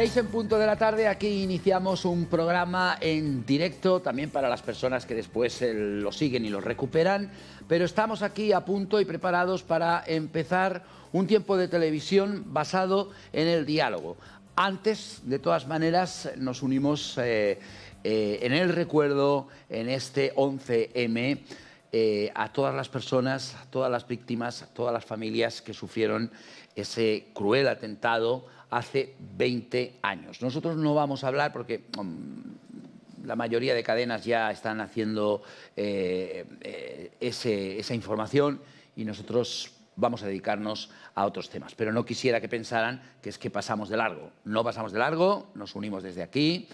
6 en punto de la tarde, aquí iniciamos un programa en directo, también para las personas que después lo siguen y lo recuperan, pero estamos aquí a punto y preparados para empezar un tiempo de televisión basado en el diálogo. Antes, de todas maneras, nos unimos en el recuerdo, en este 11M, a todas las personas, a todas las víctimas, a todas las familias que sufrieron ese cruel atentado hace 20 años. Nosotros no vamos a hablar porque la mayoría de cadenas ya están haciendo esa información y nosotros vamos a dedicarnos a otros temas. Pero no quisiera que pensaran que es que pasamos de largo. No pasamos de largo, nos unimos desde aquí,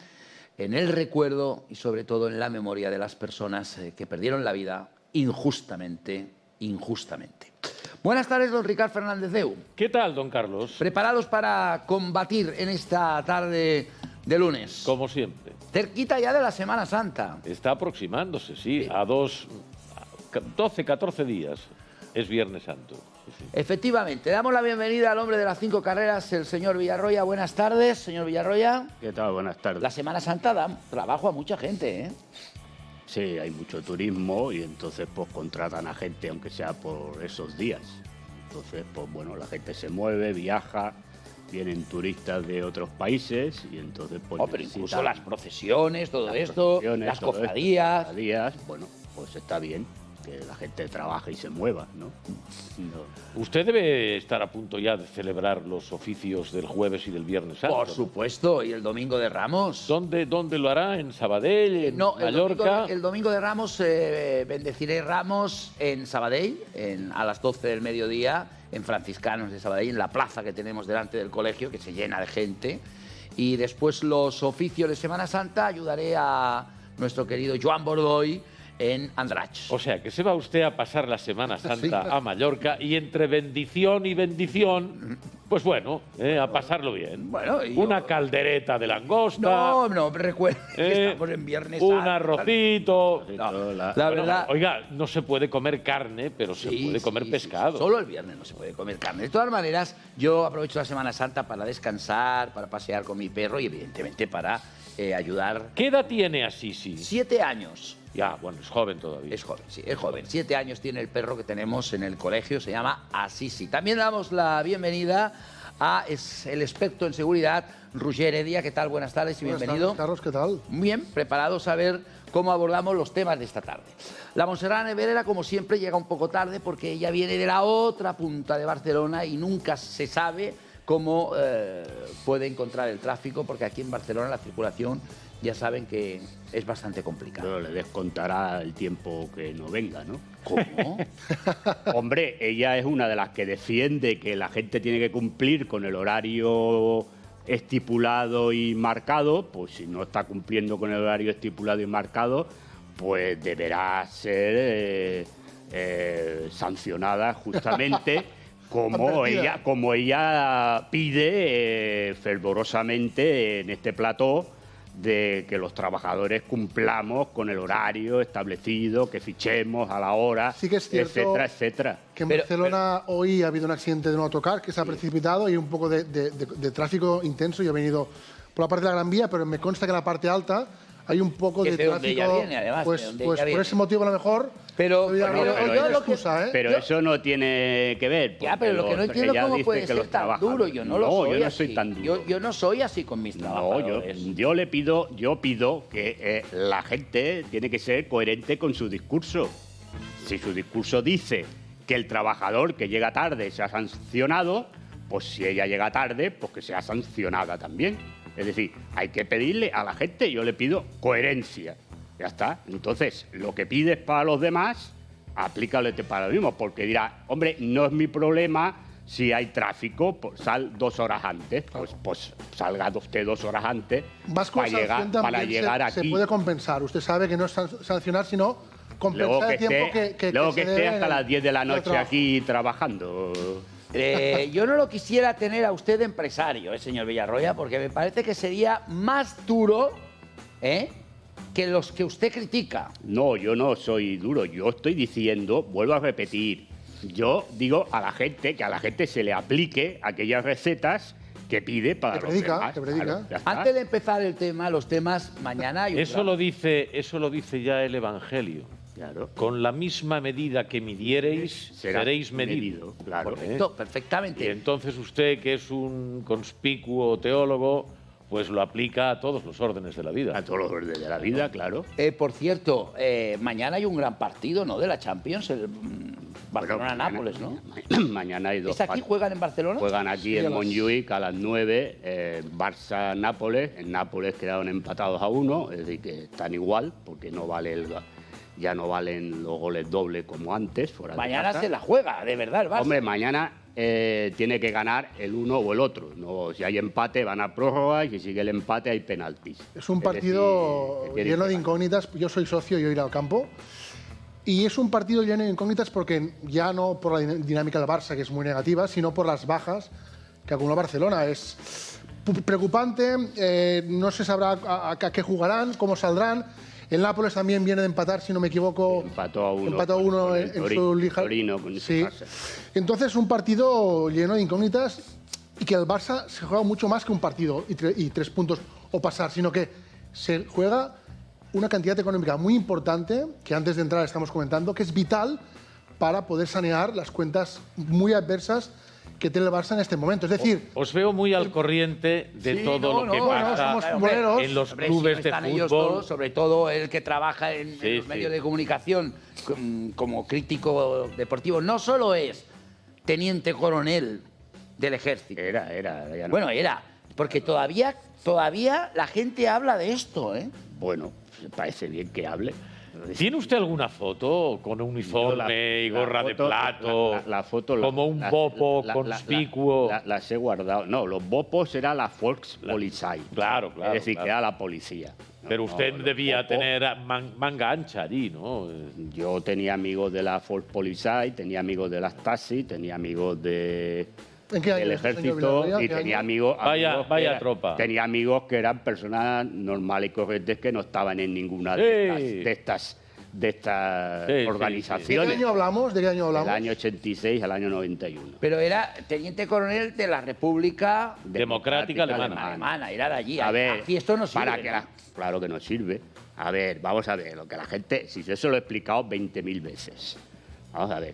en el recuerdo y sobre todo en la memoria de las personas que perdieron la vida injustamente. Buenas tardes, don Ricard Fernández Deu. ¿Qué tal, don Carlos? ¿Preparados para combatir en esta tarde de lunes? Como siempre. Cerquita ya de la Semana Santa. Está aproximándose, sí, a 12, 14 días. Es Viernes Santo. Sí. Efectivamente, damos la bienvenida al hombre de las 5 carreras, el señor Villarroya. Buenas tardes, señor Villarroya. ¿Qué tal? Buenas tardes. La Semana Santa da trabajo a mucha gente, ¿eh? Sí, hay mucho turismo y entonces pues contratan a gente, aunque sea por esos días. Entonces, pues bueno, la gente se mueve, viaja, vienen turistas de otros países y entonces pues pero incluso las procesiones, todo esto, las cofradías. Bueno, pues está bien que la gente trabaje y se mueva, ¿no? Usted debe estar a punto ya de celebrar los oficios del jueves y del Viernes Santo. Por supuesto, y el Domingo de Ramos. ¿Dónde lo hará? ¿En Sabadell? ¿En Mallorca? El domingo de Ramos bendeciré Ramos en Sabadell, a las 12 del mediodía, en Franciscanos de Sabadell, en la plaza que tenemos delante del colegio, que se llena de gente. Y después los oficios de Semana Santa ayudaré a nuestro querido Joan Bordoy en Andratx. O sea, que se va usted a pasar la Semana Santa a Mallorca y entre bendición y bendición, pues bueno, a pasarlo bien. Bueno, una caldereta de langosta. No, recuerda que estamos en Viernes Santo. Un arrocito. La verdad... Oiga, no se puede comer carne, pero se puede comer pescado. Solo el viernes no se puede comer carne. De todas maneras, yo aprovecho la Semana Santa para descansar, para pasear con mi perro y evidentemente para ayudar. ¿Qué edad tiene Asisi? 7 años. Ya, bueno, es joven todavía. Es joven, sí, es joven. 7 años tiene el perro que tenemos en el colegio, se llama Asisi. También damos la bienvenida a el experto en seguridad, Roger Heredia. ¿Qué tal? Buenas tardes y bienvenido. Buenas tardes, Carlos, ¿qué tal? Muy bien, preparados a ver cómo abordamos los temas de esta tarde. La Montserrat Neverera, como siempre, llega un poco tarde porque ella viene de la otra punta de Barcelona y nunca se sabe cómo puede encontrar el tráfico, porque aquí en Barcelona la circulación ya saben que es bastante complicada. Pero le descontará el tiempo que no venga, ¿no? ¿Cómo? Hombre, ella es una de las que defiende que la gente tiene que cumplir con el horario estipulado y marcado. Pues si no está cumpliendo con el horario estipulado y marcado, pues deberá ser sancionada justamente como ella pide fervorosamente en este plató, de que los trabajadores cumplamos con el horario establecido, que fichemos a la hora, sí que es cierto, etcétera, etcétera. Que en Barcelona hoy ha habido un accidente de un autocar que se ha precipitado y un poco de tráfico intenso. Yo he venido por la parte de la Gran Vía, pero me consta que en la parte alta hay un poco de tráfico. Donde ella viene, además, pues por ese motivo a lo mejor. Pero eso no tiene que ver. Ya, pero lo que no entiendo es cómo puede ser tan duro. Yo no soy tan duro. Yo no soy así con mis trabajadores. Yo pido que la gente tiene que ser coherente con su discurso. Si su discurso dice que el trabajador que llega tarde sea sancionado, pues si ella llega tarde, pues que sea sancionada también. Es decir, hay que pedirle a la gente, yo le pido coherencia. Ya está. Entonces, lo que pides para los demás, aplícale para lo mismo, porque dirá, hombre, no es mi problema si hay tráfico, pues sal 2 horas antes. Pues salga usted 2 horas antes para llegar aquí. Se puede compensar. Usted sabe que no es sancionar, sino compensar el tiempo que luego que esté hasta las 10 de la noche aquí trabajando. Yo no lo quisiera tener a usted de empresario, señor Villarroya, porque me parece que sería más duro, que los que usted critica. No, yo no soy duro. Yo estoy diciendo, vuelvo a repetir, yo digo a la gente que a la gente se le aplique aquellas recetas que pide para Que los predica, demás. que predica. Claro, ya está. Antes de empezar el tema, los temas, mañana hay un Eso lo dice ya el Evangelio. Claro. Con la misma medida que midiereis, seréis medidos. Claro. Correcto, perfectamente. Y entonces usted, que es un conspicuo teólogo, pues lo aplica a todos los órdenes de la vida. A todos los verdes de la vida, claro. Por cierto, mañana hay un gran partido, ¿no? De la Champions, el Barcelona-Nápoles, ¿no? Mañana hay dos ¿Es aquí? partidos. ¿Juegan en Barcelona? Juegan aquí Sí, a en las- Montjuic a las 9, Barça-Nápoles. En Nápoles quedaron empatados a 1, es decir, que están igual, porque ya no valen los goles dobles como antes. Fuera de Mañana casa. se la juega, de verdad, el Barça. Hombre, mañana tiene que ganar el uno o el otro. No, si hay empate, van a prórroga, y si sigue el empate, hay penaltis. Es un decir, partido que tiene lleno que de ganar. incógnitas. Yo soy socio, yo iré al campo. Y es un partido lleno de incógnitas porque ya no por la dinámica del Barça, que es muy negativa, sino por las bajas que acumula Barcelona. Es preocupante, no se sabrá a qué jugarán, cómo saldrán. El Nápoles también viene de empatar, si no me equivoco. Empató a 1 Empató a 1 con el en su liga. Torino, con Sí. su casa. Entonces, un partido lleno de incógnitas y que el Barça se juega mucho más que un partido y 3 puntos o pasar, sino que se juega una cantidad económica muy importante, que antes de entrar estamos comentando, que es vital para poder sanear las cuentas muy adversas que tiene el Barça en este momento. Es decir, Os veo muy al corriente de Sí, todo no, lo que no, bueno, pasa somos hombre, futboleros. en los Hombre, clubes si no de están ellos fútbol. todos, sobre todo el que trabaja en Sí, los sí. medios de comunicación como crítico deportivo, no solo es teniente coronel del ejército. Ya no. Bueno, era, porque todavía la gente habla de esto, ¿eh? Bueno, me parece bien que hable. ¿Tiene usted alguna foto con un uniforme y gorra de plato? La foto, como un bopo conspicuo. Las he guardado. No, los bopos era la Volkspolizei. Claro, claro, Es decir, claro. que era la policía. Pero No, usted los debía bopos- tener manga ancha allí, ¿no? Yo tenía amigos de la Volkspolizei, tenía amigos de las Stasi, tenía amigos ¿en qué año del es, señor ejército Villarreal? y ¿Qué tenía año? amigos Vaya que tropa. Tenía amigos que eran personas normales y corrientes que no estaban en ninguna Sí. de estas Sí, sí, organizaciones. ¿De qué año hablamos? ¿De qué año hablamos? Del año 86 al año 91. Pero era teniente coronel de la República Democrática Alemana. Alemana, era de allí. A ver, Aquí esto no sirve. para que ¿no? claro que no sirve. A ver, vamos a ver, lo que la gente, si yo se lo he explicado 20.000 veces. Vamos a ver.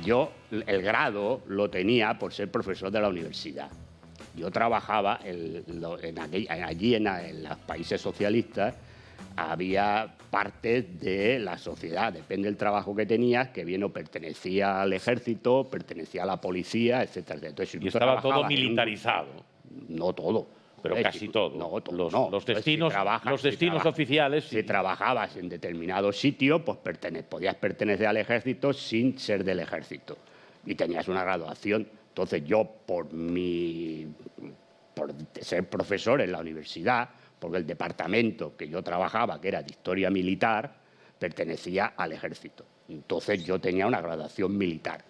Yo el grado lo tenía por ser profesor de la universidad. Yo trabajaba allí en los países socialistas, había partes de la sociedad, depende del trabajo que tenías, que bien o pertenecía al ejército, pertenecía a la policía, etcétera. Entonces, si Y tú estaba todo trabajabas en un- militarizado. No todo. Pero casi todo. No, Los Entonces, destinos, los destinos oficiales. Si trabajabas en determinado sitio, pues podías pertenecer al ejército sin ser del ejército. Y tenías una graduación. Entonces yo, por ser profesor en la universidad, porque el departamento que yo trabajaba, que era de historia militar, pertenecía al ejército. Entonces yo tenía una graduación militar.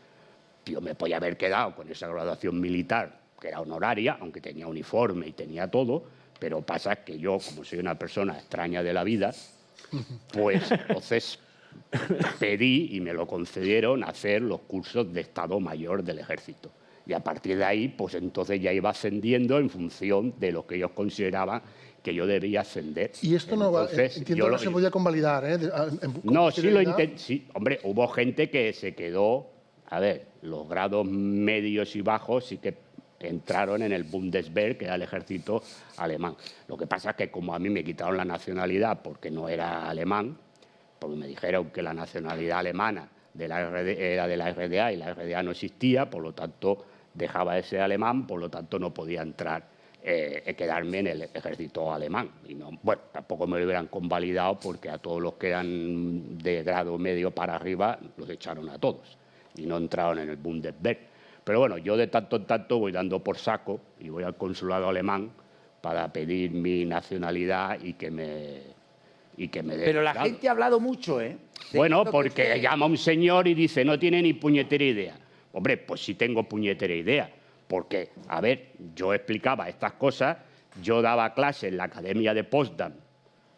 Yo me podía haber quedado con esa graduación militar, que era honoraria, aunque tenía uniforme y tenía todo, pero pasa que yo, como soy una persona extraña de la vida, pues entonces pedí y me lo concedieron hacer los cursos de Estado Mayor del Ejército. Y a partir de ahí, pues entonces ya iba ascendiendo en función de lo que ellos consideraban que yo debía ascender. Y esto no va, Entonces, entiendo yo que no lo- se podía convalidar, ¿eh? No, sí lo intenté. intenté. Sí, hombre, hubo gente que se quedó. A ver, los grados medios y bajos sí que entraron en el Bundeswehr, que era el ejército alemán. Lo que pasa es que como a mí me quitaron la nacionalidad porque no era alemán, porque me dijeron que la nacionalidad alemana era de la RDA y la RDA no existía, por lo tanto dejaba de ser alemán, por lo tanto no podía entrar, quedarme en el ejército alemán. Y no, bueno, tampoco me lo hubieran convalidado porque a todos los que eran de grado medio para arriba los echaron a todos y no entraron en el Bundeswehr. Pero bueno, yo de tanto en tanto voy dando por saco y voy al consulado alemán para pedir mi nacionalidad y que me den Pero la el grado. gente ha hablado mucho, ¿eh? De Bueno, esto que porque usted- llama un señor y dice, no tiene ni puñetera idea. Hombre, pues sí tengo puñetera idea. Porque, a ver, yo explicaba estas cosas, yo daba clases en la Academia de Potsdam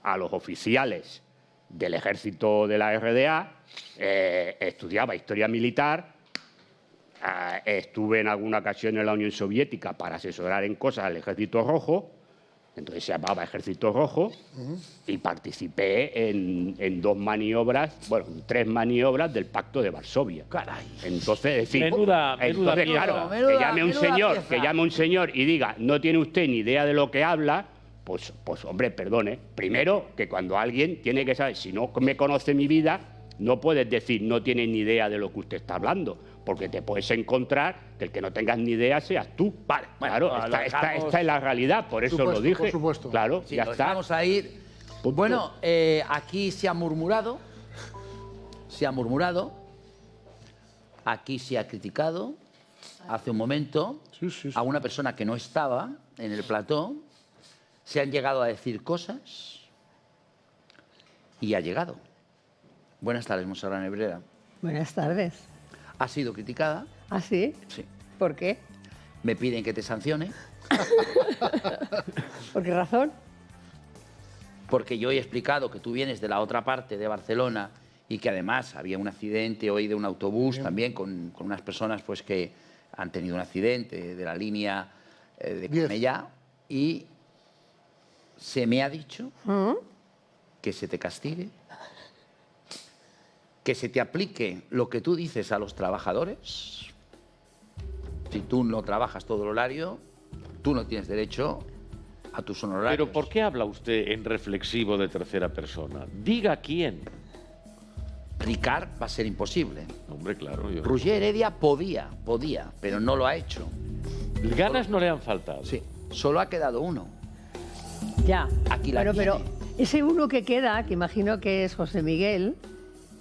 a los oficiales del ejército de la RDA, estudiaba historia militar. estuve en alguna ocasión en la Unión Soviética para asesorar en cosas al Ejército Rojo, entonces se llamaba Ejército Rojo, y participé en 2 maniobras, bueno, en 3 maniobras del Pacto de Varsovia. Caray. Entonces, es decir, Menuda entonces, pieza. claro, Menuda que llame un señor y diga, no tiene usted ni idea de lo que habla, pues hombre, perdone. Primero, que cuando alguien tiene que saber, si no me conoce mi vida, no puedes decir, no tienes ni idea de lo que usted está hablando, porque te puedes encontrar que el que no tengas ni idea seas tú. Vale, bueno, claro, lo esta dejamos. es la realidad, por eso lo dije. Por supuesto. Claro, Sí, ya lo está. dejamos ahí. Punto. Bueno, aquí se ha murmurado, aquí se ha criticado, hace un momento, Sí, sí, sí. a una persona que no estaba en el plató, se han llegado a decir cosas y ha llegado. Buenas tardes, Monserrat Nebrera. Buenas tardes. Ha sido criticada, ¿Ah, sí? sí. ¿Por qué? Me piden que te sancione, ¿Por qué razón? porque yo he explicado que tú vienes de la otra parte de Barcelona y que además había un accidente hoy de un autobús también con unas personas pues que han tenido un accidente de la línea de 10. Cornellà, y se me ha dicho que se te castigue, que se te aplique lo que tú dices a los trabajadores. Si tú no trabajas todo el horario, tú no tienes derecho a tus honorarios. Pero ¿por qué habla usted en reflexivo de tercera persona? Diga quién. Ricard va a ser imposible. Hombre, claro. Roger Heredia podía, pero no lo ha hecho. Ganas no le han faltado. Sí, solo ha quedado uno. Ya. Aquí la bueno, pero tiene. ese uno que queda, que imagino que es José Miguel,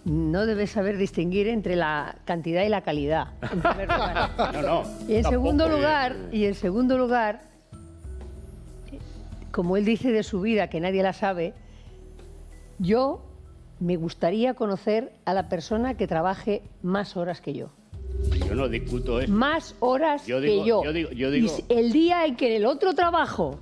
no debe saber distinguir entre la cantidad y la calidad, en primer lugar. No. Y en segundo tampoco. lugar, como él dice de su vida, que nadie la sabe, yo me gustaría conocer a la persona que trabaje más horas que yo. Yo no discuto eso. Más horas Yo digo- que yo. yo digo- Y si el día en que en el otro trabajo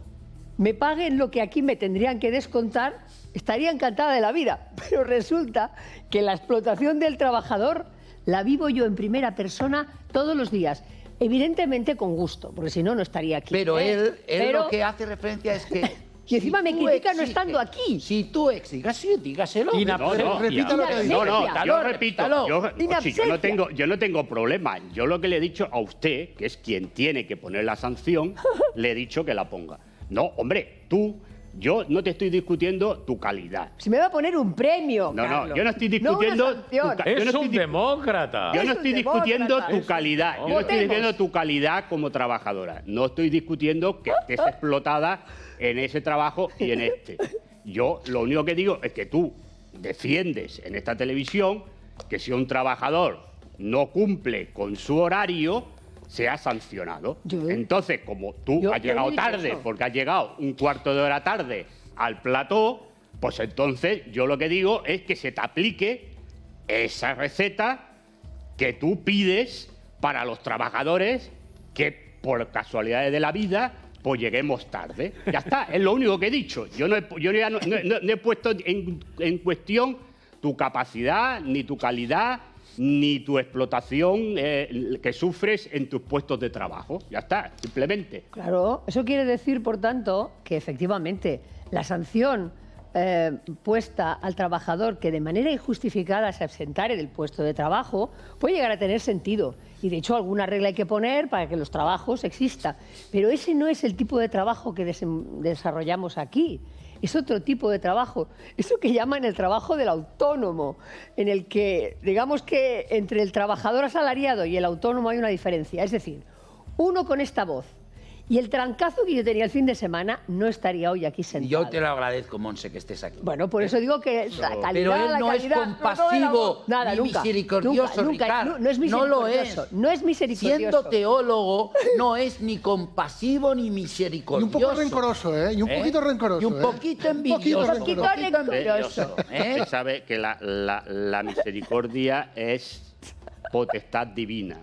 me paguen lo que aquí me tendrían que descontar, estaría encantada de la vida. Pero resulta que la explotación del trabajador la vivo yo en primera persona todos los días. Evidentemente con gusto, porque si no, no estaría aquí. Pero él Pero- lo que hace referencia es que... Y encima me tú critica no exiges- estando aquí. Si tú exigas, sí, dígaselo. Repita lo que ha dicho. No, yo repito, In si absentia. yo no tengo problema. Yo lo que le he dicho a usted, que es quien tiene que poner la sanción, le he dicho que la ponga. No, hombre, yo no te estoy discutiendo tu calidad. Si me va a poner un premio. No, Carlos. yo no estoy una discutiendo sanción. yo no Es estoy un dis- demócrata. Yo Es no un estoy discutiendo demócrata. tu calidad, yo no estoy Votemos. discutiendo tu calidad como trabajadora. No estoy discutiendo que estés explotada en ese trabajo y en este. Yo lo único que digo es que tú defiendes en esta televisión que si un trabajador no cumple con su horario, sea sancionado. Yo- Entonces, como tú yo- has yo llegado no he dicho tarde, eso. porque has llegado un cuarto de hora tarde al plató, pues entonces yo lo que digo es que se te aplique esa receta que tú pides para los trabajadores que por casualidades de la vida pues lleguemos tarde. Ya está, es lo único que he dicho. Yo ya no he puesto en cuestión tu capacidad, ni tu calidad, ni tu explotación que sufres en tus puestos de trabajo. Ya está, simplemente. Claro, eso quiere decir, por tanto, que efectivamente la sanción puesta al trabajador que de manera injustificada se absentare del puesto de trabajo puede llegar a tener sentido. Y de hecho alguna regla hay que poner para que los trabajos existan. Pero ese no es el tipo de trabajo que desarrollamos aquí. Es otro tipo de trabajo. Eso que llaman el trabajo del autónomo, en el que, digamos que entre el trabajador asalariado y el autónomo hay una diferencia. Es decir, uno con esta voz y el trancazo que yo tenía el fin de semana no estaría hoy aquí sentado. Yo te lo agradezco, Monse, que estés aquí. Bueno, por eso digo que la calidad, Pero él la no es calidad, compasivo nada, ni nunca, misericordioso, nunca, Ricard. no es No lo misericordioso, es. no es misericordioso. Siendo teólogo, no es ni compasivo ni Y un misericordioso. poco rencoroso, ¿eh? Y un poquito rencoroso. Y un poquito envidioso. Un poquito rencoroso. ¿eh? Usted sabe que la misericordia es potestad divina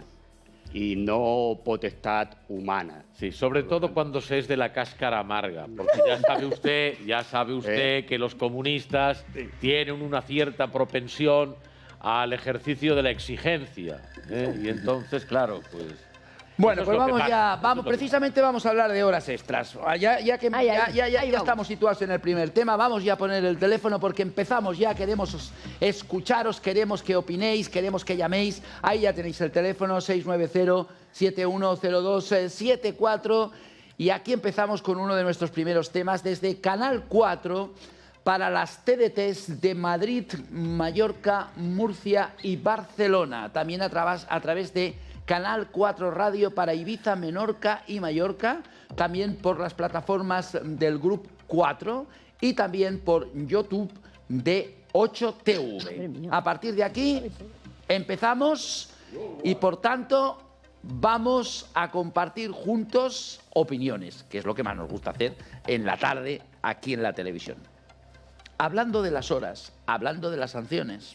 y no potestad humana. Sí, sobre todo cuando se es de la cáscara amarga, porque ya sabe usted que los comunistas tienen una cierta propensión al ejercicio de la exigencia. Y entonces, claro, pues... Bueno, eso pues es lo que vamos pasa. ya, precisamente vamos a hablar de horas extras. Ya que Ahí vamos. estamos situados en el primer tema, vamos ya a poner el teléfono porque empezamos ya, queremos escucharos, queremos que opinéis, queremos que llaméis. Ahí ya tenéis el teléfono, 690-7102-74. Y aquí empezamos con uno de nuestros primeros temas desde Canal 4 para las TDTs de Madrid, Mallorca, Murcia y Barcelona. También a través de Canal 4 Radio para Ibiza, Menorca y Mallorca, también por las plataformas del Grupo 4 y también por YouTube de 8TV. A partir de aquí empezamos y por tanto vamos a compartir juntos opiniones, que es lo que más nos gusta hacer en la tarde aquí en la televisión. Hablando de las horas, hablando de las sanciones,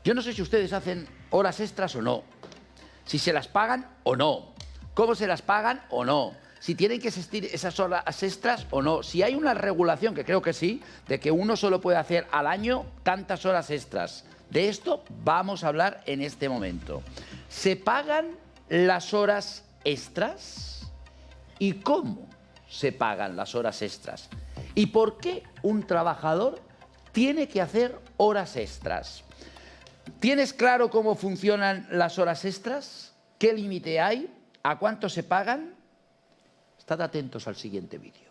yo no sé si ustedes hacen horas extras o no. Si se las pagan o no, cómo se las pagan o no, si tienen que existir esas horas extras o no, si hay una regulación, que creo que sí, de que uno solo puede hacer al año tantas horas extras. De esto vamos a hablar en este momento. ¿Se pagan las horas extras? ¿Y cómo se pagan las horas extras? ¿Y por qué un trabajador tiene que hacer horas extras? ¿Tienes claro cómo funcionan las horas extras? ¿Qué límite hay? ¿A cuánto se pagan? Estad atentos al siguiente vídeo.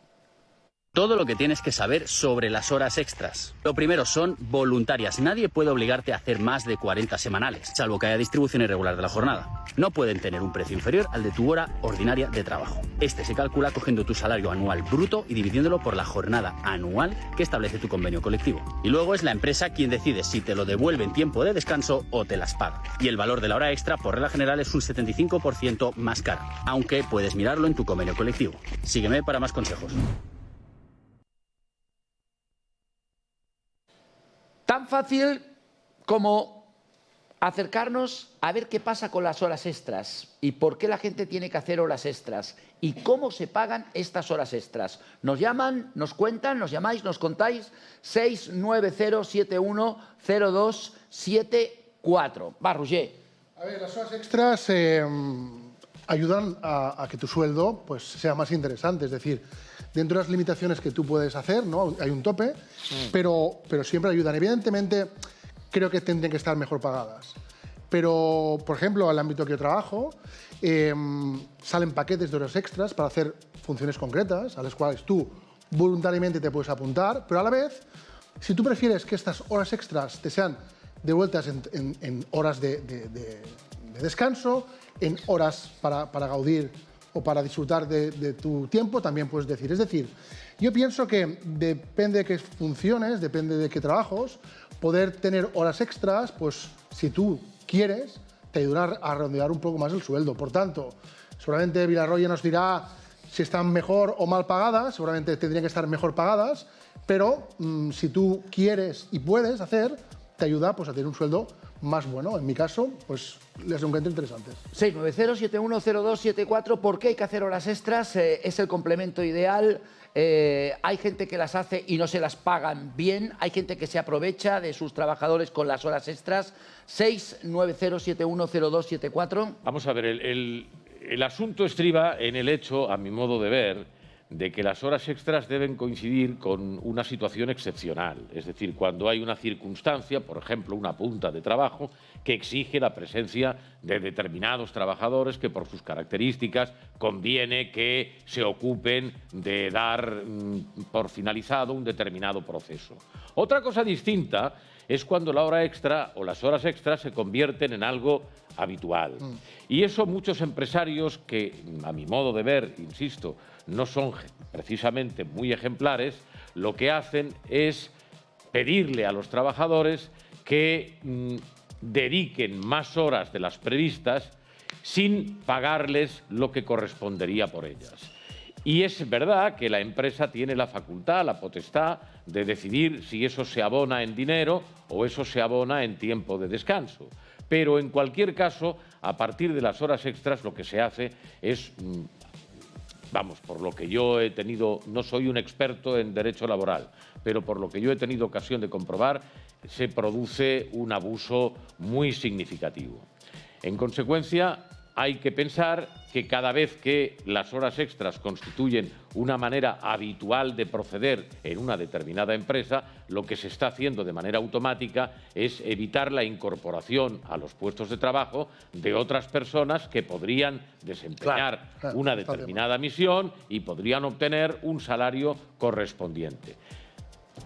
Todo lo que tienes que saber sobre las horas extras. Lo primero, son voluntarias. Nadie puede obligarte a hacer más de 40 semanales, salvo que haya distribución irregular de la jornada. No pueden tener un precio inferior al de tu hora ordinaria de trabajo. Este se calcula cogiendo tu salario anual bruto y dividiéndolo por la jornada anual que establece tu convenio colectivo. Y luego es la empresa quien decide si te lo devuelve en tiempo de descanso o te las paga. Y el valor de la hora extra, por regla general, es un 75% más caro, aunque puedes mirarlo en tu convenio colectivo. Sígueme para más consejos. Tan fácil como acercarnos a ver qué pasa con las horas extras y por qué la gente tiene que hacer horas extras y cómo se pagan estas horas extras. Nos llaman, nos cuentan, nos llamáis, nos contáis. 690-7102-74. Va, Roger. A ver, las horas extras ayudan a que tu sueldo pues, sea más interesante. Es decir, dentro de las limitaciones que tú puedes hacer, ¿no? Hay un tope, pero siempre ayudan. Evidentemente, creo que tendrían que estar mejor pagadas. Pero, por ejemplo, al ámbito que yo trabajo, salen paquetes de horas extras para hacer funciones concretas, a las cuales tú voluntariamente te puedes apuntar, pero a la vez, si tú prefieres que estas horas extras te sean devueltas en horas de descanso, en horas para gaudir o para disfrutar de tu tiempo, también puedes decir. Es decir, yo pienso que depende de qué funciones, depende de qué trabajos, poder tener horas extras, pues si tú quieres, te ayudará a redondear un poco más el sueldo. Por tanto, seguramente Villarroya nos dirá si están mejor o mal pagadas, seguramente tendrían que estar mejor pagadas, pero si tú quieres y puedes hacer, te ayuda pues, a tener un sueldo más bueno. En mi caso, pues les encuentro interesantes. 690-7102-74. ¿Por qué hay que hacer horas extras? Es el complemento ideal. Hay gente que las hace y no se las pagan bien. Hay gente que se aprovecha de sus trabajadores con las horas extras. 690-7102-74. Vamos a ver, el asunto estriba en el hecho, a mi modo de ver, de que las horas extras deben coincidir con una situación excepcional. Es decir, cuando hay una circunstancia, por ejemplo, una punta de trabajo, que exige la presencia de determinados trabajadores que por sus características conviene que se ocupen de dar por finalizado un determinado proceso. Otra cosa distinta es cuando la hora extra o las horas extras se convierten en algo habitual. Y eso muchos empresarios que, a mi modo de ver, insisto, no son precisamente muy ejemplares, lo que hacen es pedirle a los trabajadores que dediquen más horas de las previstas sin pagarles lo que correspondería por ellas. Y es verdad que la empresa tiene la facultad, la potestad de decidir si eso se abona en dinero o eso se abona en tiempo de descanso. Pero en cualquier caso, a partir de las horas extras lo que se hace es vamos, por lo que yo he tenido, no soy un experto en derecho laboral, pero por lo que yo he tenido ocasión de comprobar, se produce un abuso muy significativo. En consecuencia, hay que pensar que cada vez que las horas extras constituyen una manera habitual de proceder en una determinada empresa, lo que se está haciendo de manera automática es evitar la incorporación a los puestos de trabajo de otras personas que podrían desempeñar una determinada misión y podrían obtener un salario correspondiente.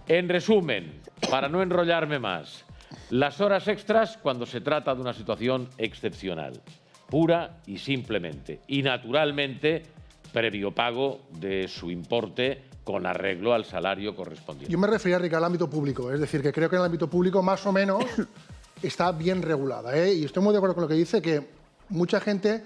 En resumen, para no enrollarme más, las horas extras cuando se trata de una situación excepcional, pura y simplemente, y naturalmente previo pago de su importe con arreglo al salario correspondiente. Yo me refería, Ricardo, al ámbito público, es decir, que creo que en el ámbito público más o menos está bien regulada, ¿eh? Y estoy muy de acuerdo con lo que dice, que mucha gente,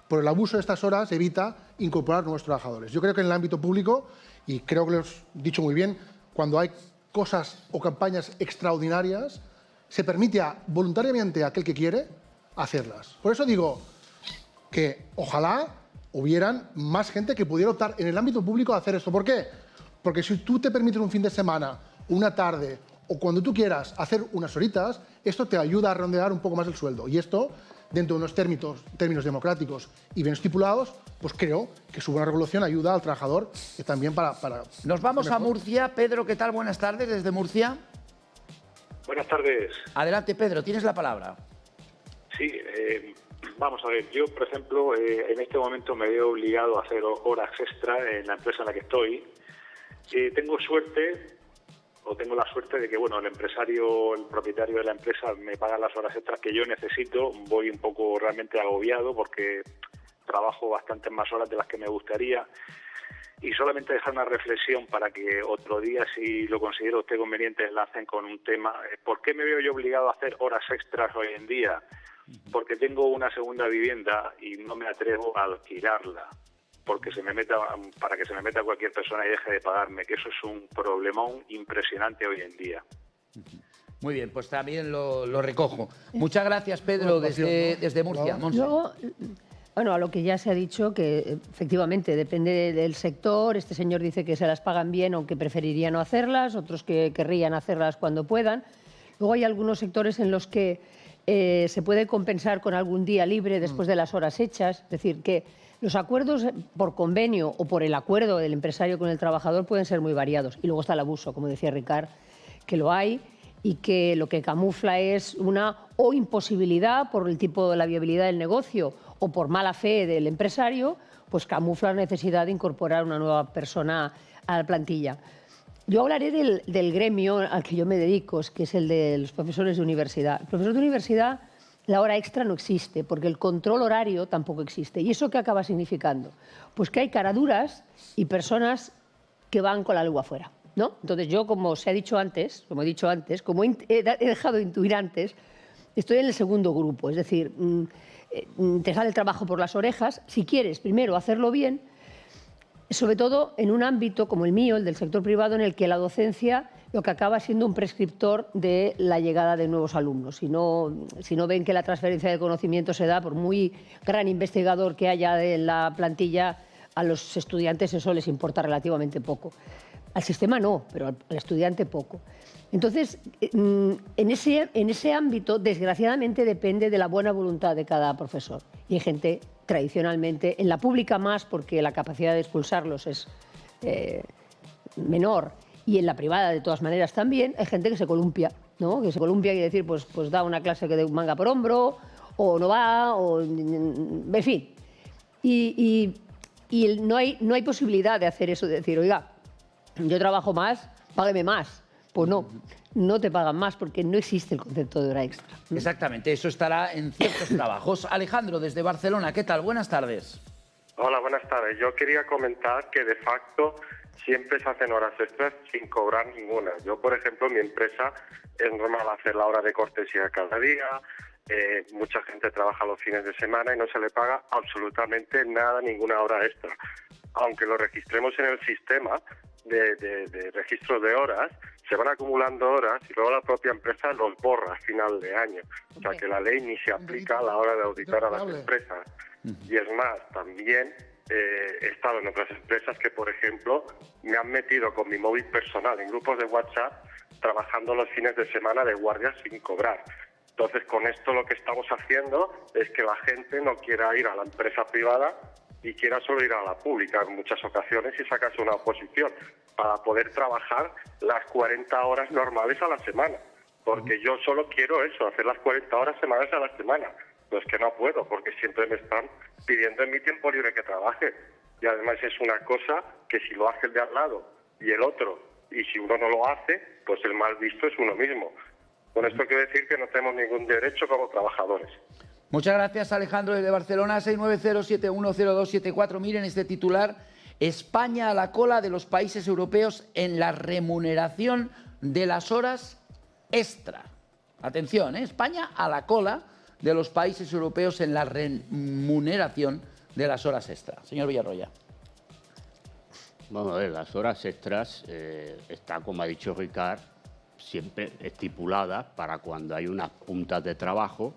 por el abuso de estas horas, evita incorporar nuevos trabajadores. Yo creo que en el ámbito público, y creo que lo has dicho muy bien, cuando hay cosas o campañas extraordinarias, se permite voluntariamente a aquel que quiere hacerlas. Por eso digo que ojalá hubieran más gente que pudiera optar en el ámbito público a hacer esto. ¿Por qué? Porque si tú te permites un fin de semana, una tarde o cuando tú quieras hacer unas horitas, esto te ayuda a redondear un poco más el sueldo. Y esto, dentro de unos términos democráticos y bien estipulados, pues creo que su buena regulación ayuda al trabajador y también para Nos vamos a Murcia. Pedro, ¿qué tal? Buenas tardes desde Murcia. Buenas tardes. Adelante, Pedro, tienes la palabra. Sí, vamos a ver, yo, por ejemplo, en este momento me veo obligado a hacer horas extra en la empresa en la que estoy. Tengo suerte, o tengo la suerte de que, bueno, el empresario, el propietario de la empresa me paga las horas extras que yo necesito. Voy un poco realmente agobiado porque trabajo bastantes más horas de las que me gustaría. Y solamente dejar una reflexión para que otro día, si lo considero usted conveniente, enlacen con un tema. ¿Por qué me veo yo obligado a hacer horas extras hoy en día? Porque tengo una segunda vivienda y no me atrevo a alquilarla, porque para que se me meta cualquier persona y deje de pagarme, que eso es un problemón impresionante hoy en día. Muy bien, pues también lo recojo. Muchas gracias, Pedro, desde Murcia. Luego, bueno, a lo que ya se ha dicho, que efectivamente depende del sector. Este señor dice que se las pagan bien, aunque preferiría no hacerlas, otros que querrían hacerlas cuando puedan. Luego hay algunos sectores en los que se puede compensar con algún día libre después de las horas hechas. Es decir, que los acuerdos por convenio o por el acuerdo del empresario con el trabajador pueden ser muy variados. Y luego está el abuso, como decía Ricard, que lo hay y que lo que camufla es una o imposibilidad por el tipo de la viabilidad del negocio o por mala fe del empresario, pues camufla la necesidad de incorporar una nueva persona a la plantilla. Yo hablaré del gremio al que yo me dedico, que es el de los profesores de universidad. El profesor de universidad, la hora extra no existe, porque el control horario tampoco existe. ¿Y eso qué acaba significando? Pues que hay caraduras y personas que van con la lengua afuera, ¿no? Entonces yo, como he dicho antes, como he dejado de intuir antes, estoy en el segundo grupo. Es decir, te sale el trabajo por las orejas. Si quieres, primero, hacerlo bien, sobre todo en un ámbito como el mío, el del sector privado, en el que la docencia lo que acaba siendo un prescriptor de la llegada de nuevos alumnos. Si no ven que la transferencia de conocimiento se da, por muy gran investigador que haya en la plantilla, a los estudiantes eso les importa relativamente poco. Al sistema no, pero al estudiante poco. Entonces, en ese ámbito, desgraciadamente, depende de la buena voluntad de cada profesor. Y hay gente, tradicionalmente, en la pública más, porque la capacidad de expulsarlos es menor, y en la privada, de todas maneras, también, hay gente que se columpia, ¿no? Que se columpia y decir, pues da una clase que de manga por hombro, o no va, o en fin. Y no hay posibilidad de hacer eso, de decir, oiga, yo trabajo más, págueme más. Pues no te pagan más porque no existe el concepto de hora extra. Exactamente, eso estará en ciertos trabajos. Alejandro, desde Barcelona, ¿qué tal? Buenas tardes. Hola, buenas tardes. Yo quería comentar que de facto siempre se hacen horas extras sin cobrar ninguna. Yo, por ejemplo, en mi empresa es normal hacer la hora de cortesía cada día. Mucha gente trabaja los fines de semana y no se le paga absolutamente nada, ninguna hora extra. Aunque lo registremos en el sistema de registro de horas, se van acumulando horas y luego la propia empresa los borra a final de año. O sea que la ley ni se aplica a la hora de auditar a las empresas. Y es más, también he estado en otras empresas que, por ejemplo, me han metido con mi móvil personal en grupos de WhatsApp trabajando los fines de semana de guardia sin cobrar. Entonces, con esto lo que estamos haciendo es que la gente no quiera ir a la empresa privada y quiera solo ir a la pública en muchas ocasiones y sacarse una oposición para poder trabajar las 40 horas normales a la semana. Porque yo solo quiero eso, hacer las 40 horas semanales a la semana. Pero es que no puedo, porque siempre me están pidiendo en mi tiempo libre que trabaje. Y además es una cosa que si lo hace el de al lado y el otro, y si uno no lo hace, pues el mal visto es uno mismo. Con esto quiero decir que no tenemos ningún derecho como trabajadores. Muchas gracias, Alejandro, desde Barcelona. 690710274. Miren este titular: España a la cola de los países europeos en la remuneración de las horas extra. Atención, España a la cola de los países europeos en la remuneración de las horas extra. Señor Villarroya. Vamos a ver, las horas extras están, como ha dicho Ricard, siempre estipuladas para cuando hay unas puntas de trabajo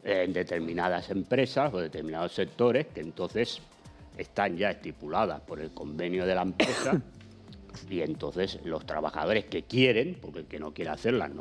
en determinadas empresas o determinados sectores, que entonces están ya estipuladas por el convenio de la empresa. Y entonces los trabajadores que quieren, porque el que no quiere hacerlas,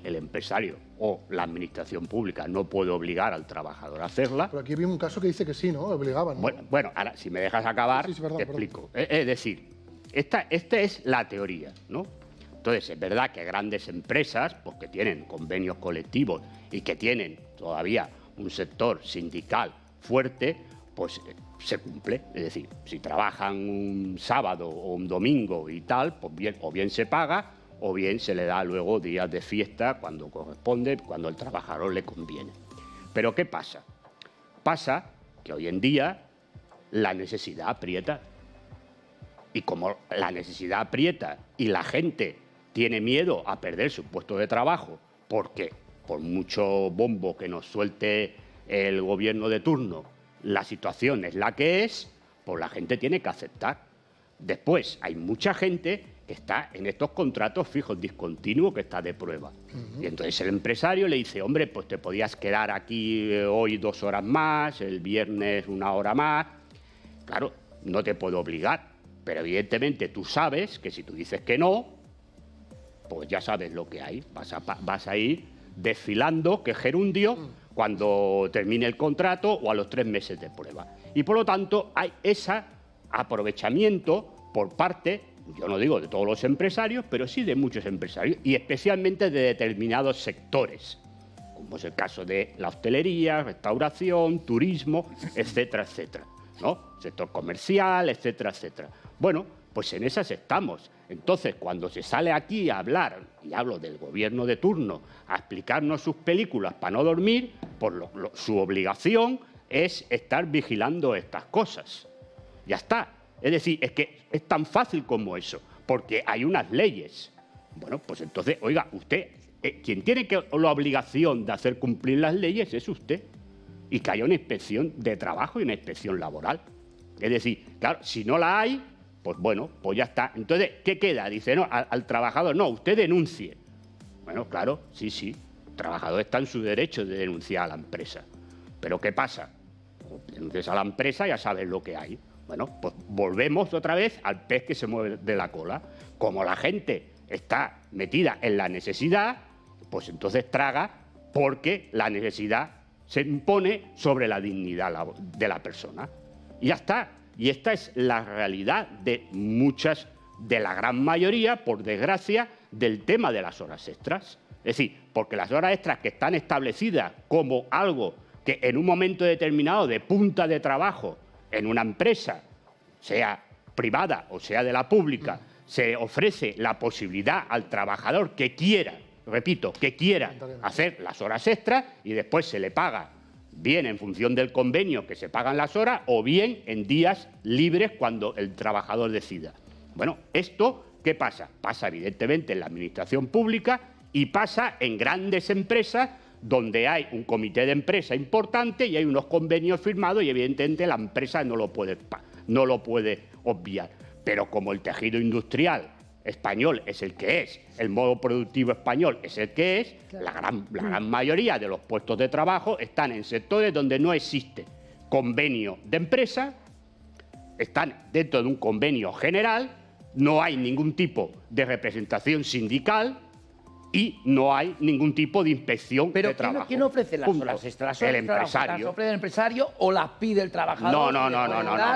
el empresario o la administración pública no puede obligar al trabajador a hacerla. Pero aquí vimos un caso que dice que sí, ¿no? Obligaban, ¿no? Bueno, ahora, si me dejas acabar, Sí, perdón, te explico. Es decir, esta es la teoría, ¿no? Entonces, es verdad que grandes empresas, pues que tienen convenios colectivos y que tienen todavía un sector sindical fuerte, pues se cumple. Es decir, si trabajan un sábado o un domingo y tal, pues bien, o bien se paga o bien se le da luego días de fiesta cuando corresponde, cuando al trabajador le conviene. Pero ¿qué pasa? Pasa que hoy en día la necesidad aprieta. Y como la necesidad aprieta y la gente tiene miedo a perder su puesto de trabajo, porque por mucho bombo que nos suelte el gobierno de turno, la situación es la que es, pues la gente tiene que aceptar. Después, hay mucha gente que está en estos contratos fijos discontinuos, que está de prueba. Y entonces el empresario le dice, hombre, pues te podías quedar aquí hoy 2 horas más, el viernes 1 hora más. Claro, no te puedo obligar, pero evidentemente tú sabes que si tú dices que no, pues ya sabes lo que hay. Vas a ir desfilando, que gerundio, cuando termine el contrato o a los 3 meses de prueba. Y por lo tanto hay ese aprovechamiento por parte, yo no digo de todos los empresarios, pero sí de muchos empresarios y especialmente de determinados sectores, como es el caso de la hostelería, restauración, turismo, etcétera, etcétera, ¿no? Sector comercial, etcétera, etcétera. Bueno, pues en esas estamos. Entonces, cuando se sale aquí a hablar, y hablo del gobierno de turno, a explicarnos sus películas para no dormir, pues su obligación es estar vigilando estas cosas. Ya está. Es decir, es que es tan fácil como eso, porque hay unas leyes. Bueno, pues entonces, oiga, usted, quien tiene la obligación de hacer cumplir las leyes es usted. Y que haya una inspección de trabajo y una inspección laboral. Es decir, claro, si no la hay, pues bueno, pues ya está. Entonces, ¿qué queda? Dice, no, al trabajador, no, usted denuncie. Bueno, claro, sí, el trabajador está en su derecho de denunciar a la empresa. Pero ¿qué pasa? Pues denuncias a la empresa, ya sabes lo que hay. Bueno, pues volvemos otra vez al pez que se mueve de la cola. Como la gente está metida en la necesidad, pues entonces traga, porque la necesidad se impone sobre la dignidad de la persona. Y ya está. Y esta es la realidad de la gran mayoría, por desgracia, del tema de las horas extras. Es decir, porque las horas extras que están establecidas como algo que en un momento determinado de punta de trabajo en una empresa, sea privada o sea de la pública, se ofrece la posibilidad al trabajador que quiera, repito, que quiera hacer las horas extras y después se le paga bien en función del convenio que se pagan las horas o bien en días libres cuando el trabajador decida. Bueno, ¿esto qué pasa? Pasa evidentemente en la administración pública y pasa en grandes empresas donde hay un comité de empresa importante y hay unos convenios firmados y evidentemente la empresa no lo puede obviar. Pero como el tejido industrial español es el que es, el modo productivo español es el que es, claro, la gran mayoría de los puestos de trabajo están en sectores donde no existe convenio de empresa están dentro de un convenio general, no hay ningún tipo de representación sindical y no hay ningún tipo de inspección de trabajo. ¿Quién ofrece las horas extras? El empresario. ¿Las ofrece el empresario o las pide el trabajador? No.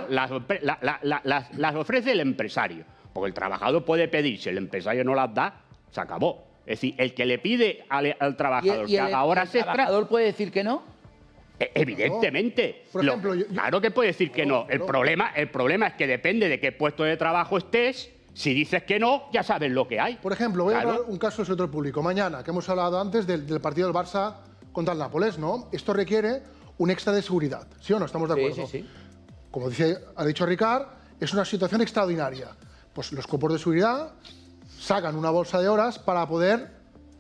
Las ofrece el empresario. Porque el trabajador puede pedir, si el empresario no las da, se acabó. Es decir, el que le pide al trabajador que haga horas extras... ¿El trabajador puede decir que no? Evidentemente. No. Por ejemplo, claro que puede decir que no. El problema es que depende de qué puesto de trabajo estés. Si dices que no, ya sabes lo que hay. Por ejemplo, voy a hablar un caso del sector público. Mañana, que hemos hablado antes del partido del Barça contra el Nápoles, ¿no? Esto requiere un extra de seguridad. ¿Sí o no? ¿Estamos de acuerdo? Sí. Como ha dicho Ricard, es una situación extraordinaria. Pues los cuerpos de seguridad sacan una bolsa de horas para poder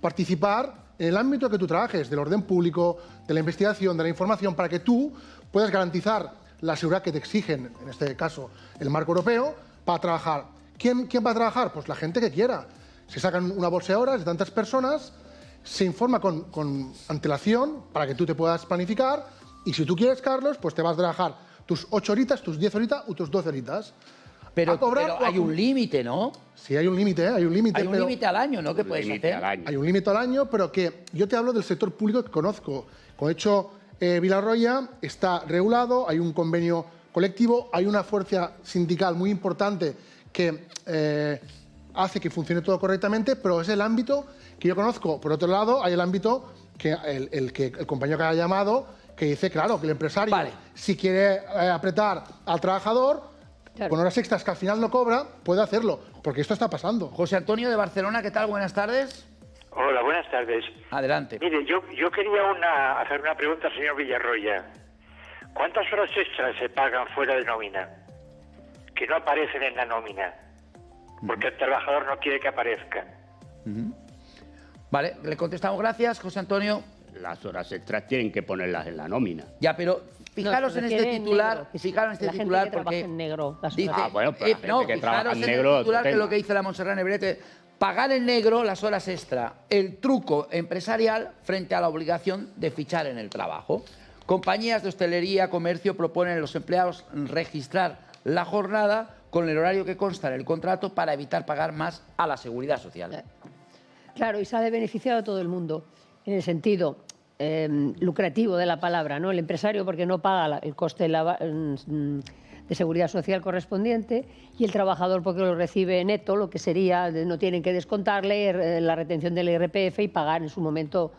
participar en el ámbito que tú trabajes, del orden público, de la investigación, de la información, para que tú puedas garantizar la seguridad que te exigen, en este caso, el marco europeo, para trabajar. ¿Quién va a trabajar? Pues la gente que quiera. Se sacan una bolsa de horas de tantas personas, se informa con antelación para que tú te puedas planificar y si tú quieres, Carlos, pues te vas a trabajar tus 8 horitas, tus 10 horitas o tus 12 horitas. Pero hay un límite, ¿no? Sí, hay un límite, hay un límite. Hay un límite al año, ¿no? ¿Qué puedes hacer? Hay un límite al año, pero que yo te hablo del sector público que conozco. Como he hecho Vilarroya, está regulado, hay un convenio colectivo, hay una fuerza sindical muy importante que hace que funcione todo correctamente, pero es el ámbito que yo conozco. Por otro lado, hay el ámbito que el compañero que ha llamado, que dice, claro, que el empresario, si quiere apretar al trabajador, con horas extras que al final no cobra, puede hacerlo, porque esto está pasando. José Antonio de Barcelona, ¿qué tal? Buenas tardes. Hola, buenas tardes. Adelante. Mire, yo quería hacer una pregunta al señor Villarroya. ¿Cuántas horas extras se pagan fuera de nómina? Que no aparecen en la nómina, porque el trabajador no quiere que aparezcan. Vale, le contestamos. Gracias, José Antonio. Las horas extras tienen que ponerlas en la nómina. Ya, pero fijaros en este titular, fijaros en este titular porque en negro, dice, bueno, pero la gente que trabaja en negro, el titular que es lo que dice la Montserrat Nebrete, pagar en negro las horas extra, el truco empresarial frente a la obligación de fichar en el trabajo. Compañías de hostelería, comercio proponen a los empleados registrar la jornada con el horario que consta en el contrato para evitar pagar más a la seguridad social. Claro, y se ha beneficiado a todo el mundo, en el sentido lucrativo de la palabra, ¿no? El empresario porque no paga el coste de seguridad social correspondiente y el trabajador porque lo recibe neto, lo que sería, no tienen que descontarle la retención del IRPF y pagar en su momento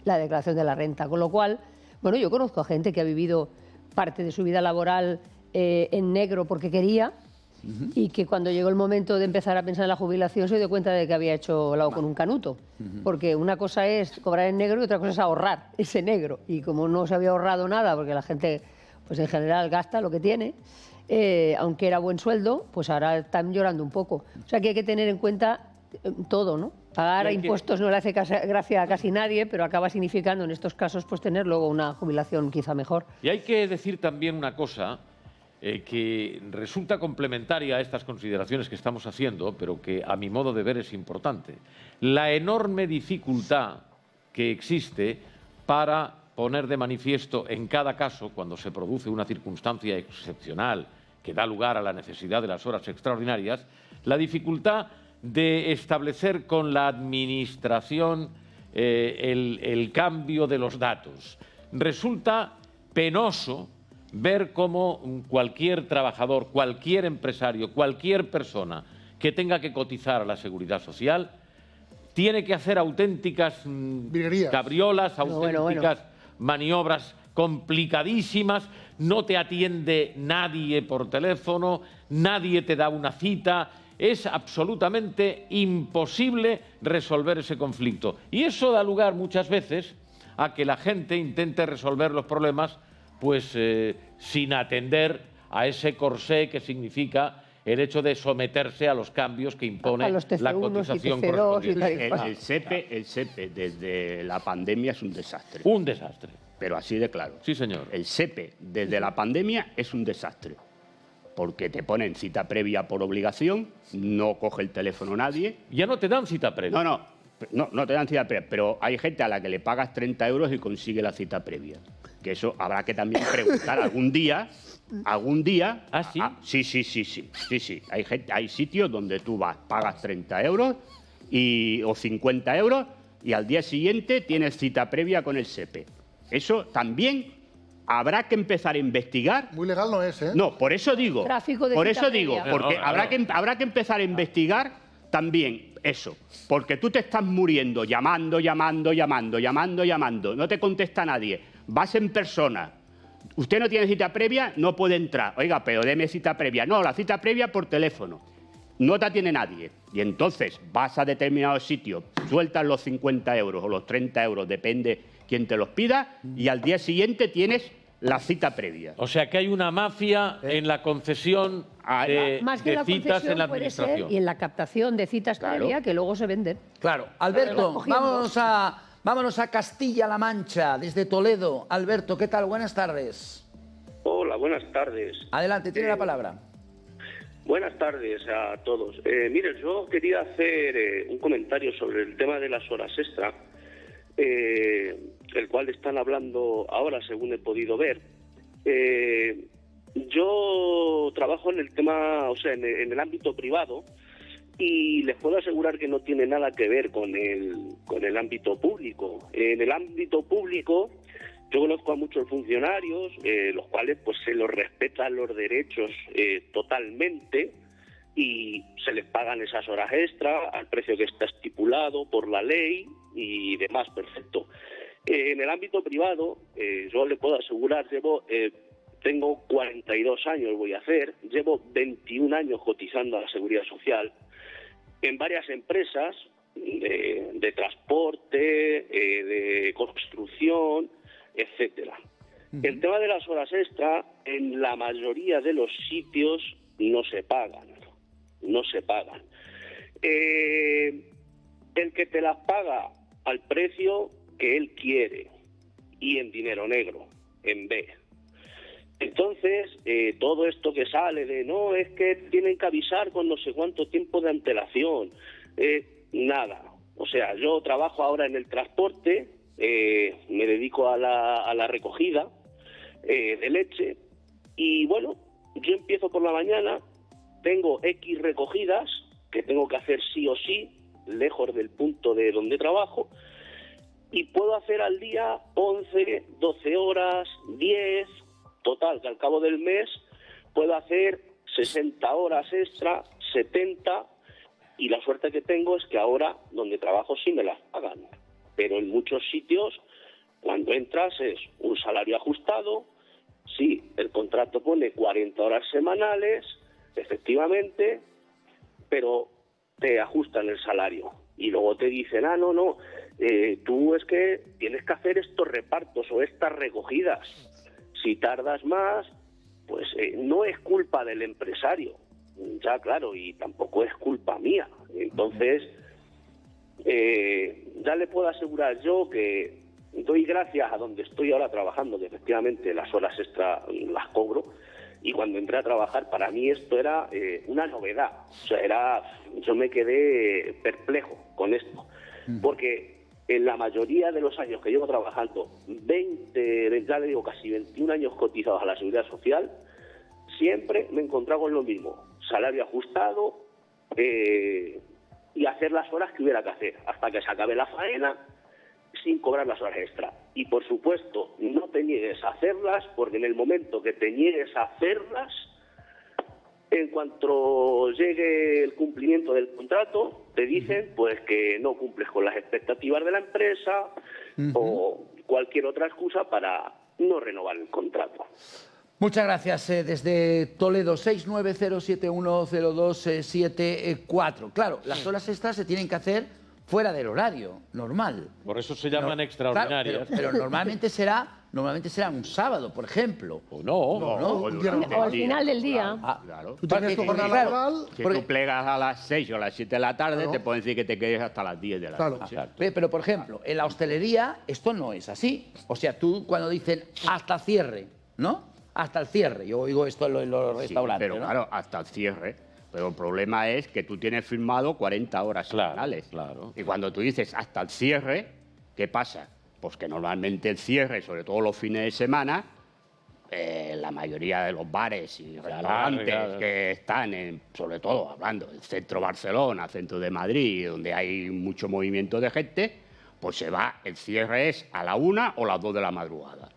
la declaración de la renta. Con lo cual, bueno, yo conozco a gente que ha vivido parte de su vida laboral en negro porque quería y que cuando llegó el momento de empezar a pensar en la jubilación se dio cuenta de que había hecho lao con un canuto. Porque una cosa es cobrar en negro y otra cosa es ahorrar ese negro. Y como no se había ahorrado nada, porque la gente pues en general gasta lo que tiene, aunque era buen sueldo, pues ahora están llorando un poco. O sea que hay que tener en cuenta todo, ¿no? Pagar impuestos no le hace gracia a casi nadie, pero acaba significando en estos casos pues tener luego una jubilación quizá mejor. Y hay que decir también una cosa que resulta complementaria a estas consideraciones que estamos haciendo, pero que a mi modo de ver es importante. La enorme dificultad que existe para poner de manifiesto en cada caso, cuando se produce una circunstancia excepcional que da lugar a la necesidad de las horas extraordinarias, la dificultad de establecer con la Administración el cambio de los datos. Resulta penoso ver cómo cualquier trabajador, cualquier empresario, cualquier persona que tenga que cotizar a la Seguridad Social tiene que hacer auténticas cabriolas, auténticas maniobras complicadísimas, no te atiende nadie por teléfono, nadie te da una cita, es absolutamente imposible resolver ese conflicto. Y eso da lugar muchas veces a que la gente intente resolver los problemas pues sin atender a ese corsé que significa el hecho de someterse a los cambios que impone la cotización correspondiente. El SEPE desde la pandemia es un desastre. Un desastre. Pero así de claro. Sí, señor. El SEPE desde la pandemia es un desastre. Porque te ponen cita previa por obligación, no coge el teléfono nadie. Ya no te dan cita previa. No te dan cita previa, pero hay gente a la que le pagas 30 euros y consigue la cita previa. que eso habrá que también preguntar algún día. ¿Ah, sí? Sí. Hay sitios donde tú vas, pagas 30 euros o 50 euros y al día siguiente tienes cita previa con el SEPE. Eso también habrá que empezar a investigar. Muy legal no es, ¿eh? No, por eso digo. Tráfico de Por cita eso digo, previa. porque No. habrá que empezar a investigar también eso. Porque tú te estás muriendo llamando, no te contesta nadie. Vas en persona. Usted no tiene cita previa, no puede entrar. Oiga, pero deme cita previa. No, la cita previa por teléfono. No te tiene nadie. Y entonces vas a determinado sitio, sueltas los 50 euros o los 30 euros, depende quién te los pida, y al día siguiente tienes la cita previa. O sea que hay una mafia en la concesión Más que de la citas concesión en la puede ser, administración. y en la captación de citas previa que luego se venden. Claro. Alberto, Cogiendo. vámonos a Castilla-La Mancha, desde Toledo. Alberto, ¿qué tal? Buenas tardes. Hola, buenas tardes. Adelante, tiene la palabra. Buenas tardes a todos. Mire, yo quería hacer un comentario sobre el tema de las horas extra, el cual están hablando ahora, según he podido ver. Yo trabajo en el tema, o sea, en el ámbito privado, y les puedo asegurar que no tiene nada que ver con el ámbito público. En el ámbito público yo conozco a muchos funcionarios, los cuales pues se los respetan los derechos totalmente y se les pagan esas horas extra al precio que está estipulado por la ley y demás, perfecto. En el ámbito privado, yo le puedo asegurar, tengo 42 años, voy a hacer, llevo 21 años cotizando a la Seguridad Social en varias empresas de transporte, de construcción, etcétera. El tema de las horas extra, en la mayoría de los sitios no se pagan. El que te las paga al precio que él quiere y en dinero negro, en B. Entonces, todo esto que sale de no, es que tienen que avisar con no sé cuánto tiempo de antelación, nada. O sea, yo trabajo ahora en el transporte, me dedico a la recogida de leche y bueno, yo empiezo por la mañana, tengo X recogidas que tengo que hacer sí o sí, lejos del punto de donde trabajo, y puedo hacer al día 11, 12 horas, 10, total, que al cabo del mes puedo hacer 60 horas extra, 70, y la suerte que tengo es que ahora donde trabajo sí me las pagan. Pero en muchos sitios, cuando entras, es un salario ajustado. Sí, el contrato pone 40 horas semanales, efectivamente, pero te ajustan el salario. Y luego te dicen, no, tú es que tienes que hacer estos repartos o estas recogidas. Si tardas más, pues no es culpa del empresario, ya claro, y tampoco es culpa mía. Entonces, ya le puedo asegurar yo que doy gracias a donde estoy ahora trabajando, que efectivamente las horas extra las cobro, y cuando entré a trabajar para mí esto era una novedad. O sea, yo me quedé perplejo con esto, porque en la mayoría de los años que llevo trabajando, ya le digo casi 21 años cotizados a la Seguridad Social, siempre me he encontrado con lo mismo, salario ajustado, y hacer las horas que hubiera que hacer, hasta que se acabe la faena, sin cobrar las horas extra. Y por supuesto, no te niegues a hacerlas, porque en el momento que te niegues a hacerlas, en cuanto llegue el cumplimiento del contrato, te dicen pues que no cumples con las expectativas de la empresa o cualquier otra excusa para no renovar el contrato. Muchas gracias. Desde Toledo, 690710274. Claro, las horas extras se tienen que hacer fuera del horario normal. Por eso se llaman extraordinarias. Claro, pero normalmente será un sábado, por ejemplo. O no. O al final del día. Claro. Tú tienes tu jornada claro, laboral. Si tú plegas a las 6 o a las 7 de la tarde, Claro. te pueden decir que te quedes hasta las 10 de la Claro. noche. Pero, por ejemplo, en la hostelería esto no es así. O sea, tú cuando dicen hasta cierre, ¿no? Hasta el cierre. Yo oigo esto en los Sí, restaurantes, pero ¿no? claro, hasta el cierre. Pero el problema es que tú tienes firmado 40 horas Claro, semanales. claro. Y cuando tú dices hasta el cierre, ¿qué pasa? pues que normalmente el cierre, sobre todo los fines de semana, la mayoría de los bares y restaurantes que están, sobre todo hablando del centro de Barcelona, centro de Madrid, donde hay mucho movimiento de gente, pues el cierre es a la 1 o las 2 de la madrugada.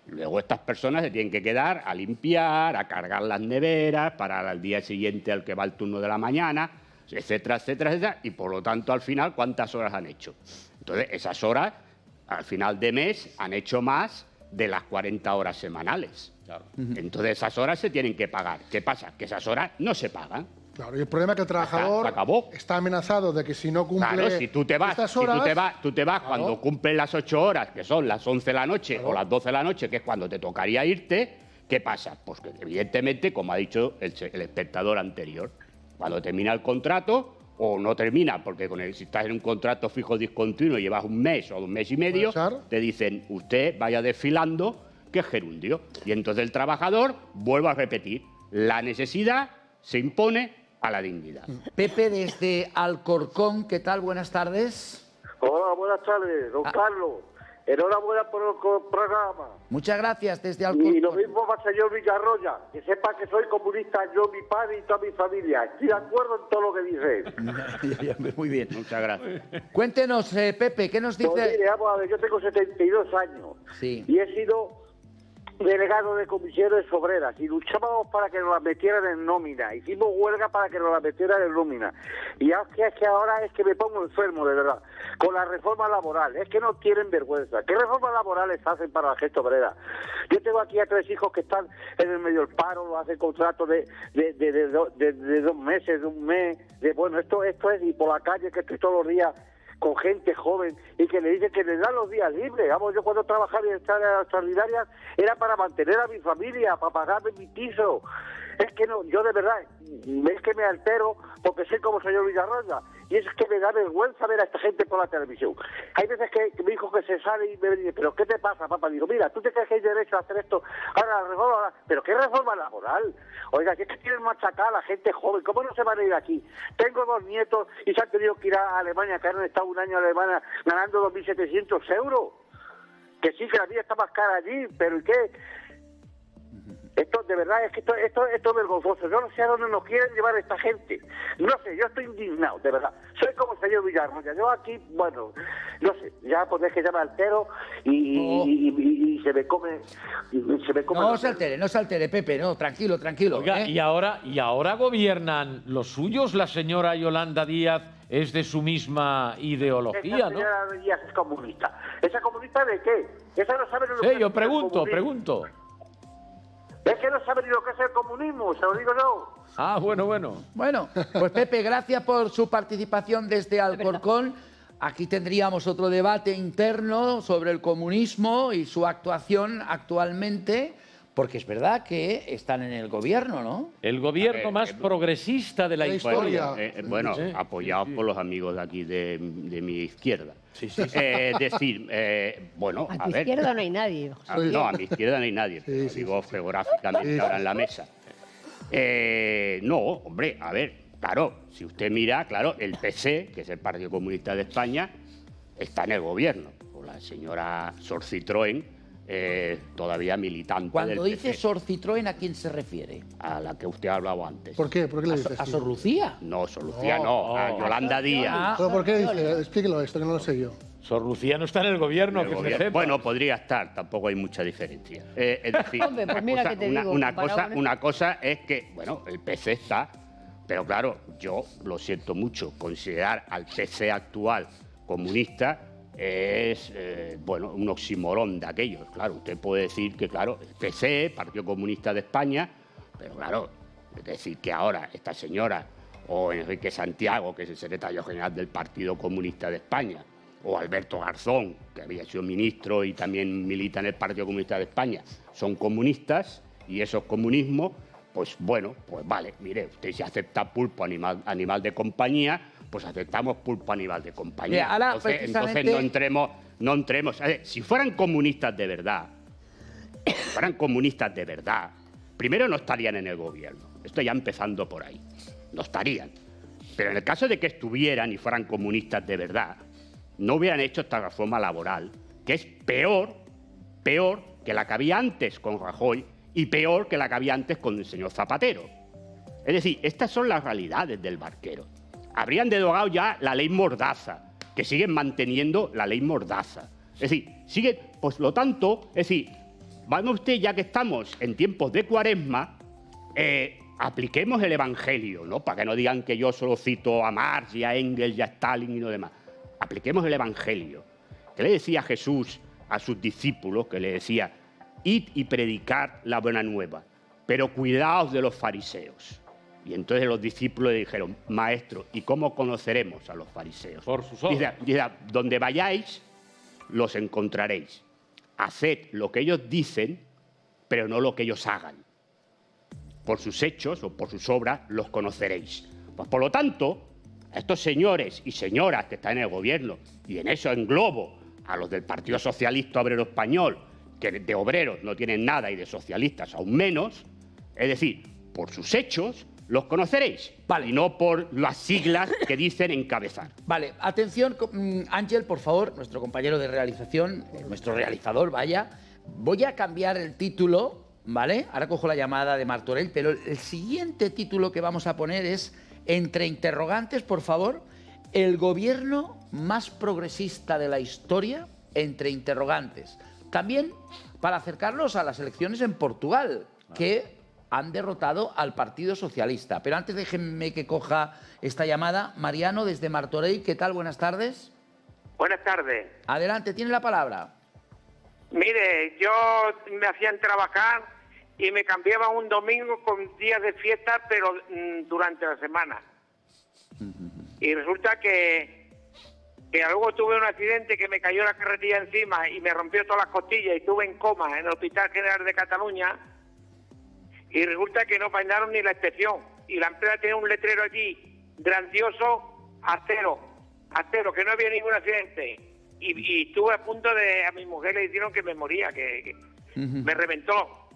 Luego estas personas se tienen que quedar a limpiar, a cargar las neveras para el día siguiente al que va el turno de la mañana, etcétera, etcétera, etcétera, y por lo tanto al final, ¿cuántas horas han hecho? Entonces, esas horas, al final de mes, han hecho más de las 40 horas semanales. Claro. Entonces, esas horas se tienen que pagar. ¿Qué pasa? Que esas horas no se pagan. Claro, y el problema es que el trabajador está amenazado de que si no cumple si tú te vas, estas horas, tú te vas claro, cuando cumplen las 8 horas, que son las 11 de la noche claro, o las 12 de la noche, que es cuando te tocaría irte, ¿qué pasa? Pues que evidentemente, como ha dicho el espectador anterior, cuando termina el contrato o no termina, porque si estás en un contrato fijo discontinuo y llevas un mes o un mes y medio, te dicen, usted vaya desfilando, que es gerundio. Y entonces el trabajador, vuelvo a repetir, la necesidad se impone a la dignidad. Pepe, desde Alcorcón, ¿qué tal? Buenas tardes. Hola, buenas tardes, don Carlos. Enhorabuena por el programa. Muchas gracias, desde Alcorcón. Y lo mismo para el señor Villarroya, que sepa que soy comunista yo, mi padre y toda mi familia. Estoy de acuerdo en todo lo que dice. Muy bien. Muchas gracias. Cuéntenos, Pepe, ¿qué nos dice? Pues mire, vamos a ver, yo tengo 72 años y he sido delegado de comisiones obreras y luchábamos para que nos las metieran en nómina. Hicimos huelga para que nos las metieran en nómina. Y es que ahora es que me pongo enfermo, de verdad, con la reforma laboral. Es que no tienen vergüenza. ¿Qué reformas laborales hacen para la gente obrera? Yo tengo aquí a 3 hijos que están en el medio del paro, lo hacen contratos de 2 meses, de un mes. Bueno, esto es, y por la calle que estoy todos los días con gente joven y que le dicen que les dan los días libres. Vamos, yo cuando trabajaba en estas extraordinarias era para mantener a mi familia, para pagarme mi piso. Es que no, yo de verdad, es que me altero porque soy como señor Villarroya y es que me da vergüenza ver a esta gente por la televisión. Hay veces que mi hijo que se sale y me dice, ¿pero qué te pasa, papá? Digo, mira, ¿tú te crees que hay derecho a hacer esto? Ahora la reforma, ¿pero qué reforma laboral? Oiga, si es que tienen machacada a la gente joven, ¿cómo no se van a ir aquí? Tengo 2 nietos y se han tenido que ir a Alemania, que han estado un año en Alemania ganando 2.700 euros. Que sí, que la vida está más cara allí, pero ¿y qué? Esto, de verdad, es que esto es vergonzoso. Yo no sé a dónde nos quieren llevar esta gente. No sé, yo estoy indignado, de verdad. Soy como el señor Villarroya. Yo aquí, bueno, no sé, ya podés que llame altero y se me come... No se altere, Pepe, no, tranquilo. Oiga, ¿y ahora gobiernan los suyos? La señora Yolanda Díaz es de su misma ideología, ¿no? La señora Díaz es comunista. ¿Esa comunista de qué? Esa no sabe lo que yo pregunto. Es que no sabe ni lo que es el comunismo, se lo digo yo. Ah, bueno. Bueno, pues Pepe, gracias por su participación desde Alcorcón. Aquí tendríamos otro debate interno sobre el comunismo y su actuación actualmente, porque es verdad que están en el gobierno, ¿no? El gobierno más progresista de la historia. Bueno, apoyados por los amigos de aquí de mi izquierda. Sí. Es decir, bueno, a tu izquierda no hay nadie. No, a mi izquierda no hay nadie, pero digo geográficamente ahora en la mesa. No, hombre, a ver, claro, si usted mira, claro, el PC, que es el Partido Comunista de España, está en el gobierno, con la señora Sor Citroën, todavía militante. Cuando del dice PC. Sor Citroën, ¿a quién se refiere? A la que usted ha hablado antes. ¿Por qué? ¿Por qué le dices? ¿A Sor Lucía? No, Sor Lucía no, a Yolanda Díaz. ¿Pero por qué dice? Explíquelo esto, que no lo sé yo. Sor Lucía no está en el gobierno, Bueno, podría estar, tampoco hay mucha diferencia. Es decir, Hombre, pues mira que te digo, una cosa es que, bueno, el PC está, pero claro, yo lo siento mucho, considerar al PC actual comunista es, bueno, un oxímoron de aquellos. Claro, usted puede decir que, claro, el PC, Partido Comunista de España, pero claro, es decir que ahora esta señora o Enrique Santiago, que es el secretario general del Partido Comunista de España, o Alberto Garzón, que había sido ministro y también milita en el Partido Comunista de España, son comunistas y esos comunismos, pues bueno, pues vale, mire, usted si acepta pulpo animal de compañía, pues aceptamos pulpo animal de compañía. Ahora, entonces no entremos. A ver, si fueran comunistas de verdad, primero no estarían en el gobierno. Esto ya empezando por ahí. No estarían. Pero en el caso de que estuvieran y fueran comunistas de verdad, no hubieran hecho esta reforma laboral que es peor que la que había antes con Rajoy y peor que la que había antes con el señor Zapatero. Es decir, estas son las realidades del barquero. Habrían derogado ya la ley Mordaza, que siguen manteniendo la ley Mordaza. Es decir, siguen, por lo tanto, es decir, vamos usted, ya que estamos en tiempos de Cuaresma, apliquemos el Evangelio, ¿no? Para que no digan que yo solo cito a Marx y a Engels y a Stalin y lo demás. Apliquemos el Evangelio. ¿Qué le decía Jesús a sus discípulos? Que le decía, id y predicad la buena nueva, pero cuidaos de los fariseos. Y entonces los discípulos le dijeron, maestro, ¿y cómo conoceremos a los fariseos? Por sus obras. Dice, donde vayáis, los encontraréis. Haced lo que ellos dicen, pero no lo que ellos hagan. Por sus hechos o por sus obras los conoceréis. Pues por lo tanto, a estos señores y señoras que están en el gobierno, y en eso englobo a los del Partido Socialista Obrero Español, que de obreros no tienen nada y de socialistas aún menos, es decir, por sus hechos los conoceréis, vale, y no por las siglas que dicen encabezar. Vale, atención, Ángel, por favor, nuestro compañero de realización, nuestro realizador, vaya. Voy a cambiar el título, ¿vale? Ahora cojo la llamada de Martorell, pero el siguiente título que vamos a poner es, entre interrogantes, por favor, el gobierno más progresista de la historia, entre interrogantes. También para acercarnos a las elecciones en Portugal, que han derrotado al Partido Socialista. Pero antes déjenme que coja esta llamada. Mariano, desde Martorell, ¿qué tal? Buenas tardes. Buenas tardes. Adelante, tiene la palabra. Mire, yo me hacían trabajar y me cambiaba un domingo con días de fiesta, pero durante la semana. Y resulta que luego tuve un accidente que me cayó la carretilla encima y me rompió todas las costillas y estuve en coma en el Hospital General de Cataluña. Y resulta que no pagaron ni la excepción. Y la empresa tiene un letrero allí, grandioso, a cero, que no había ningún accidente. Y estuve a punto de... A mi mujer le dijeron que me moría, que me reventó.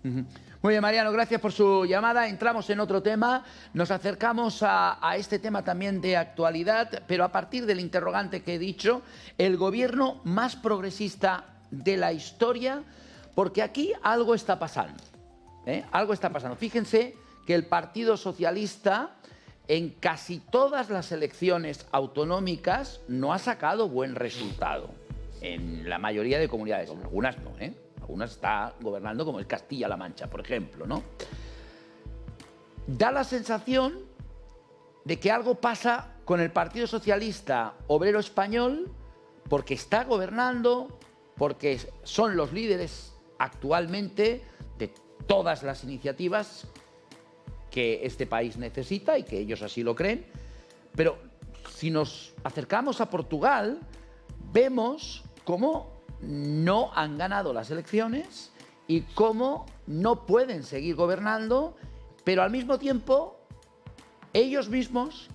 Muy bien, Mariano, gracias por su llamada. Entramos en otro tema. Nos acercamos a este tema también de actualidad, pero a partir del interrogante que he dicho, el gobierno más progresista de la historia, porque aquí algo está pasando. Algo está pasando. Fíjense que el Partido Socialista en casi todas las elecciones autonómicas no ha sacado buen resultado. En la mayoría de comunidades, en algunas no, Algunas está gobernando como el Castilla-La Mancha, por ejemplo, ¿no? Da la sensación de que algo pasa con el Partido Socialista Obrero Español porque está gobernando, porque son los líderes actualmente de todas las iniciativas que este país necesita y que ellos así lo creen. Pero si nos acercamos a Portugal, vemos cómo no han ganado las elecciones y cómo no pueden seguir gobernando, pero al mismo tiempo ellos mismos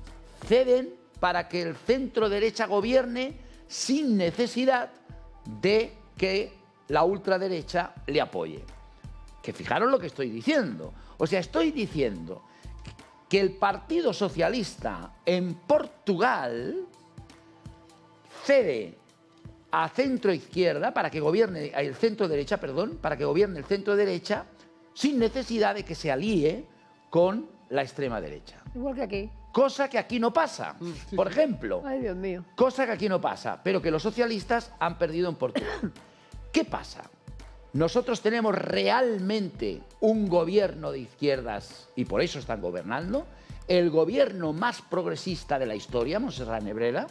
ceden para que el centro derecha gobierne sin necesidad de que la ultraderecha le apoye. Que fijaros lo que estoy diciendo. O sea, estoy diciendo que el Partido Socialista en Portugal cede a centro izquierda para que gobierne el centro derecha, para que gobierne el centro derecha sin necesidad de que se alíe con la extrema derecha. Igual que aquí. Cosa que aquí no pasa, por ejemplo. Ay, Dios mío. Cosa que aquí no pasa, pero que los socialistas han perdido en Portugal. ¿Qué pasa? Nosotros tenemos realmente un gobierno de izquierdas y por eso están gobernando. El gobierno más progresista de la historia, Montserrat Nebrera.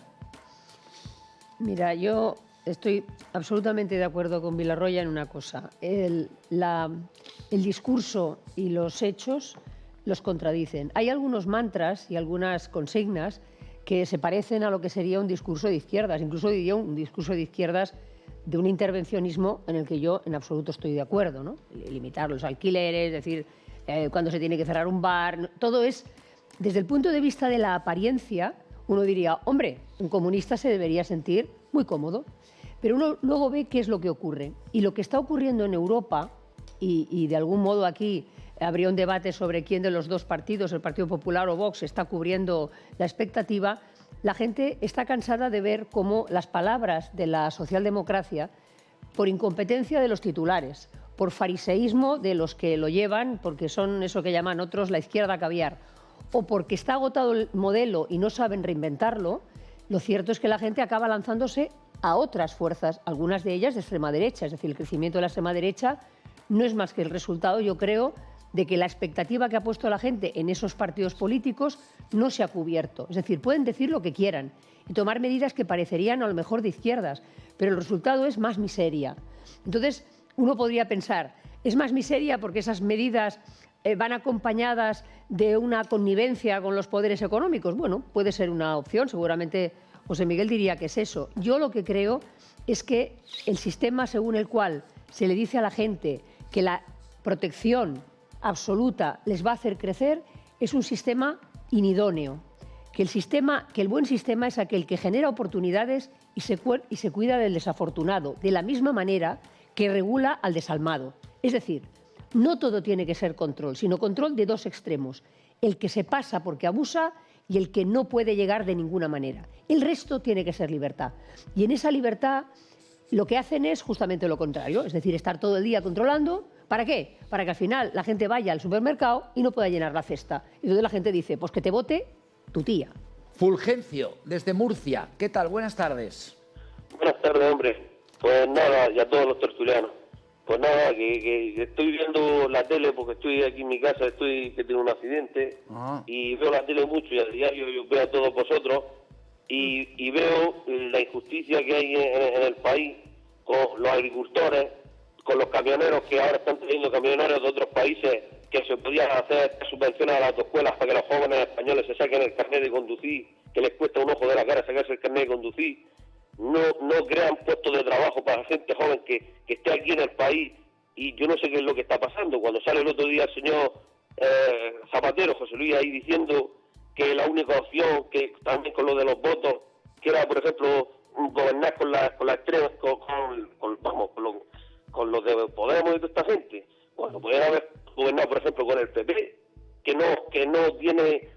Mira, yo estoy absolutamente de acuerdo con Villarroya en una cosa. El discurso y los hechos los contradicen. Hay algunos mantras y algunas consignas que se parecen a lo que sería un discurso de izquierdas, incluso diría un discurso de izquierdas de un intervencionismo en el que yo en absoluto estoy de acuerdo, ¿no? Limitar los alquileres, decir cuando se tiene que cerrar un bar, todo es, desde el punto de vista de la apariencia, uno diría, hombre, un comunista se debería sentir muy cómodo, pero uno luego ve qué es lo que ocurre. Y lo que está ocurriendo en Europa, y de algún modo aquí habría un debate sobre quién de los dos partidos, el Partido Popular o Vox, está cubriendo la expectativa, la gente está cansada de ver cómo las palabras de la socialdemocracia, por incompetencia de los titulares, por fariseísmo de los que lo llevan, porque son eso que llaman otros la izquierda caviar, o porque está agotado el modelo y no saben reinventarlo, lo cierto es que la gente acaba lanzándose a otras fuerzas, algunas de ellas de extrema derecha. Es decir, el crecimiento de la extrema derecha no es más que el resultado, yo creo, de que la expectativa que ha puesto la gente en esos partidos políticos no se ha cubierto. Es decir, pueden decir lo que quieran y tomar medidas que parecerían a lo mejor de izquierdas, pero el resultado es más miseria. Entonces, uno podría pensar, es más miseria porque esas medidas van acompañadas de una connivencia con los poderes económicos. Bueno, puede ser una opción, seguramente José Miguel diría que es eso. Yo lo que creo es que el sistema según el cual se le dice a la gente que la protección absoluta les va a hacer crecer es un sistema inidóneo. Que el buen sistema es aquel que genera oportunidades y se cuida del desafortunado, de la misma manera que regula al desalmado. Es decir, no todo tiene que ser control, sino control de dos extremos. El que se pasa porque abusa y el que no puede llegar de ninguna manera. El resto tiene que ser libertad. Y en esa libertad lo que hacen es justamente lo contrario, es decir, estar todo el día controlando. ¿Para qué? Para que al final la gente vaya al supermercado y no pueda llenar la cesta. Y entonces la gente dice, pues que te vote tu tía. Fulgencio, desde Murcia. ¿Qué tal? Buenas tardes. Buenas tardes, hombre. Pues nada, y a todos los tertulianos. Pues nada, que estoy viendo la tele porque estoy aquí en mi casa, que tengo un accidente y veo la tele mucho y a diario yo veo a todos vosotros y veo la injusticia que hay en el país con los agricultores, con los camioneros que ahora están teniendo camioneros de otros países que se podían hacer subvenciones a las autoescuelas para que los jóvenes españoles se saquen el carnet de conducir, que les cuesta un ojo de la cara sacarse el carnet de conducir. No crean puestos de trabajo para gente joven que esté aquí en el país y yo no sé qué es lo que está pasando. Cuando sale el otro día el señor Zapatero, José Luis, ahí diciendo que la única opción, que también con lo de los votos, que era, por ejemplo, gobernar con la extrema, con los de Podemos y toda esta gente. Bueno, podrían haber gobernado, por ejemplo, con el PP, que no tiene,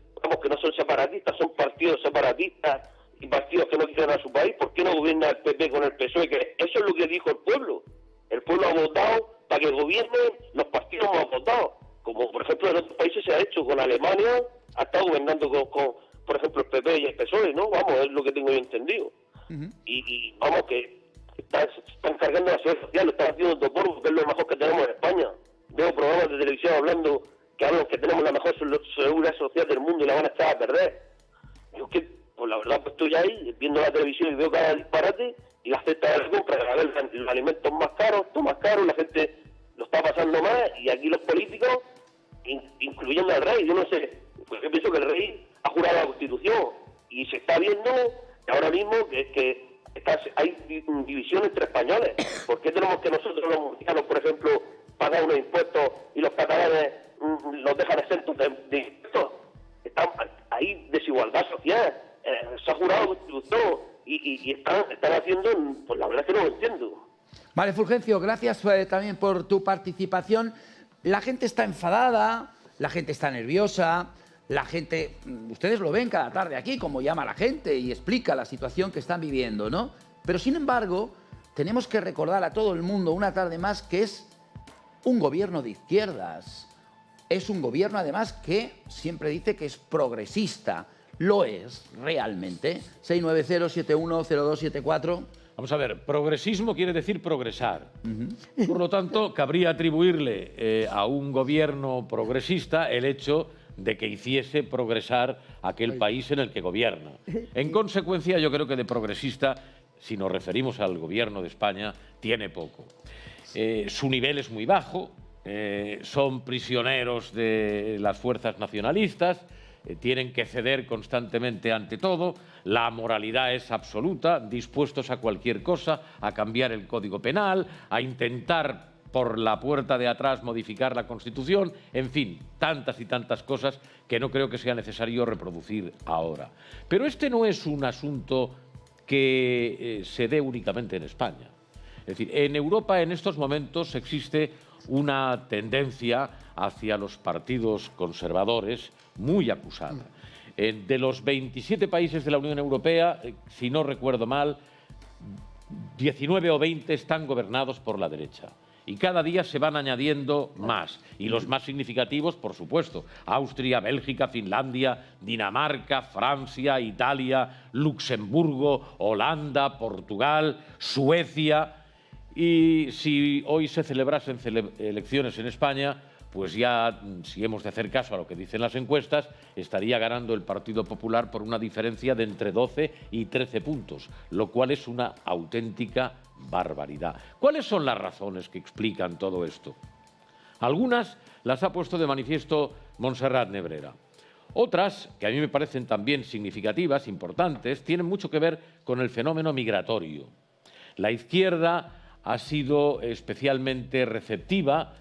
que no son separatistas, son partidos separatistas y partidos que no quieren a su país. ¿Por qué no gobierna el PP con el PSOE? Que eso es lo que dijo el pueblo. El pueblo ha votado para que gobiernen los partidos más votados. Como por ejemplo en otros países se ha hecho con Alemania, ha estado gobernando con por ejemplo el PP y el PSOE, ¿no? Vamos, es lo que tengo yo entendido. Y vamos, que están cargando la seguridad social, lo están haciendo todo porque es lo mejor que tenemos en España. Veo programas de televisión hablando que hablan que tenemos la mejor seguridad social del mundo y la van a echar a perder. Yo que pues la verdad, pues estoy ahí viendo la televisión y veo cada disparate y la cesta de la compra, cada vez los alimentos más caros, todo más caro, la gente lo está pasando más y aquí los políticos, incluyendo al rey, yo no sé, pues yo pienso que el rey ha jurado la Constitución y se está viendo ahora mismo que hay división entre españoles. ¿Por qué tenemos que nosotros los murcianos, por ejemplo, pagar unos impuestos y los catalanes los dejan exentos de impuestos? Hay desigualdad social. Se ha jurado Constitución y están haciendo, pues la verdad es que no lo entiendo. Vale, Fulgencio, gracias también por tu participación. La gente está enfadada, la gente está nerviosa, la gente, ustedes lo ven cada tarde aquí, como llama la gente y explica la situación que están viviendo, ¿no? Pero sin embargo, tenemos que recordar a todo el mundo una tarde más que es un gobierno de izquierdas. Es un gobierno además que siempre dice que es progresista. Lo es, realmente. 690-710274. Vamos a ver, progresismo quiere decir progresar. Por lo tanto, cabría atribuirle a un gobierno progresista el hecho de que hiciese progresar aquel país en el que gobierna. En consecuencia, yo creo que de progresista, si nos referimos al gobierno de España, tiene poco. Su nivel es muy bajo, son prisioneros de las fuerzas nacionalistas, tienen que ceder constantemente ante todo, la moralidad es absoluta, dispuestos a cualquier cosa, a cambiar el Código Penal, a intentar por la puerta de atrás modificar la Constitución, en fin, tantas y tantas cosas que no creo que sea necesario reproducir ahora. Pero este no es un asunto que se dé únicamente en España. Es decir, en Europa en estos momentos existe una tendencia hacia los partidos conservadores muy acusada. De los 27 países de la Unión Europea, si no recuerdo mal, 19 o 20 están gobernados por la derecha. Y cada día se van añadiendo más. Y los más significativos, por supuesto, Austria, Bélgica, Finlandia, Dinamarca, Francia, Italia, Luxemburgo, Holanda, Portugal, Suecia. Y si hoy se celebrasen elecciones en España, pues ya, si hemos de hacer caso a lo que dicen las encuestas, estaría ganando el Partido Popular por una diferencia de entre 12 y 13 puntos, lo cual es una auténtica barbaridad. ¿Cuáles son las razones que explican todo esto? Algunas las ha puesto de manifiesto Montserrat Nebrera. Otras, que a mí me parecen también significativas, importantes, tienen mucho que ver con el fenómeno migratorio. La izquierda ha sido especialmente receptiva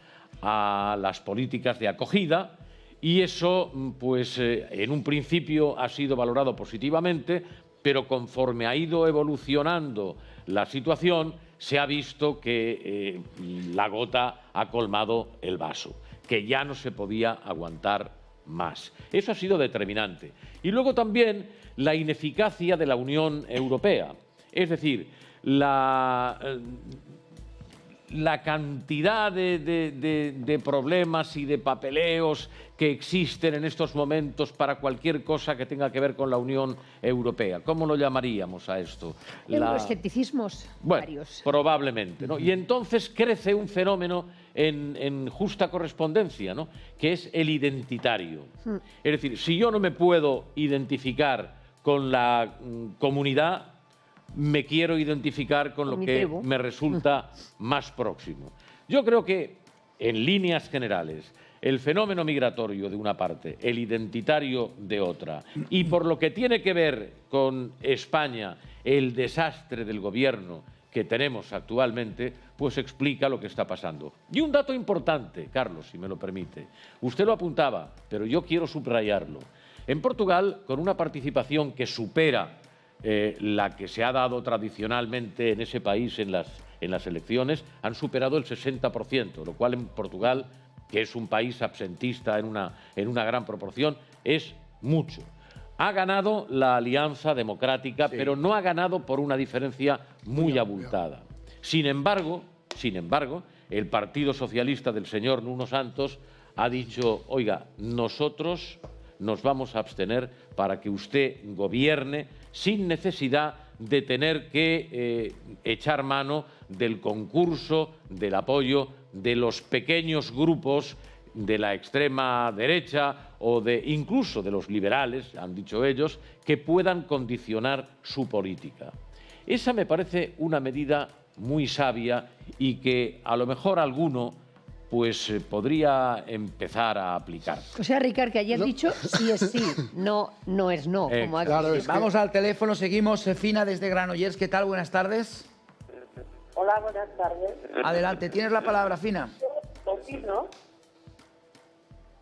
a las políticas de acogida y eso, pues, en un principio ha sido valorado positivamente, pero conforme ha ido evolucionando la situación, se ha visto que la gota ha colmado el vaso, que ya no se podía aguantar más. Eso ha sido determinante. Y luego también la ineficacia de la Unión Europea, es decir, la cantidad de problemas y de papeleos que existen en estos momentos para cualquier cosa que tenga que ver con la Unión Europea. ¿Cómo lo llamaríamos a esto? Euroescepticismos varios. Probablemente, ¿no? Y entonces crece un fenómeno en justa correspondencia, ¿no? Que es el identitario. Es decir, si yo no me puedo identificar con la comunidad, me quiero identificar con lo que me resulta más próximo. Yo creo que, en líneas generales, el fenómeno migratorio de una parte, el identitario de otra, y por lo que tiene que ver con España, el desastre del gobierno que tenemos actualmente, pues explica lo que está pasando. Y un dato importante, Carlos, si me lo permite. Usted lo apuntaba, pero yo quiero subrayarlo. En Portugal, con una participación que supera la que se ha dado tradicionalmente en ese país en las elecciones, han superado el 60%, lo cual en Portugal, que es un país absentista en una gran proporción, es mucho. Ha ganado la Alianza Democrática, pero no ha ganado por una diferencia muy abultada. Sin embargo, el Partido Socialista del señor Nuno Santos ha dicho, oiga, nosotros nos vamos a abstener para que usted gobierne sin necesidad de tener que echar mano del concurso, del apoyo de los pequeños grupos de la extrema derecha o incluso de los liberales, han dicho ellos, que puedan condicionar su política. Esa me parece una medida muy sabia y que a lo mejor alguno pues podría empezar a aplicar. O sea, Ricard, que ayer dicho sí es sí, no es no. Como claro, vamos al teléfono, seguimos. Fina desde Granollers, ¿qué tal? Buenas tardes. Hola, buenas tardes. Adelante, tienes la palabra, Fina. Opino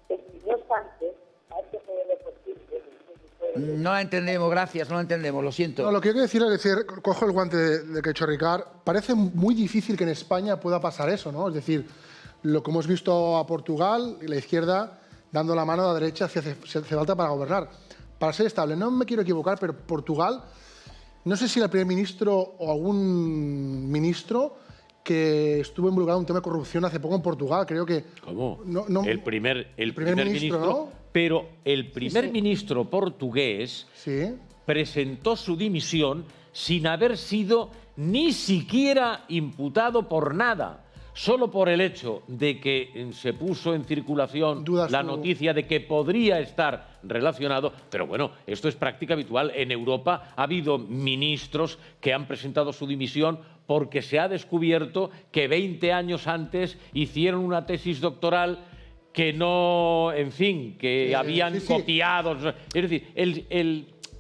que si no Sánchez, hay que poderle posible. No la entendemos, gracias, no la entendemos, lo siento. No, lo que quiero decir es decir, cojo el guante de que ha hecho Ricard, parece muy difícil que en España pueda pasar eso, ¿no? Es decir, lo que hemos visto a Portugal, la izquierda dando la mano a la derecha si hace falta para gobernar, para ser estable. No me quiero equivocar, pero Portugal, no sé si el primer ministro o algún ministro que estuvo involucrado en un tema de corrupción hace poco en Portugal, creo que... ¿Cómo? No, el primer ministro, ¿no? Pero el primer ministro portugués presentó su dimisión sin haber sido ni siquiera imputado por nada. Solo por el hecho de que se puso en circulación la noticia de que podría estar relacionado, pero bueno, esto es práctica habitual. En Europa ha habido ministros que han presentado su dimisión porque se ha descubierto que 20 años antes hicieron una tesis doctoral que no, en fin, que habían copiado. Es decir,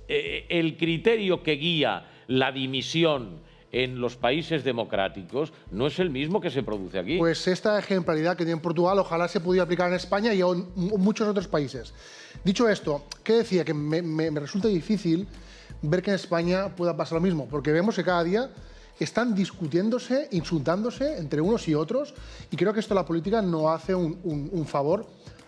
el criterio que guía la dimisión en los países democráticos no es el mismo que se produce aquí. Pues esta ejemplaridad que tiene Portugal ojalá se pudiera aplicar en España y en muchos otros países. Dicho esto, ¿qué decía? Que me resulta difícil ver que en España pueda pasar lo mismo, porque vemos que cada día están discutiéndose, insultándose entre unos y otros, y creo que esto la política no hace un favor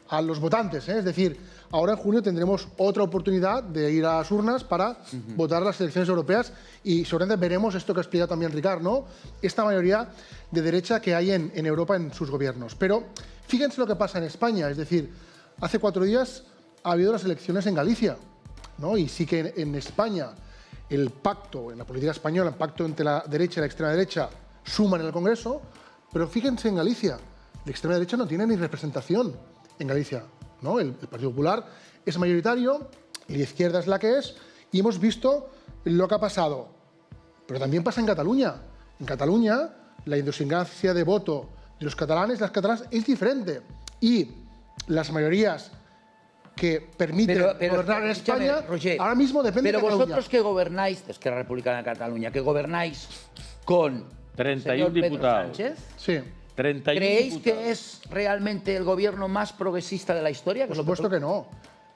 a los votantes. Es decir, ahora en junio tendremos otra oportunidad de ir a las urnas para votar las elecciones europeas y seguramente veremos esto que ha explicado también Ricard, ¿no? Esta mayoría de derecha que hay en Europa en sus gobiernos. Pero fíjense lo que pasa en España. Es decir, hace 4 días ha habido las elecciones en Galicia, ¿no? Y sí que en España el pacto, en la política española, el pacto entre la derecha y la extrema derecha suman en el Congreso, pero fíjense en Galicia, la extrema derecha no tiene ni representación en Galicia, ¿no? El Partido Popular es mayoritario, la izquierda es la que es, y hemos visto lo que ha pasado. Pero también pasa en Cataluña. En Cataluña, la idiosincrasia de voto de los catalanes, las catalanas, es diferente. Y las mayorías que permiten gobernar en España, Roger, ahora mismo depende de Cataluña. Pero vosotros que gobernáis, es que la República de Cataluña, que gobernáis con 31 diputados. Sánchez, sí. 31 ¿creéis diputados. que es realmente el gobierno más progresista de la historia? Por supuesto que no.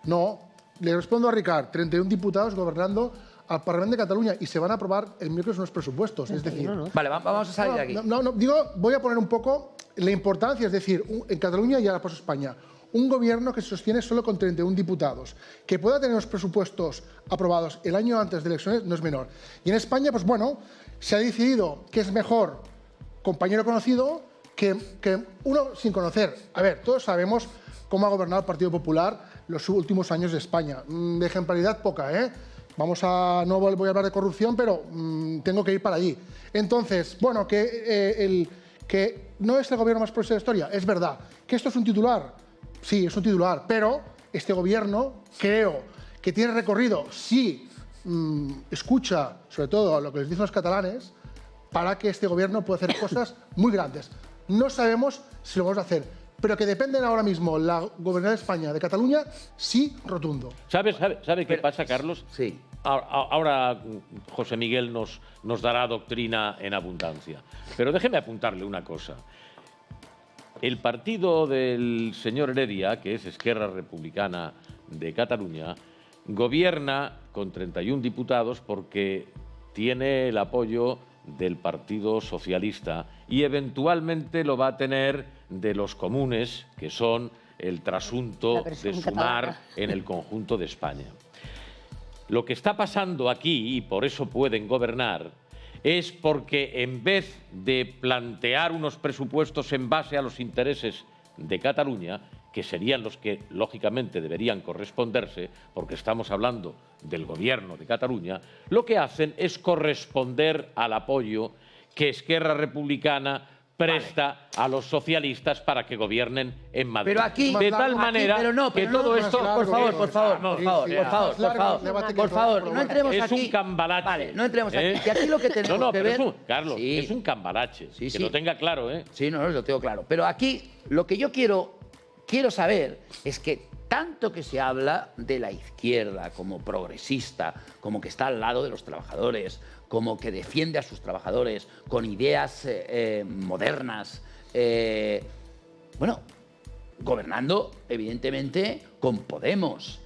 No. Le respondo a Ricard, 31 diputados gobernando al Parlamento de Cataluña y se van a aprobar el miércoles unos presupuestos. Es decir, Vale, vamos a salir de aquí. Voy a poner un poco la importancia, es decir, en Cataluña y ahora por España, un gobierno que se sostiene solo con 31 diputados, que pueda tener los presupuestos aprobados el año antes de elecciones, no es menor. Y en España, pues bueno, se ha decidido que es mejor compañero conocido que uno sin conocer. A ver, todos sabemos cómo ha gobernado el Partido Popular los últimos años de España. De ejemplaridad poca, ¿eh? No voy a hablar de corrupción, pero tengo que ir para allí. Entonces, bueno, que no es el gobierno más progresista de la historia, es verdad. ¿Que esto es un titular? Sí, es un titular, pero este gobierno creo que tiene recorrido, si escucha sobre todo a lo que les dicen los catalanes, para que este gobierno pueda hacer cosas muy grandes. No sabemos si lo vamos a hacer, pero que dependen ahora mismo la gobernabilidad de España, de Cataluña, sí, rotundo. ¿Sabe qué pasa, Carlos? Sí. Ahora José Miguel nos dará doctrina en abundancia. Pero déjeme apuntarle una cosa. El partido del señor Heredia, que es Esquerra Republicana de Cataluña, gobierna con 31 diputados porque tiene el apoyo del Partido Socialista y eventualmente lo va a tener de los comunes, que son el trasunto de sumar en el conjunto de España. Lo que está pasando aquí, y por eso pueden gobernar, es porque en vez de plantear unos presupuestos en base a los intereses de Cataluña, que serían los que lógicamente deberían corresponderse, porque estamos hablando del gobierno de Cataluña, lo que hacen es corresponder al apoyo que Esquerra Republicana presta a los socialistas para que gobiernen en Madrid. Pero aquí, de tal manera que todo esto... Por favor, no entremos aquí. Es un cambalache. Vale, no entremos aquí. Que aquí lo que tenemos que ver... Carlos, es un cambalache. Que lo tenga claro, ¿eh? Sí, no, lo tengo claro. Pero aquí lo que yo quiero saber es que tanto que se habla de la izquierda como progresista, como que está al lado de los trabajadores, como que defiende a sus trabajadores con ideas modernas, bueno, gobernando evidentemente con Podemos,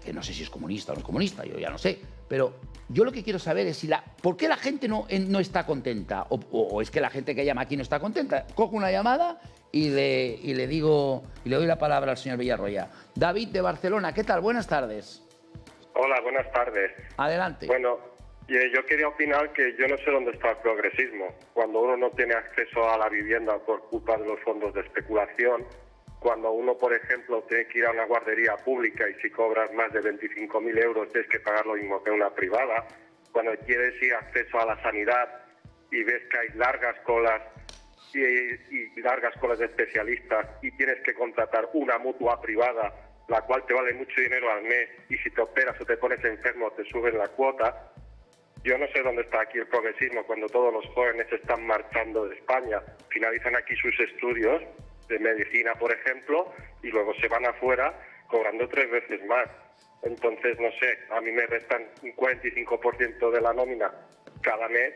que no sé si es comunista o no es comunista, yo ya no sé, pero yo lo que quiero saber es ¿por qué la gente no está contenta? O es que la gente que llama aquí no está contenta. Cojo una llamada y le doy la palabra al señor Villarroya. David de Barcelona, ¿qué tal? Buenas tardes. Hola, buenas tardes. Adelante. Bueno, yo quería opinar que yo no sé dónde está el progresismo. Cuando uno no tiene acceso a la vivienda por culpa de los fondos de especulación, cuando uno, por ejemplo, tiene que ir a una guardería pública y si cobras más de 25.000 euros tienes que pagar lo mismo que una privada, cuando quieres ir acceso a la sanidad y ves que hay largas colas y largas colas de especialistas y tienes que contratar una mutua privada, la cual te vale mucho dinero al mes y si te operas o te pones enfermo te suben la cuota. Yo no sé dónde está aquí el progresismo cuando todos los jóvenes están marchando de España, finalizan aquí sus estudios de medicina, por ejemplo, y luego se van afuera cobrando 3 veces más. Entonces, no sé, a mí me restan un 45% de la nómina cada mes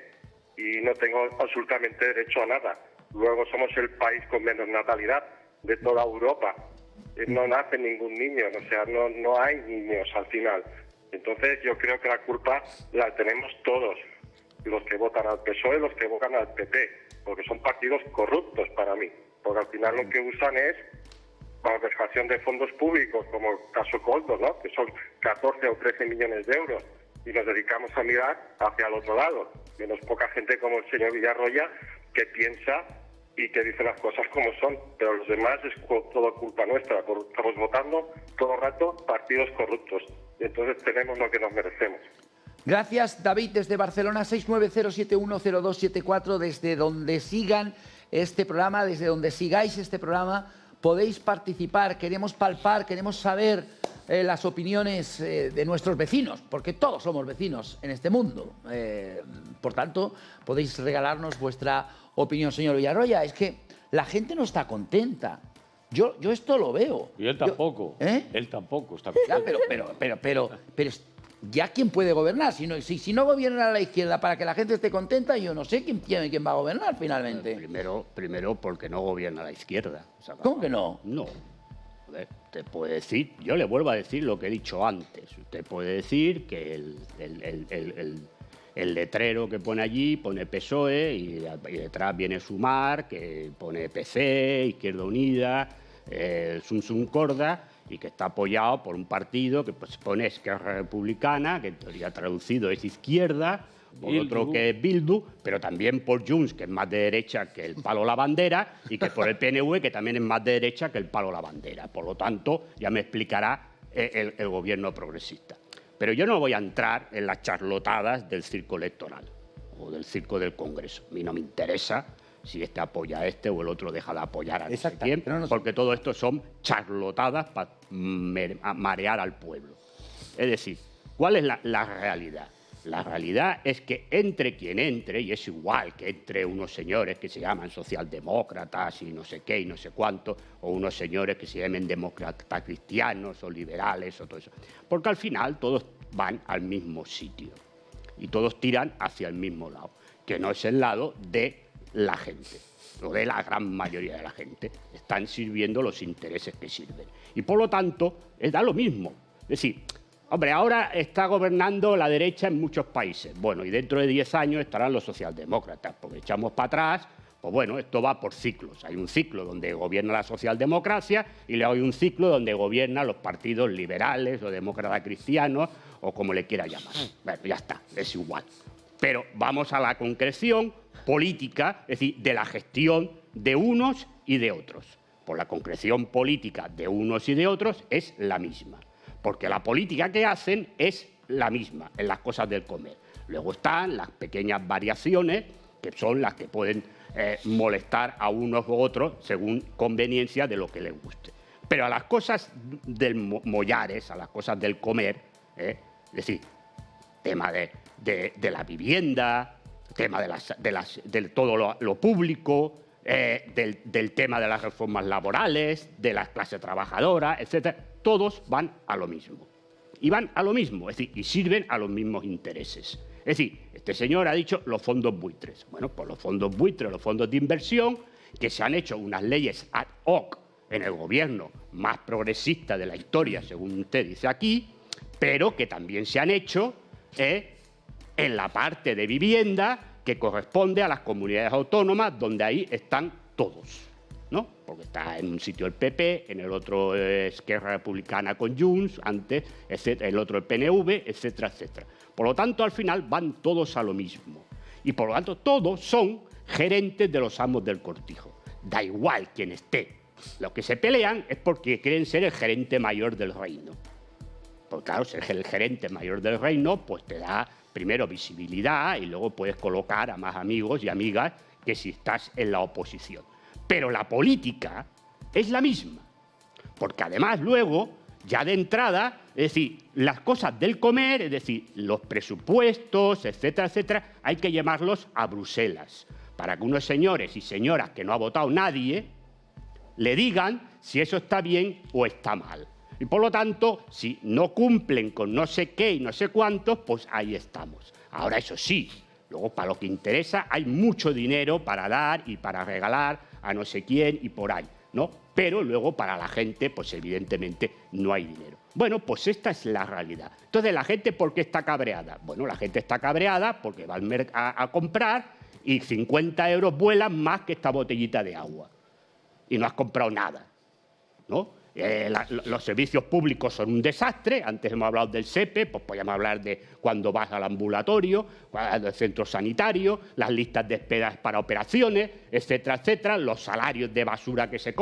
y no tengo absolutamente derecho a nada. Luego somos el país con menos natalidad de toda Europa. No nace ningún niño, o sea, no hay niños al final. Entonces yo creo que la culpa la tenemos todos, los que votan al PSOE, los que votan al PP, porque son partidos corruptos para mí, porque al final lo que usan es malversación de fondos públicos, como el caso Coldo, ¿no? Que son 14 o 13 millones de euros, y nos dedicamos a mirar hacia el otro lado. Menos poca gente como el señor Villarroya que piensa y que dice las cosas como son, pero los demás es todo culpa nuestra, porque estamos votando todo el rato partidos corruptos, y entonces tenemos lo que nos merecemos. Gracias, David, desde Barcelona, 690710274, desde donde sigan este programa, desde donde sigáis este programa, podéis participar, queremos palpar, queremos saber las opiniones de nuestros vecinos, porque todos somos vecinos en este mundo. Por tanto, podéis regalarnos vuestra opinión, señor Villarroya. Es que la gente no está contenta. Yo esto lo veo. Y él tampoco. Él tampoco está contento. Pero ¿ya quién puede gobernar? Si no gobierna la izquierda para que la gente esté contenta, yo no sé quién va a gobernar finalmente. Primero porque no gobierna la izquierda. ¿Cómo que no? No. A ver, usted puede decir, yo le vuelvo a decir lo que he dicho antes. Usted puede decir que el letrero que pone allí pone PSOE y detrás viene Sumar, que pone PC, Izquierda Unida, Sum Corda, y que está apoyado por un partido que pues pone Esquerra Republicana, que en teoría traducido es izquierda, por otro que es Bildu, pero también por Junts, que es más de derecha que el palo la bandera, y que por el PNV, que también es más de derecha que el palo la bandera. Por lo tanto, ya me explicará el gobierno progresista. Pero yo no voy a entrar en las charlotadas del circo electoral o del circo del Congreso. A mí no me interesa si este apoya a este o el otro deja de apoyar a no sé quién, porque todo esto son charlotadas para marear al pueblo. Es decir, ¿cuál es la realidad? La realidad es que entre quien entre, y es igual que entre unos señores que se llaman socialdemócratas y no sé qué y no sé cuánto, o unos señores que se llamen demócratas cristianos o liberales o todo eso, porque al final todos van al mismo sitio y todos tiran hacia el mismo lado, que no es el lado de la gente, o de la gran mayoría de la gente. Están sirviendo los intereses que sirven. Y por lo tanto, da lo mismo. Es decir, hombre, ahora está gobernando la derecha en muchos países. Bueno, y dentro de 10 años estarán los socialdemócratas, porque echamos para atrás, pues bueno, esto va por ciclos. Hay un ciclo donde gobierna la socialdemocracia y luego hay un ciclo donde gobiernan los partidos liberales o demócratas cristianos o como le quiera llamar. Bueno, ya está, es igual. Pero vamos a la concreción política, es decir, de la gestión de unos y de otros. Pues la concreción política de unos y de otros es la misma, porque la política que hacen es la misma en las cosas del comer. Luego están las pequeñas variaciones, que son las que pueden molestar a unos u otros según conveniencia de lo que les guste. Pero a las cosas del mollares, a las cosas del comer, es decir, tema de la vivienda, tema de todo lo público, del tema de las reformas laborales, de las clases trabajadoras, etcétera, todos van a lo mismo. Y van a lo mismo, es decir, y sirven a los mismos intereses. Es decir, este señor ha dicho los fondos buitres. Bueno, pues los fondos buitres, los fondos de inversión, que se han hecho unas leyes ad hoc en el gobierno más progresista de la historia, según usted dice aquí, pero que también se han hecho en la parte de vivienda que corresponde a las comunidades autónomas, donde ahí están todos, ¿no? Porque está en un sitio el PP, en el otro Esquerra Republicana con Junts, antes, etcétera, el otro el PNV, etcétera, etcétera. Por lo tanto, al final van todos a lo mismo. Y por lo tanto, todos son gerentes de los amos del cortijo. Da igual quién esté. Los que se pelean es porque quieren ser el gerente mayor del reino. Porque claro, ser el gerente mayor del reino, pues te da primero visibilidad y luego puedes colocar a más amigos y amigas que si estás en la oposición. Pero la política es la misma, porque además luego, ya de entrada, es decir, las cosas del comer, es decir, los presupuestos, etcétera, etcétera, hay que llamarlos a Bruselas, para que unos señores y señoras que no ha votado nadie le digan si eso está bien o está mal. Y por lo tanto, si no cumplen con no sé qué y no sé cuántos, pues ahí estamos. Ahora, eso sí, luego para lo que interesa hay mucho dinero para dar y para regalar a no sé quién y por ahí, ¿no? Pero luego para la gente, pues evidentemente no hay dinero. Bueno, pues esta es la realidad. Entonces, ¿la gente por qué está cabreada? Bueno, la gente está cabreada porque va a comprar y 50 euros vuelan más que esta botellita de agua. Y no has comprado nada. ¿no? Los servicios públicos son un desastre. Antes hemos hablado del SEPE, pues podríamos hablar de cuando vas al ambulatorio, al centro sanitario, las listas de espera para operaciones, etcétera, etcétera, los salarios de basura que se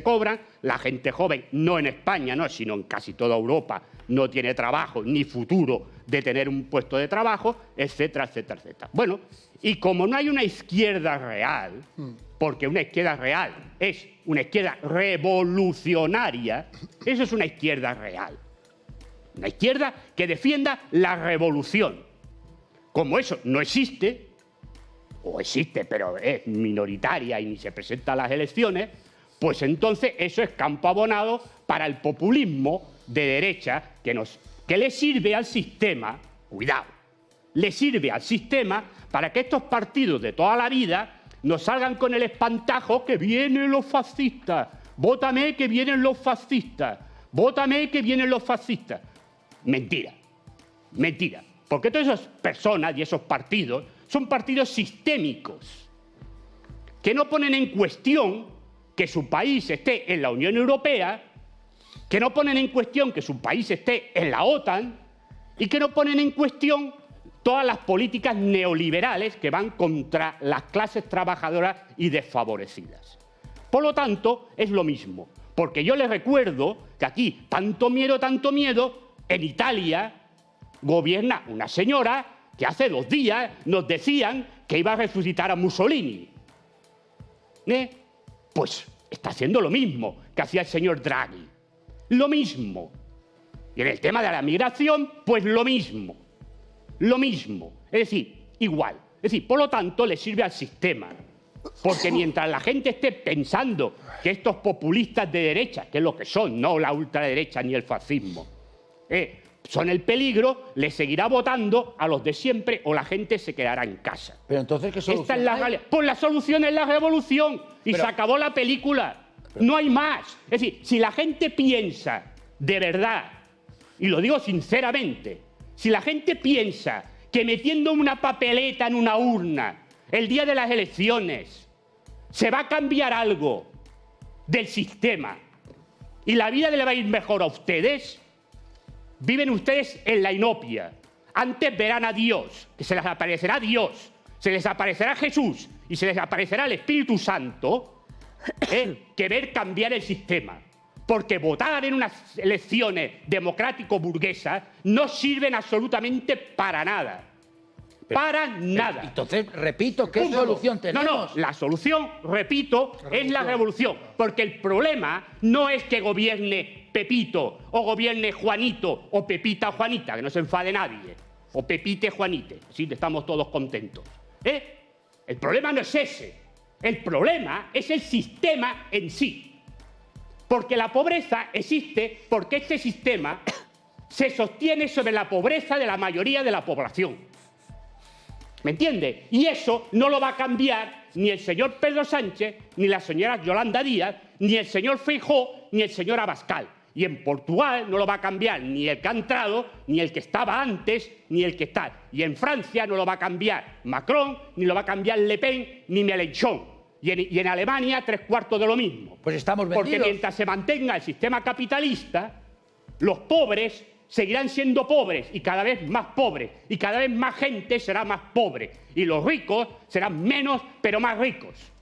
cobran, la gente joven, no en España, no, sino en casi toda Europa, no tiene trabajo ni futuro de tener un puesto de trabajo, etcétera, etcétera, etcétera. Bueno, y como no hay una izquierda real, porque una izquierda real es una izquierda revolucionaria, eso es una izquierda real. Una izquierda que defienda la revolución. Como eso no existe, o existe pero es minoritaria y ni se presenta a las elecciones, pues entonces eso es campo abonado para el populismo de derecha que le sirve al sistema, cuidado, le sirve al sistema para que estos partidos de toda la vida nos salgan con el espantajo que vienen los fascistas, vótame que vienen los fascistas, vótame que vienen los fascistas. Mentira, mentira, porque todas esas personas y esos partidos son partidos sistémicos que no ponen en cuestión que su país esté en la Unión Europea, que no ponen en cuestión que su país esté en la OTAN y que no ponen en cuestión todas las políticas neoliberales que van contra las clases trabajadoras y desfavorecidas. Por lo tanto, es lo mismo, porque yo les recuerdo que aquí, tanto miedo, en Italia gobierna una señora que hace 2 días nos decían que iba a resucitar a Mussolini. Pues está haciendo lo mismo que hacía el señor Draghi. Lo mismo. Y en el tema de la migración, pues lo mismo. Lo mismo. Es decir, igual. Es decir, por lo tanto, le sirve al sistema. Porque mientras la gente esté pensando que estos populistas de derecha, que es lo que son, no la ultraderecha ni el fascismo, son el peligro, le seguirá votando a los de siempre o la gente se quedará en casa. Pero entonces, ¿qué solución Esta es la realidad. Pues la solución es la revolución y se acabó la película. No hay más. Es decir, si la gente piensa de verdad, y lo digo sinceramente, si la gente piensa que metiendo una papeleta en una urna el día de las elecciones se va a cambiar algo del sistema y la vida le va a ir mejor a ustedes, viven ustedes en la inopia. Antes verán a Dios, que se les aparecerá Dios, se les aparecerá Jesús y se les aparecerá el Espíritu Santo, que ver cambiar el sistema. Porque votar en unas elecciones democrático-burguesas no sirven absolutamente para nada. Para nada. Entonces, repito, ¿qué solución tenemos? No, la solución, repito, es la revolución. Porque el problema no es que gobierne Pepito, o gobierne Juanito, o Pepita Juanita, que no se enfade nadie, o Pepite Juanite, así estamos todos contentos. El problema no es ese. El problema es el sistema en sí. Porque la pobreza existe porque este sistema se sostiene sobre la pobreza de la mayoría de la población. ¿Me entiende? Y eso no lo va a cambiar ni el señor Pedro Sánchez, ni la señora Yolanda Díaz, ni el señor Feijóo, ni el señor Abascal. Y en Portugal no lo va a cambiar ni el que ha entrado, ni el que estaba antes, ni el que está. Y en Francia no lo va a cambiar Macron, ni lo va a cambiar Le Pen, ni Mélenchon. Y en Alemania 3/4 de lo mismo. Pues estamos vendidos. Porque mientras se mantenga el sistema capitalista, los pobres seguirán siendo pobres y cada vez más pobres. Y cada vez más gente será más pobre. Y los ricos serán menos, pero más ricos.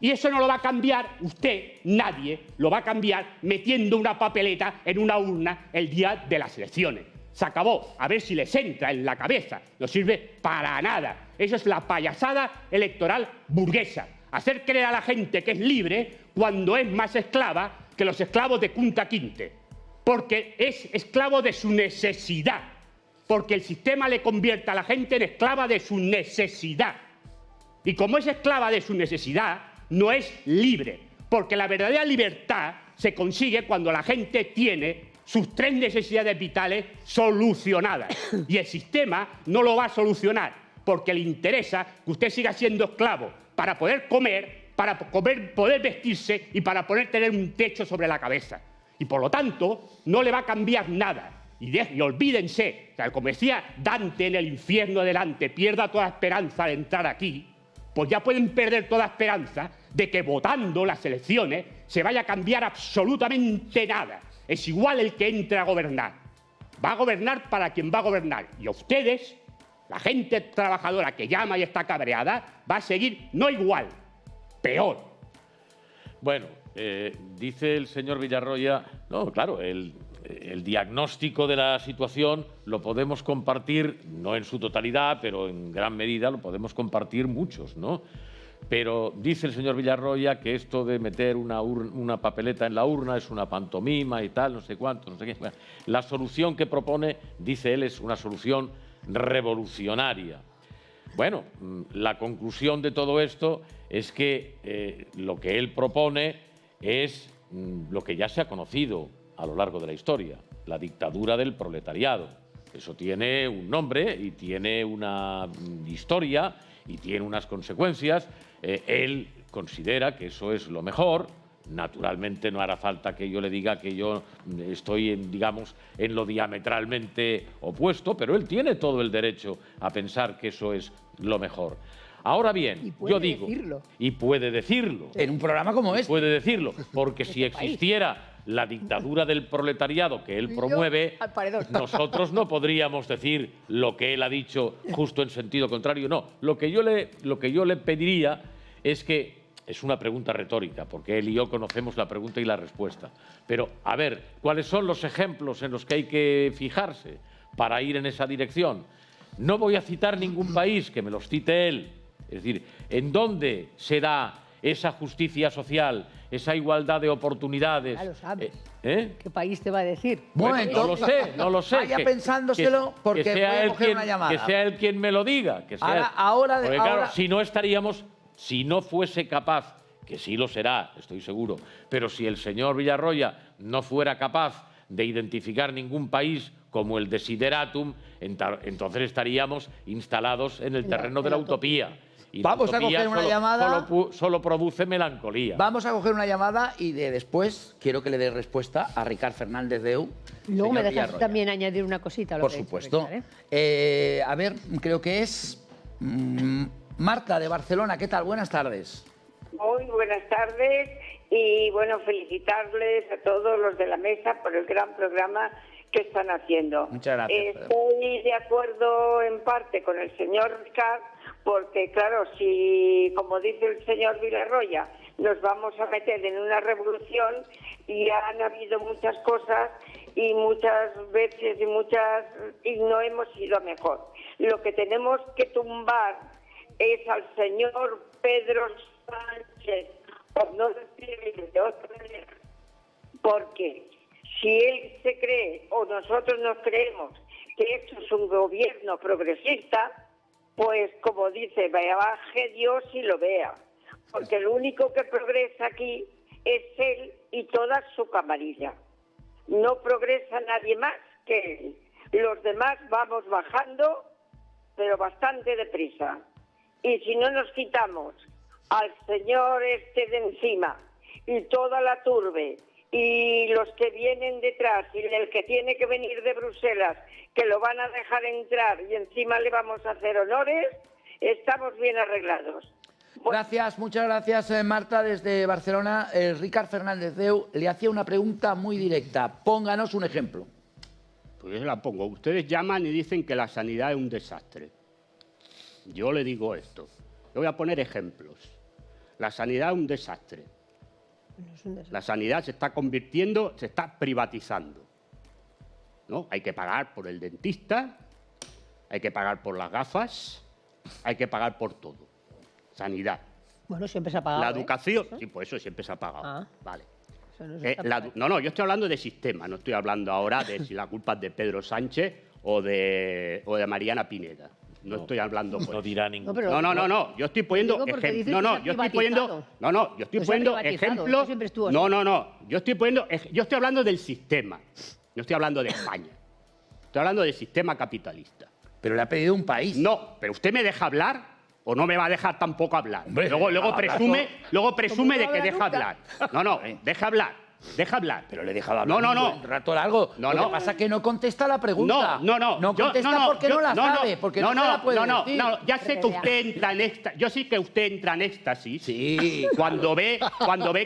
Y eso no lo va a cambiar usted, nadie, lo va a cambiar metiendo una papeleta en una urna el día de las elecciones. Se acabó. A ver si les entra en la cabeza. No sirve para nada. Eso es la payasada electoral burguesa. Hacer creer a la gente que es libre cuando es más esclava que los esclavos de Kunta Kinte. Porque es esclavo de su necesidad. Porque el sistema le convierte a la gente en esclava de su necesidad. Y como es esclava de su necesidad, no es libre. Porque la verdadera libertad se consigue cuando la gente tiene sus 3 necesidades vitales solucionadas. Y el sistema no lo va a solucionar porque le interesa que usted siga siendo esclavo para poder comer, poder vestirse y para poder tener un techo sobre la cabeza. Y por lo tanto, no le va a cambiar nada. Y olvídense, como decía Dante en el infierno delante, pierda toda esperanza de entrar aquí, pues ya pueden perder toda esperanza de que votando las elecciones se vaya a cambiar absolutamente nada. Es igual el que entre a gobernar. Va a gobernar para quien va a gobernar. Y a ustedes, la gente trabajadora que llama y está cabreada, va a seguir no igual, peor. Bueno, dice el señor Villarroya, no, claro, el diagnóstico de la situación lo podemos compartir, no en su totalidad, pero en gran medida lo podemos compartir muchos, ¿no? Pero dice el señor Villarroya que esto de meter una papeleta en la urna es una pantomima y tal, no sé cuánto, no sé qué. Bueno, la solución que propone, dice él, es una solución revolucionaria. Bueno, la conclusión de todo esto es que lo que él propone es lo que ya se ha conocido a lo largo de la historia, la dictadura del proletariado. Eso tiene un nombre y tiene una historia y tiene unas consecuencias. Él considera que eso es lo mejor. Naturalmente no hará falta que yo le diga que yo estoy, digamos, en lo diametralmente opuesto, pero él tiene todo el derecho a pensar que eso es lo mejor. Ahora bien, yo digo, y puede decirlo. En un programa como este. Puede decirlo, porque si existiera la dictadura del proletariado que él promueve, nosotros no podríamos decir lo que él ha dicho justo en sentido contrario. No, lo que yo le pediría es que, es una pregunta retórica, porque él y yo conocemos la pregunta y la respuesta, pero a ver, ¿cuáles son los ejemplos en los que hay que fijarse para ir en esa dirección? No voy a citar ningún país, que me los cite él. Es decir, ¿en dónde se da esa justicia social, esa igualdad de oportunidades? Ya lo sabes. ¿Qué país te va a decir? Bueno, no lo sé. Vaya pensándoselo, porque sea voy a coger una llamada. Que sea él quien me lo diga. Que sea porque, claro, si no estaríamos, si no fuese capaz, que sí lo será, estoy seguro, pero si el señor Villarroya no fuera capaz de identificar ningún país como el desideratum, entonces estaríamos instalados en el terreno de la utopía. Y vamos a coger una llamada. Solo produce melancolía. Vamos a coger una llamada y después quiero que le dé respuesta a Ricard Fernández Deu. Luego me dejas también añadir una cosita. Por supuesto. A ver, creo que es Marta de Barcelona. ¿Qué tal? Buenas tardes. Muy buenas tardes y bueno, felicitarles a todos los de la mesa por el gran programa que están haciendo. Muchas gracias. Estoy de acuerdo en parte con el señor Ricard, porque claro, si, como dice el señor Villarroya, nos vamos a meter en una revolución, y han habido muchas cosas y muchas veces y no hemos ido mejor. Lo que tenemos que tumbar es al señor Pedro Sánchez, por no decirle de otra manera, porque si él se cree o nosotros nos creemos que esto es un gobierno progresista, pues como dice, baje Dios y lo vea, porque lo único que progresa aquí es él y toda su camarilla. No progresa nadie más que él. Los demás vamos bajando, pero bastante deprisa. Y si no nos quitamos al señor este de encima y toda la turbe y los que vienen detrás y el que tiene que venir de Bruselas, que lo van a dejar entrar y encima le vamos a hacer honores, estamos bien arreglados. Gracias, muchas gracias, Marta, desde Barcelona. Ricard Fernández Deu le hacía una pregunta muy directa. Pónganos un ejemplo. Pues yo se la pongo. Ustedes llaman y dicen que la sanidad es un desastre. Yo le digo esto. Yo voy a poner ejemplos. La sanidad es un desastre. La sanidad se está convirtiendo, se está privatizando, ¿no? Hay que pagar por el dentista, hay que pagar por las gafas, hay que pagar por todo. Sanidad. Bueno, siempre se ha pagado. La educación, ¿Eso? sí, pues eso siempre se ha pagado. Ah. Vale. Eso no se está No, yo estoy hablando de sistema, no estoy hablando ahora de si la culpa es de Pedro Sánchez o de Mariana Pineda. No estoy hablando. No dirá ningún. No. Yo estoy poniendo ejemplos. Yo estoy poniendo ejemplos. Yo estoy hablando del sistema. No estoy hablando de España. Estoy hablando del sistema capitalista. Pero le ha pedido un país. No, pero usted me deja hablar o no me va a dejar tampoco hablar. Hombre, luego presume de que deja hablar. No, deja hablar. Deja hablar. Pero le he dejado hablar un rato largo. No, Lo que pasa es que no contesta la pregunta. No contesta porque no la sabe, porque no se la puede decir. Ya sé que usted entra en éxtasis. Yo sí que usted entra en éxtasis. Sí. Cuando ve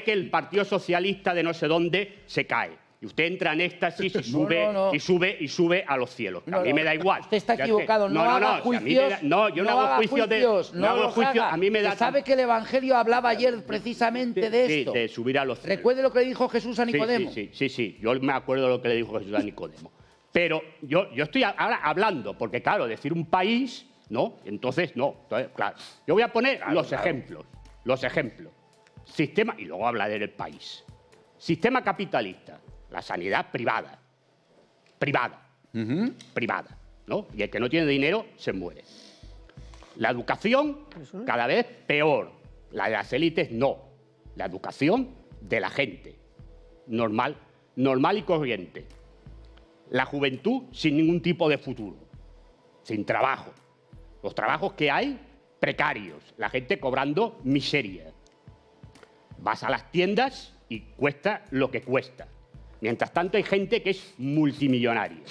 que el Partido Socialista de no sé dónde se cae. Y usted entra en éxtasis y sube, y sube a los cielos. A mí me da igual. Usted está equivocado. No haga juicios. Yo no hago juicios. No hago juicios. A mí me da. ¿Sabe que el Evangelio hablaba ayer precisamente de esto? Sí, de subir a los cielos. Recuerde lo que le dijo Jesús a Nicodemo. Sí. Yo me acuerdo de lo que le dijo Jesús a Nicodemo. Pero yo estoy ahora hablando, porque claro, decir un país, ¿no? Entonces, no. Entonces, claro. Yo voy a poner los ejemplos. Los ejemplos. Sistema, y luego hablaré del país. Sistema capitalista. La sanidad privada, ¿no? Y el que no tiene dinero se muere. La educación cada vez peor. La de las élites no. La educación de la gente, normal y corriente. La juventud sin ningún tipo de futuro, sin trabajo. Los trabajos que hay, precarios. La gente cobrando miseria. Vas a las tiendas y cuesta lo que cuesta. Mientras tanto, hay gente que es multimillonaria.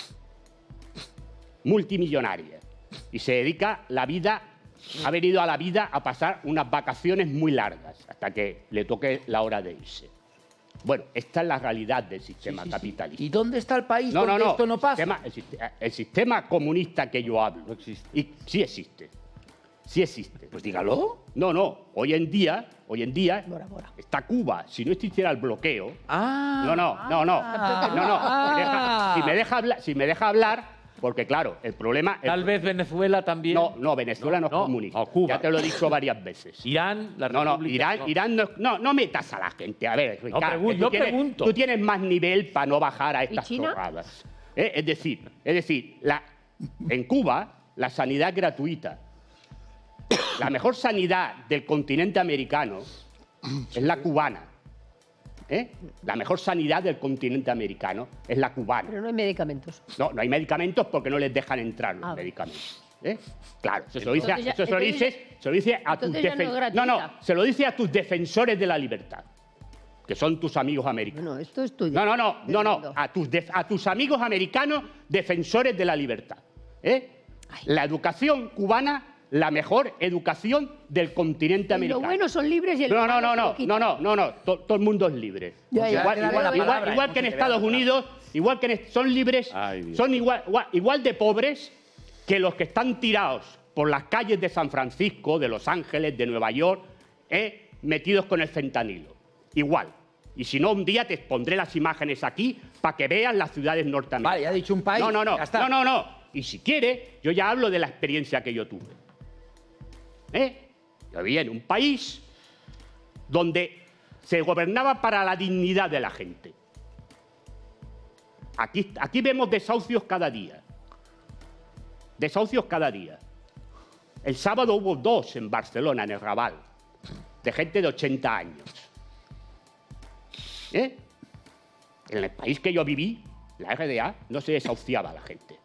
Y se dedica la vida, ha venido a la vida a pasar unas vacaciones muy largas, hasta que le toque la hora de irse. Bueno, esta es la realidad del sistema capitalista. ¿Y dónde está el país donde esto no pasa? El sistema comunista que yo hablo. No existe. Y sí existe. Sí existe. Pues dígalo. No. Hoy en día está Cuba. Si no existiera el bloqueo. Si me deja hablar, porque claro, el problema. Tal vez Venezuela también. No, Venezuela no es comunista. Cuba. Ya te lo he dicho varias veces. Irán, la República. Irán no metas a la gente. A ver, Ricardo, yo pregunto. Tú tienes más nivel para no bajar a estas chorradas. Es decir, en Cuba la sanidad es gratuita. La mejor sanidad del continente americano es la cubana. La mejor sanidad del continente americano es la cubana. Pero no hay medicamentos. No hay medicamentos porque no les dejan entrar los medicamentos. Claro, se lo dice a tus defensores. Se lo dice a tus defensores de la libertad, que son tus amigos americanos. No, esto es tuyo. No. A tus amigos americanos defensores de la libertad. La educación cubana, la mejor educación del continente americano. Lo bueno son libres y el No. Todo el mundo es libre. Igual que en Estados Unidos, son libres, son igual de pobres que los que están tirados por las calles de San Francisco, de Los Ángeles, de Nueva York, metidos con el fentanilo. Igual. Y si no, un día te pondré las imágenes aquí para que veas las ciudades norteamericanas. Vale, ya ha dicho un país. No. Y si quiere, yo ya hablo de la experiencia que yo tuve. Yo vivía en un país donde se gobernaba para la dignidad de la gente. Aquí vemos desahucios cada día. El sábado hubo 2 en Barcelona, en el Raval, de gente de 80 años. En el país que yo viví, la RDA, no se desahuciaba a la gente.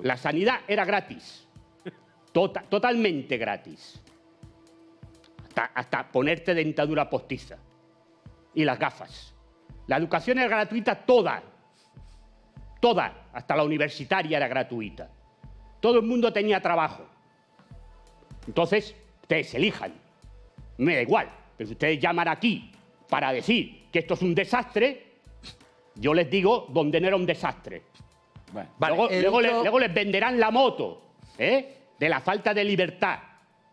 La sanidad era gratis. Totalmente gratis. Hasta ponerte dentadura postiza. Y las gafas. La educación era gratuita toda. Hasta la universitaria era gratuita. Todo el mundo tenía trabajo. Entonces, ustedes elijan. Me da igual. Pero si ustedes llaman aquí para decir que esto es un desastre, yo les digo donde no era un desastre. Bueno, luego les venderán la moto, de la falta de libertad.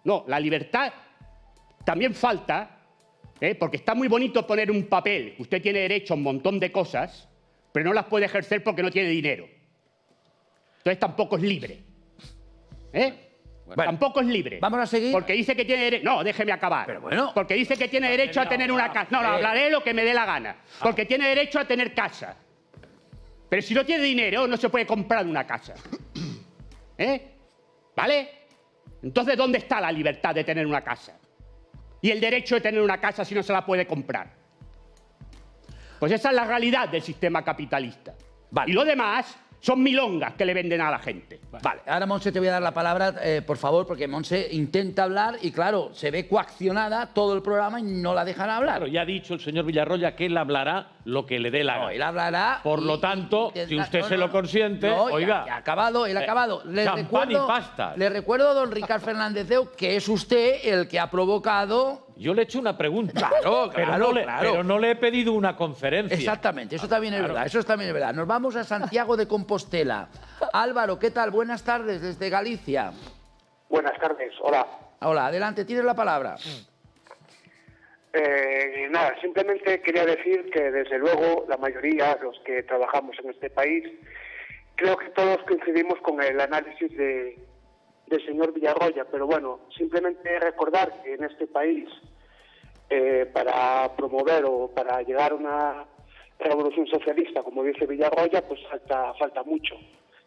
No, la libertad también falta, porque está muy bonito poner un papel, usted tiene derecho a un montón de cosas, pero no las puede ejercer porque no tiene dinero. Entonces tampoco es libre. Tampoco es libre. Vamos a seguir. Porque dice que tiene derecho. No, déjeme acabar. Pero bueno. Porque dice que tiene derecho a tener una casa. No, hablaré lo que me dé la gana. Porque tiene derecho a tener casa. Pero si no tiene dinero, no se puede comprar una casa. ¿Vale? Entonces, ¿dónde está la libertad de tener una casa? Y el derecho de tener una casa si no se la puede comprar. Pues esa es la realidad del sistema capitalista. Vale. Y lo demás Son milongas que le venden a la gente. Vale, ahora Montse te voy a dar la palabra, por favor, porque Montse intenta hablar y claro, se ve coaccionada todo el programa y no la dejan hablar. Claro, ya ha dicho el señor Villarroya que él hablará lo que le dé la gana. Él hablará. Por lo tanto, si usted se lo consiente, oiga. Ya ha acabado, él ha acabado. Champán y pasta. Le recuerdo a don Ricard Fernández Deu que es usted el que ha provocado. Yo le he hecho una pregunta. Claro, pero no le he pedido una conferencia. Exactamente, eso también es verdad, eso también es verdad. Nos vamos a Santiago de Compostela. Álvaro, ¿qué tal? Buenas tardes desde Galicia. Buenas tardes, hola. Hola, adelante, tienes la palabra. Nada, simplemente quería decir que desde luego la mayoría, los que trabajamos en este país, creo que todos coincidimos con el análisis del señor Villarroya, pero bueno, simplemente recordar que en este país, para promover o para llegar a una revolución socialista, como dice Villarroya, pues falta mucho.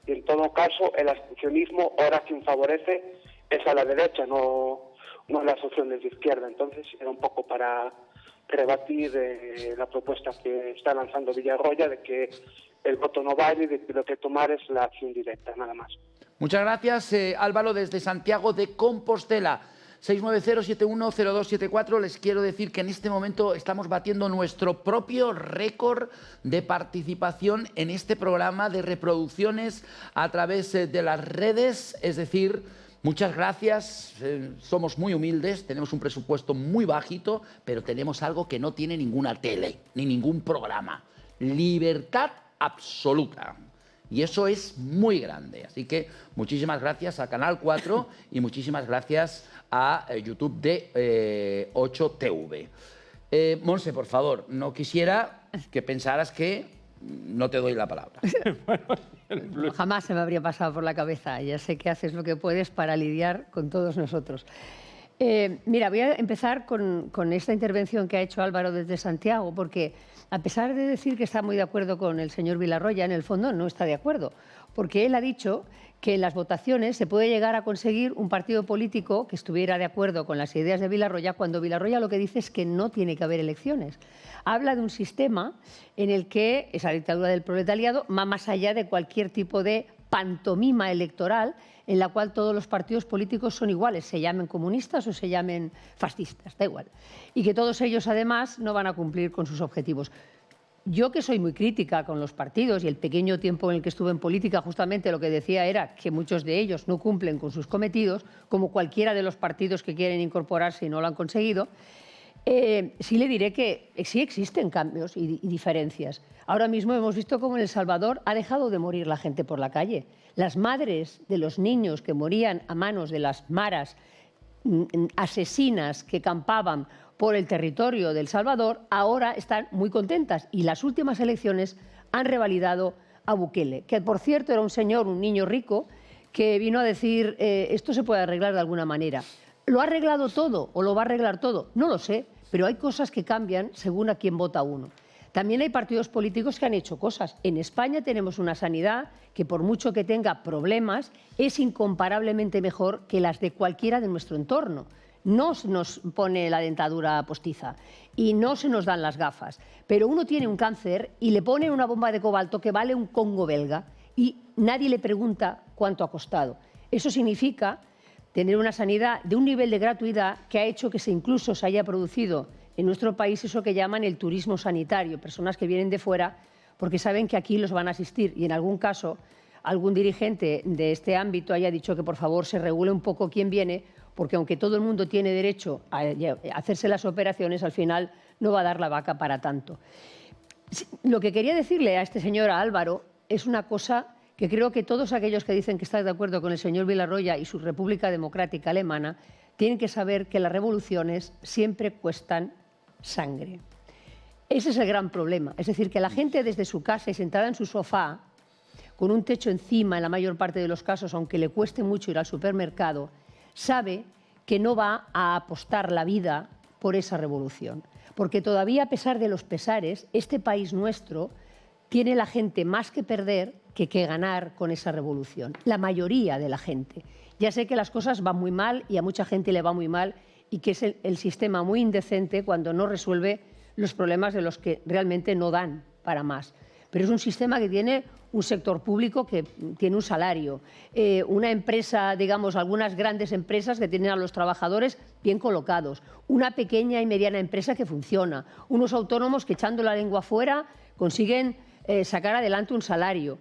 Y en todo caso, el abstencionismo ahora quien favorece es a la derecha, no las opciones de izquierda. Entonces era un poco para rebatir la propuesta que está lanzando Villarroya de que el voto no vale y de que lo que tomar es la acción directa, nada más. Muchas gracias, Álvaro, desde Santiago de Compostela. 690-710274. Les quiero decir que en este momento estamos batiendo nuestro propio récord de participación en este programa, de reproducciones a través de las redes. Es decir, muchas gracias. Somos muy humildes, tenemos un presupuesto muy bajito, pero tenemos algo que no tiene ninguna tele ni ningún programa. Libertad absoluta. Y eso es muy grande. Así que muchísimas gracias a Canal 4 y muchísimas gracias a YouTube de 8TV. Montse, por favor, no quisiera que pensaras que no te doy la palabra. No, jamás se me habría pasado por la cabeza. Ya sé que haces lo que puedes para lidiar con todos nosotros. Mira, voy a empezar con esta intervención que ha hecho Álvaro desde Santiago, porque a pesar de decir que está muy de acuerdo con el señor Villarroya, en el fondo no está de acuerdo, porque él ha dicho que en las votaciones se puede llegar a conseguir un partido político que estuviera de acuerdo con las ideas de Villarroya, cuando Villarroya lo que dice es que no tiene que haber elecciones. Habla de un sistema en el que esa dictadura del proletariado va más allá de cualquier tipo de pantomima electoral en la cual todos los partidos políticos son iguales, se llamen comunistas o se llamen fascistas, da igual. Y que todos ellos, además, no van a cumplir con sus objetivos. Yo, que soy muy crítica con los partidos y el pequeño tiempo en el que estuve en política, justamente lo que decía era que muchos de ellos no cumplen con sus cometidos, como cualquiera de los partidos que quieren incorporarse y no lo han conseguido, sí le diré que sí existen cambios y diferencias. Ahora mismo hemos visto cómo en El Salvador ha dejado de morir la gente por la calle. Las madres de los niños que morían a manos de las maras asesinas que campaban por el territorio de El Salvador, ahora están muy contentas y las últimas elecciones han revalidado a Bukele, que por cierto era un señor, un niño rico, que vino a decir esto se puede arreglar de alguna manera. ¿Lo ha arreglado todo o lo va a arreglar todo? No lo sé, pero hay cosas que cambian según a quién vota uno. También hay partidos políticos que han hecho cosas. En España tenemos una sanidad que, por mucho que tenga problemas, es incomparablemente mejor que las de cualquiera de nuestro entorno. No se nos pone la dentadura postiza y no se nos dan las gafas. Pero uno tiene un cáncer y le ponen una bomba de cobalto que vale un Congo belga y nadie le pregunta cuánto ha costado. Eso significa tener una sanidad de un nivel de gratuidad que ha hecho que incluso se haya producido en nuestro país eso que llaman el turismo sanitario, personas que vienen de fuera porque saben que aquí los van a asistir y en algún caso algún dirigente de este ámbito haya dicho que por favor se regule un poco quién viene, porque aunque todo el mundo tiene derecho a hacerse las operaciones, al final no va a dar la vaca para tanto. Lo que quería decirle a este señor, a Álvaro, es una cosa que creo que todos aquellos que dicen que están de acuerdo con el señor Villarroya y su República Democrática Alemana tienen que saber que las revoluciones siempre cuestan sangre. Ese es el gran problema. Es decir, que la gente desde su casa y sentada en su sofá, con un techo encima en la mayor parte de los casos, aunque le cueste mucho ir al supermercado, sabe que no va a apostar la vida por esa revolución. Porque todavía, a pesar de los pesares, este país nuestro tiene la gente más que perder que ganar con esa revolución. La mayoría de la gente. Ya sé que las cosas van muy mal y a mucha gente le va muy mal y que es el sistema muy indecente cuando no resuelve los problemas de los que realmente no dan para más. pero es un sistema que tiene un sector público que tiene un salario, una empresa, digamos, algunas grandes empresas que tienen a los trabajadores bien colocados, una pequeña y mediana empresa que funciona, unos autónomos que echando la lengua fuera consiguen sacar adelante un salario.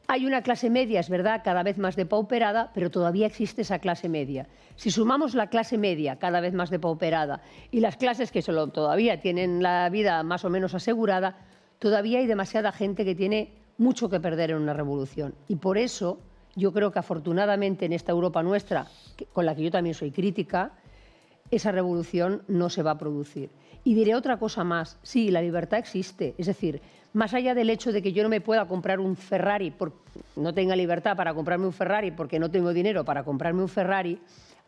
Hay una clase media, es verdad, cada vez más depauperada, pero todavía existe esa clase media. Si sumamos la clase media, cada vez más depauperada, y las clases que todavía tienen la vida más o menos asegurada, todavía hay demasiada gente que tiene mucho que perder en una revolución. Y por eso yo creo que afortunadamente en esta Europa nuestra, con la que yo también soy crítica, esa revolución no se va a producir. Y diré otra cosa más. Sí, la libertad existe. Es decir, más allá del hecho de que yo no me pueda comprar un Ferrari, no tenga libertad para comprarme un Ferrari porque no tengo dinero para comprarme un Ferrari,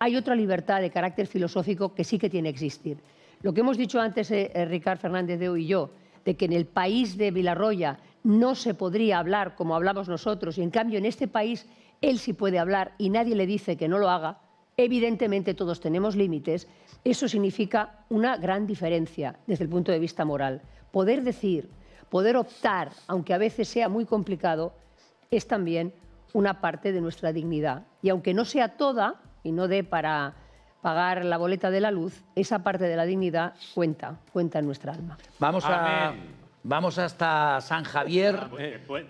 hay otra libertad de carácter filosófico que sí que tiene que existir. Lo que hemos dicho antes Ricard Fernández de Hu y yo, de que en el país de Vilarroya no se podría hablar como hablamos nosotros y en cambio en este país él sí puede hablar y nadie le dice que no lo haga, evidentemente todos tenemos límites, eso significa una gran diferencia desde el punto de vista moral. Poder decir, poder optar, aunque a veces sea muy complicado, es también una parte de nuestra dignidad. Y aunque no sea toda y no dé para pagar la boleta de la luz, esa parte de la dignidad cuenta en nuestra alma. Vamos hasta San Javier.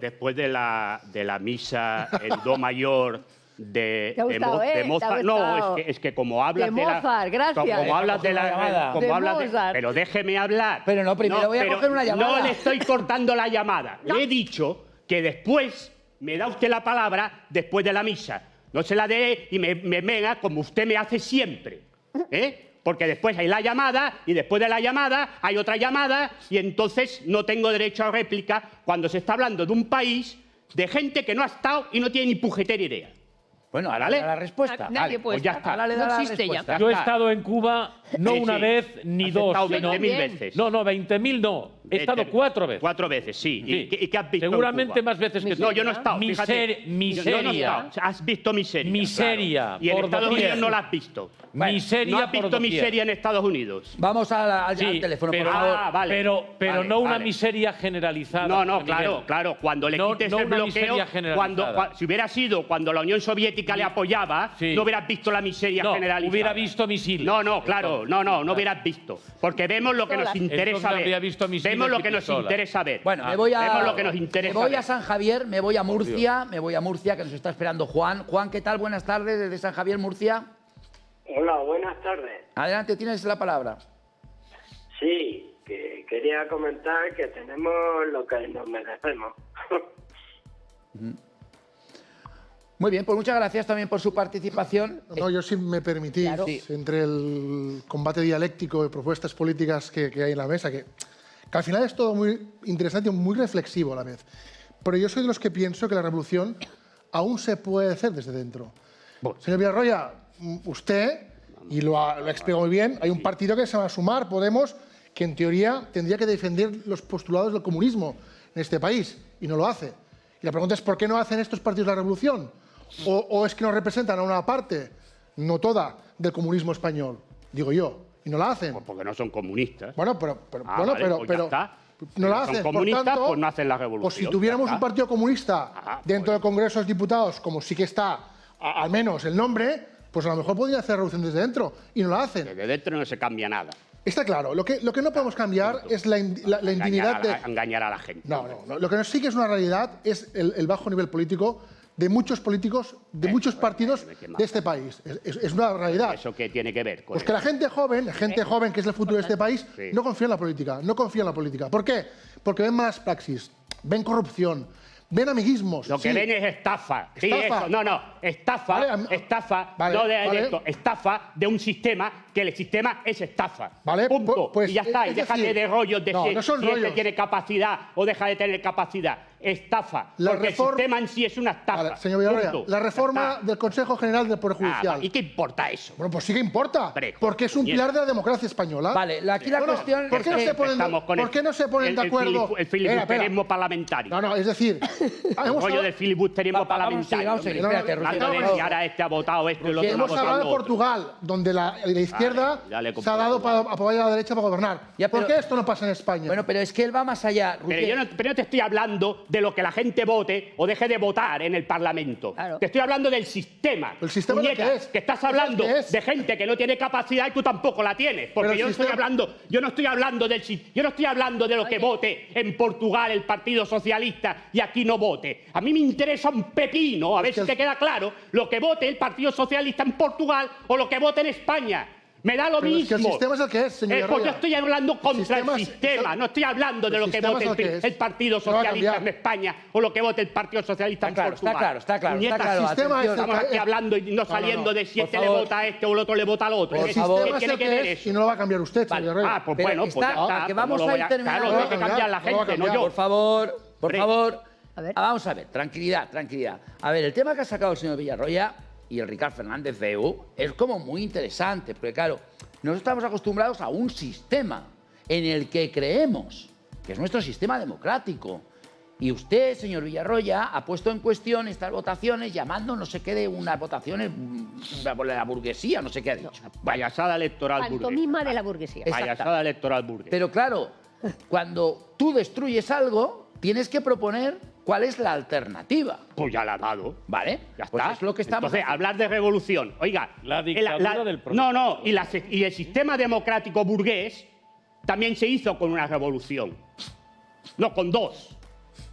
Después de la misa en Do mayor de Mozart. No, es que como hablas de Mozart, gracias. Como hablas de Mozart. pero déjeme hablar. Pero no, primero voy a coger una llamada. No le estoy cortando la llamada. Le he dicho que después me da usted la palabra después de la misa. No se la dé y me venga como usted me hace siempre. Porque después hay la llamada y después de la llamada hay otra llamada y entonces no tengo derecho a réplica cuando se está hablando de un país de gente que no ha estado y no tiene ni pujetera idea. Bueno, ahora le da la respuesta. Nadie puede pues ya está. Ahora le da no la existe respuesta. ya. Yo he estado en Cuba no Sí, una sí. vez ni Has dos. estado sino- 20.000 veces. No, 20.000 no. He estado 4 veces. 4 veces, sí. Sí. ¿Y qué has visto en Seguramente Cuba? más veces que tú. No, yo no he estado. fíjate. Miseria. Yo no he estado. Has visto miseria. Miseria, claro. Y en por Estados doquier. Unidos no la has visto. Miseria No has por visto doquier. miseria en Estados Unidos. Vamos al Sí, teléfono, pero, por favor. vale. pero Vale, no una vale. miseria generalizada. No, Miguel. claro. Cuando le No- quites no el una bloqueo, miseria generalizada. si hubiera sido cuando la Unión Soviética le apoyaba, Sí. no hubieras visto la miseria No, generalizada. hubiera visto misiles. No, claro, no hubieras visto. Porque vemos lo que nos interesa Entonces habría ver. visto misiles Vemos lo y que nos pistolas. interesa ver. Bueno, Vemos lo que nos interesa me voy ver. a San Javier, me voy a Murcia, que nos está esperando Juan. Juan, ¿qué tal? Buenas tardes desde San Javier, Murcia. Hola, buenas tardes. Adelante, tienes la palabra. Sí, que quería comentar que tenemos lo que nos merecemos. Muy bien, pues muchas gracias también por su participación. No, yo si me permitís, Claro. entre el combate dialéctico de propuestas políticas que hay en la mesa, que al final es todo muy interesante y muy reflexivo a la vez. Pero yo soy de los que pienso que la revolución aún se puede hacer desde dentro. Señor Villarroya, usted, y lo ha explicado muy bien, hay un partido que se va a sumar, Podemos, que en teoría tendría que defender los postulados del comunismo en este país, y no lo hace. Y la pregunta es, ¿por qué no hacen estos partidos la revolución? ¿O es que no representan a una parte, no toda, del comunismo español? Digo yo, y no la hacen. Pues porque no son comunistas. Bueno, pero Pues ya está. no la Si hacen. son Por comunistas, tanto, pues no hacen la revolución. pues si tuviéramos ya un está. partido comunista dentro del Congreso de los Diputados, como sí que está, al menos el nombre, pues a lo mejor podrían hacer revolución desde dentro, y no la hacen. Desde dentro no se cambia nada. Está claro, lo que no podemos cambiar es la indignidad de... Engañar a la gente. No. Lo que sí que es una realidad es el bajo nivel político de muchos políticos, de muchos partidos de este país. Es una realidad. ¿Eso qué tiene que ver con Pues que la gente joven, que es el futuro de este país, Sí. no confía en la política, no confía en la política. ¿Por qué? Porque ven malas praxis, ven corrupción, ven amiguismos. Lo que sí. ven es estafa. Sí, Estafa. eso. No, estafa, Vale, estafa, vale, no de vale. esto, estafa de un sistema, que el sistema es estafa. Vale, punto. pues, y ya está, y es déjate decir, de rollos de no, si, no son si este rollos. tiene capacidad o deja de tener capacidad. estafa. La porque el sistema en sí es una estafa. Vale, señor Villarroya, Punto. la reforma del Consejo General del Poder Judicial. ¿Y qué importa eso? Bueno, pues sí que importa. Porque es un pilar de la democracia española. Vale, aquí la cuestión ¿Por qué no se ponen, ¿por qué no se ponen de acuerdo? El filibusterismo parlamentario. No, es decir... El rollo del filibusterismo parlamentario. Vamos a seguir, espérate, y ahora este ha votado esto y lo otro. Hemos hablado de Portugal, donde la izquierda se ha dado para apoyar a la derecha para gobernar. ¿Por qué esto no pasa en España? Bueno, pero es que él va más allá. Pero yo no te estoy hablando de lo que la gente vote o deje de votar en el Parlamento. Claro. Te estoy hablando del sistema. ¿El sistema Puñeta, de qué es? que estás hablando de gente que no tiene capacidad y tú tampoco la tienes. Porque yo no estoy hablando de lo que vote en Portugal el Partido Socialista y aquí no vote. A mí me interesa un pepino, a ver si te queda claro, lo que vote el Partido Socialista en Portugal o lo que vote en España. Me da lo mismo. Es que el sistema es el que es, señor Pues yo estoy hablando contra el sistema, no estoy hablando de lo que vote el Partido Socialista en España o lo que vote el Partido Socialista en Portugal. Está claro. Estamos aquí hablando y no saliendo de si este le vota a este o el otro le vota al otro. El sistema es el que es y no lo va a cambiar usted, señor Villarroya. Pues bueno, pues ya está. Que vamos a ir terminando. Claro, tiene que cambiar la gente, no yo. Por favor. Vamos a ver, tranquilidad. A ver, el tema que ha sacado el señor Villarroya y el Ricard Fernández de EU es como muy interesante, porque claro, nosotros estamos acostumbrados a un sistema en el que creemos, que es nuestro sistema democrático. Y usted, señor Villarroya, ha puesto en cuestión estas votaciones llamando no sé qué de unas votaciones de la burguesía, no sé qué ha dicho. Payasada electoral burguesa. Pantomima de la burguesía. Payasada electoral burguesa. Pero claro, cuando tú destruyes algo, tienes que proponer cuál es la alternativa. Pues ya la ha dado. Vale, ya pues está. es lo que estamos Entonces, hablar de revolución. Oiga, la dictadura del No, y el sistema democrático burgués también se hizo con una revolución. No, con dos.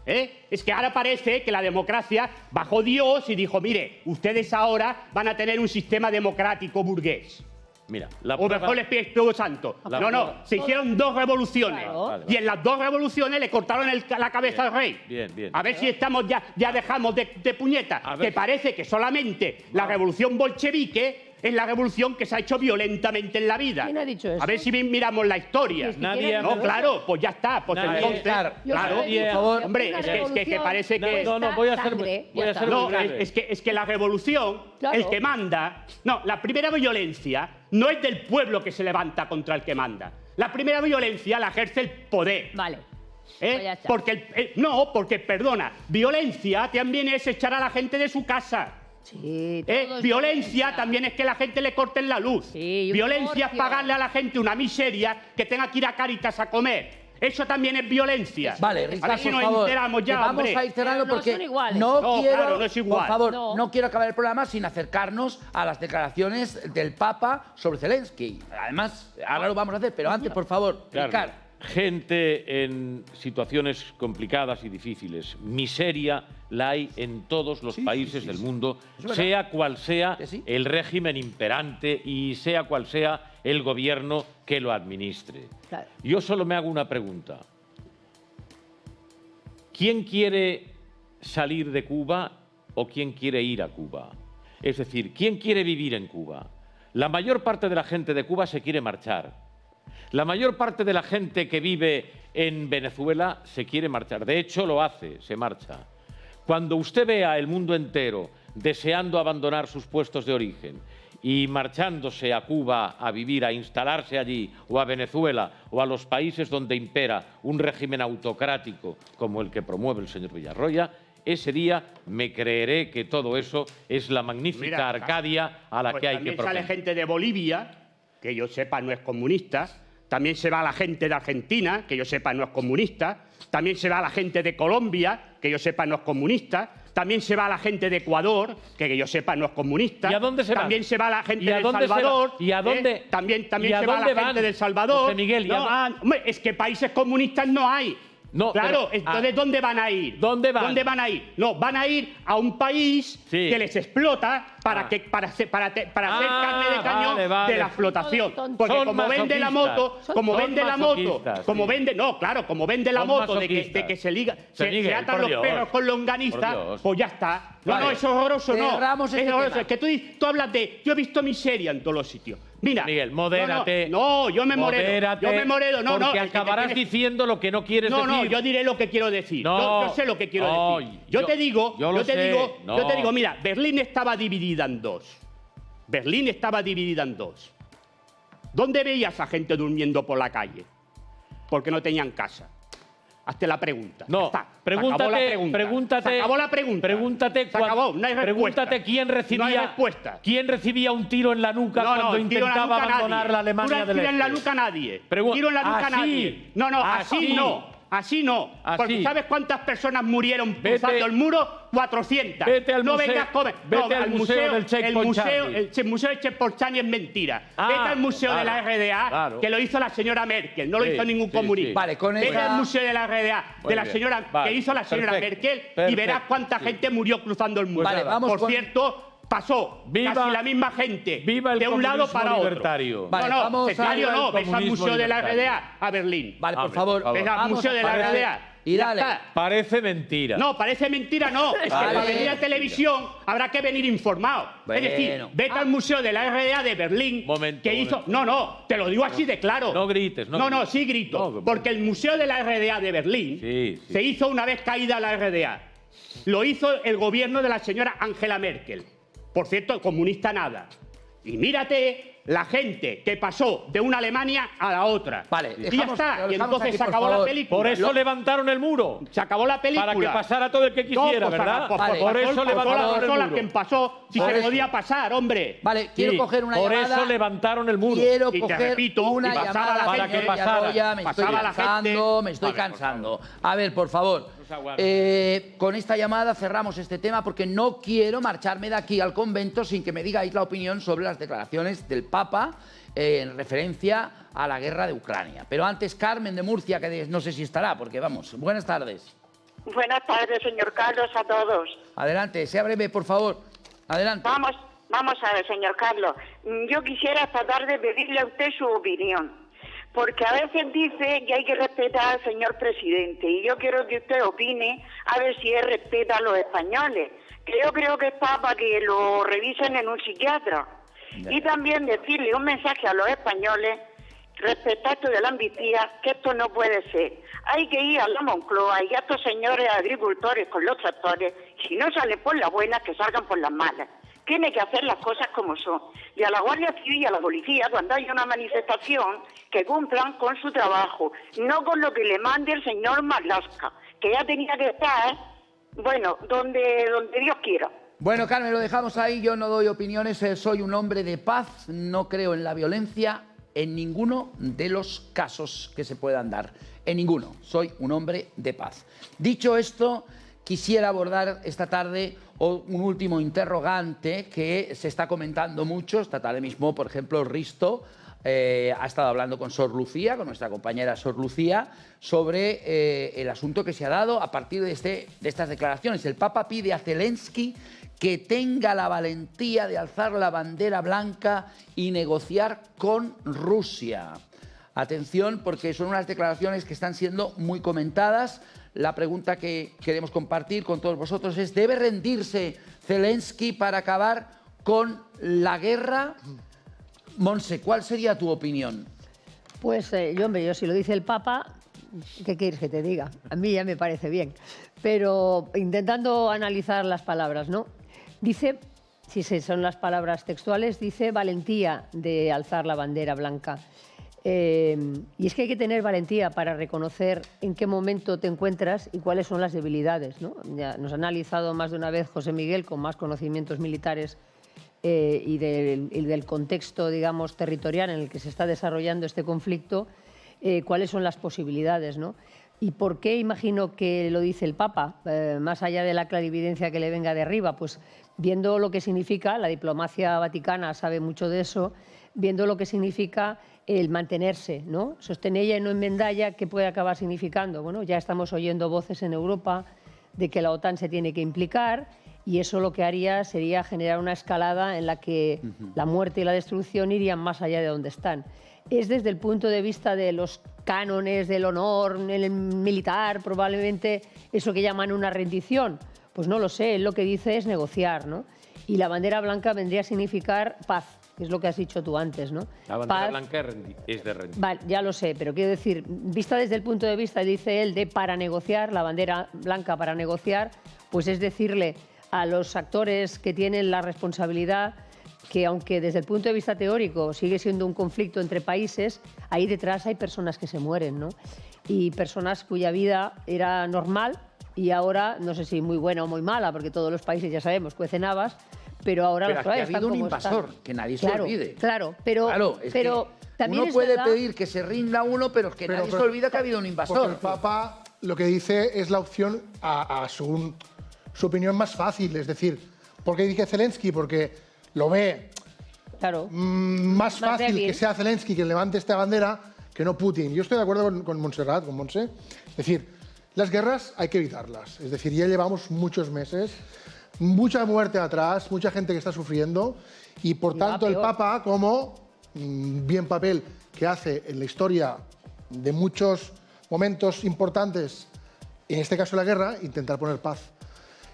Es que ahora parece que la democracia bajó Dios y dijo, mire, ustedes ahora van a tener un sistema democrático burgués. Mira, o mejor el Espíritu Santo. No, se hicieron dos revoluciones. Vale. Y en las dos revoluciones le cortaron la cabeza al rey. Bien. A ver si estamos ya dejamos de puñeta. Que parece que solamente la revolución bolchevique es la revolución que se ha hecho violentamente en la vida. ¿Quién ha dicho eso? A ver si miramos la historia. No, claro, pues ya está. Pues entonces, claro, por favor. hombre, es que parece que... voy a ser muy breve. Es que la revolución, Claro. el que manda... No, la primera violencia no es del pueblo que se levanta contra el que manda. La primera violencia la ejerce el poder. Vale. Pues ya está. Porque, perdona, violencia también es echar a la gente de su casa. Sí, violencia también es que la gente le corten la luz. Sí, Violencia es pagarle a la gente una miseria que tenga que ir a Cáritas a comer. Eso también es violencia. Vale, a ver Ricard, si por nos favor, enteramos ya, vamos hombre. a ir cerrando Pero no porque son iguales. No, quiero, claro, no es igual. por favor, No. no quiero acabar el programa sin acercarnos a las declaraciones del Papa sobre Zelensky. Además, ahora lo vamos a hacer, pero antes, por favor, Claro. Ricard. Gente en situaciones complicadas y difíciles. Miseria la hay en todos los países del mundo, sea cual sea el régimen imperante y sea cual sea el gobierno que lo administre. Claro. Yo solo me hago una pregunta. ¿Quién quiere salir de Cuba o quién quiere ir a Cuba? Es decir, ¿quién quiere vivir en Cuba? La mayor parte de la gente de Cuba se quiere marchar. La mayor parte de la gente que vive en Venezuela se quiere marchar. De hecho, lo hace, se marcha. Cuando usted vea el mundo entero deseando abandonar sus puestos de origen y marchándose a Cuba a vivir, a instalarse allí, o a Venezuela, o a los países donde impera un régimen autocrático como el que promueve el señor Villarroya, ese día me creeré que todo eso es la magnífica Arcadia a la que hay que También proponer. sale gente de Bolivia, que yo sepa no es comunista. También se va la gente de Argentina, que yo sepa no es comunista. También se va la gente de Colombia, que yo sepa no es comunista. También se va la gente de Ecuador, que yo sepa no es comunista. ¿Y a dónde se van? También se va la gente ¿Y a de El dónde se va? Salvador. ¿Y a dónde? También ¿Y a se va dónde la van? gente de El Salvador. José Miguel, ¿y a dónde? Hombre, es que países comunistas no hay. No, claro, pero, entonces ¿dónde van a ir? ¿Dónde van? ¿Dónde van a ir? No, van a ir a un país que les explota para hacer carne de cañón vale. de la explotación. Porque Son como vende la moto, como vende la moto, como vende, no, claro, como vende la Son moto de que masoquistas. se liga, Miguel, se atan por los Dios. perros con Por longaniza, Dios. pues ya está. No, no, es horroroso, no. Cerramos este Es horroroso. tema. Es que tú hablas de... Yo he visto miseria en todos los sitios. Mira. Miguel, modérate. No, yo me moredo. Modérate, Yo me moredo. No, porque no. acabarás diciendo lo que no quieres decir. No, yo diré lo que quiero decir. No, yo sé lo que quiero no, decir. Yo te digo, mira, Berlín estaba dividida en dos. Berlín estaba dividida en dos. ¿Dónde veías a gente durmiendo por la calle? Porque no tenían casa. Hazte la pregunta. No, pregúntate, Se acabó la pregunta. Pregúntate, Se acabó, no hay respuesta. Pregúntate No hay respuesta. quién recibía un tiro en la nuca cuando intentaba abandonar la Alemania del Tiro en la Este. nuca a nadie. Tiro en la nuca a nadie. No, así no. Así no. Porque ¿sabes cuántas personas murieron cruzando el muro? 400. Vete al no museo, vengas con... vete al museo del Checkpoint Charlie. El museo del Checkpoint Charlie es mentira. Vete al museo de la RDA, que lo hizo la señora Merkel, no lo hizo ningún comunista. Vale, con Vete esa- al museo de la RDA, Muy bien. que hizo la señora Merkel, y perfecto. verás cuánta gente murió cruzando el muro. Vale, vamos Por con- cierto... Pasó casi la misma gente viva el de un lado comunismo para otro. libertario. Vale, no, vamos a- sectario no, ves al comunismo museo de la libertario. RDA a Berlín. Vale, por favor. Ves al vamos museo a- de la parece- RDA. Y Ya dale. está. Parece mentira. No, parece mentira, no. Es que Vale. para venir a televisión habrá que venir informado. Bueno. Es decir, vete al museo de la RDA de Berlín, que hizo... No, te lo digo así de claro. No grites, no No, grites. sí grito. No, porque el museo de la RDA de Berlín se hizo una vez caída la RDA. Lo hizo el gobierno de la señora Angela Merkel. Por cierto, comunista nada. Y mírate la gente que pasó de una Alemania a la otra. Vale, y ya está. Y entonces aquí, se por acabó la favor. película. Por eso levantaron el muro. Se acabó la película. Para que pasara todo el que quisiera, ¿verdad? Vale. Por eso levantaron el la muro. que pasó, si Por se eso. podía pasar, hombre. Vale, quiero coger una por llamada. eso levantaron el muro. Quiero Y te coger repito, una y pasaba llamada la para gente, que pasara. Villarroya, me estoy Pasaba la cansando, gente. me estoy Vale, por cansando. A ver, por favor. se aguanta. Con esta llamada cerramos este tema porque no quiero marcharme de aquí al convento sin que me digáis la opinión sobre las declaraciones del Papa en referencia a la guerra de Ucrania. Pero antes, Carmen de Murcia, que no sé si estará, porque vamos. Buenas tardes. Buenas tardes, señor Carlos, a todos. Adelante, sea breve, por favor. Adelante. Vamos a ver, señor Carlos. Yo quisiera esta tarde pedirle a usted su opinión, porque a veces dice que hay que respetar al señor presidente, y yo quiero que usted opine a ver si él respeta a los españoles, que yo creo que está para que lo revisen en un psiquiatra. Y también decirle un mensaje a los españoles respecto a esto de la amnistía, que esto no puede ser. Hay que ir a la Moncloa y a estos señores agricultores con los tractores, si no salen por las buenas, que salgan por las malas. Tiene que hacer las cosas como son. Y a la Guardia Civil y a la policía, cuando hay una manifestación, que cumplan con su trabajo, no con lo que le mande el señor Marlaska, que ya tenía que estar, bueno, donde Dios quiera. Bueno, Carmen, lo dejamos ahí. Yo no doy opiniones. Soy un hombre de paz. No creo en la violencia en ninguno de los casos que se puedan dar. En ninguno. Soy un hombre de paz. Dicho esto, quisiera abordar esta tarde un último interrogante que se está comentando mucho. Esta tarde mismo, por ejemplo, Risto ha estado hablando con Sor Lucía, con nuestra compañera Sor Lucía, sobre el asunto que se ha dado a partir de estas declaraciones. El Papa pide a Zelensky que tenga la valentía de alzar la bandera blanca y negociar con Rusia. Atención, porque son unas declaraciones que están siendo muy comentadas. La pregunta que queremos compartir con todos vosotros es: ¿debe rendirse Zelensky para acabar con la guerra? Monse, ¿cuál sería tu opinión? Pues yo si lo dice el Papa, ¿qué quieres que te diga? A mí ya me parece bien. Pero intentando analizar las palabras, ¿no? Dice, si son las palabras textuales, dice valentía de alzar la bandera blanca. Y es que hay que tener valentía para reconocer en qué momento te encuentras y cuáles son las debilidades, ¿no? Ya nos ha analizado más de una vez José Miguel, con más conocimientos militares y del contexto, digamos, territorial en el que se está desarrollando este conflicto, cuáles son las posibilidades, ¿no? ¿Y por qué imagino que lo dice el Papa? Más allá de la clarividencia que le venga de arriba, pues viendo lo que significa, la diplomacia vaticana sabe mucho de eso, viendo lo que significa el mantenerse, ¿no? Sostenella y no enmendalla, ¿qué puede acabar significando? Bueno, ya estamos oyendo voces en Europa de que la OTAN se tiene que implicar, y eso lo que haría sería generar una escalada en la que la muerte y la destrucción irían más allá de donde están. Es desde el punto de vista de los cánones del honor, el militar, probablemente eso que llaman una rendición. pues no lo sé, él lo que dice es negociar, ¿no? Y la bandera blanca vendría a significar paz, que es lo que has dicho tú antes, ¿no? La bandera blanca es de rendir. Vale, ya lo sé, pero quiero decir, vista desde el punto de vista, dice él, de para negociar, la bandera blanca para negociar, pues es decirle a los actores que tienen la responsabilidad que, aunque desde el punto de vista teórico sigue siendo un conflicto entre países, ahí detrás hay personas que se mueren, ¿no? Y personas cuya vida era normal y ahora, no sé si muy buena o muy mala, porque todos los países, ya sabemos, cuecen habas, pero ahora pero los países ha habido un como invasor, están. que nadie se olvide. Claro, pero también uno es puede verdad... pedir que se rinda uno, pero que nadie se olvida que ha habido un invasor. Porque el Papa lo que dice es la opción a su opinión más fácil, es decir, ¿por qué dice Zelensky? Porque lo ve más fácil débil. que sea Zelensky que levante esta bandera que no Putin. Yo estoy de acuerdo con Montserrat, con Montse. Es decir, las guerras hay que evitarlas. Es decir, ya llevamos muchos meses, mucha muerte atrás, mucha gente que está sufriendo y por tanto el Papa, como bien papel que hace en la historia de muchos momentos importantes, en este caso la guerra, intentar poner paz.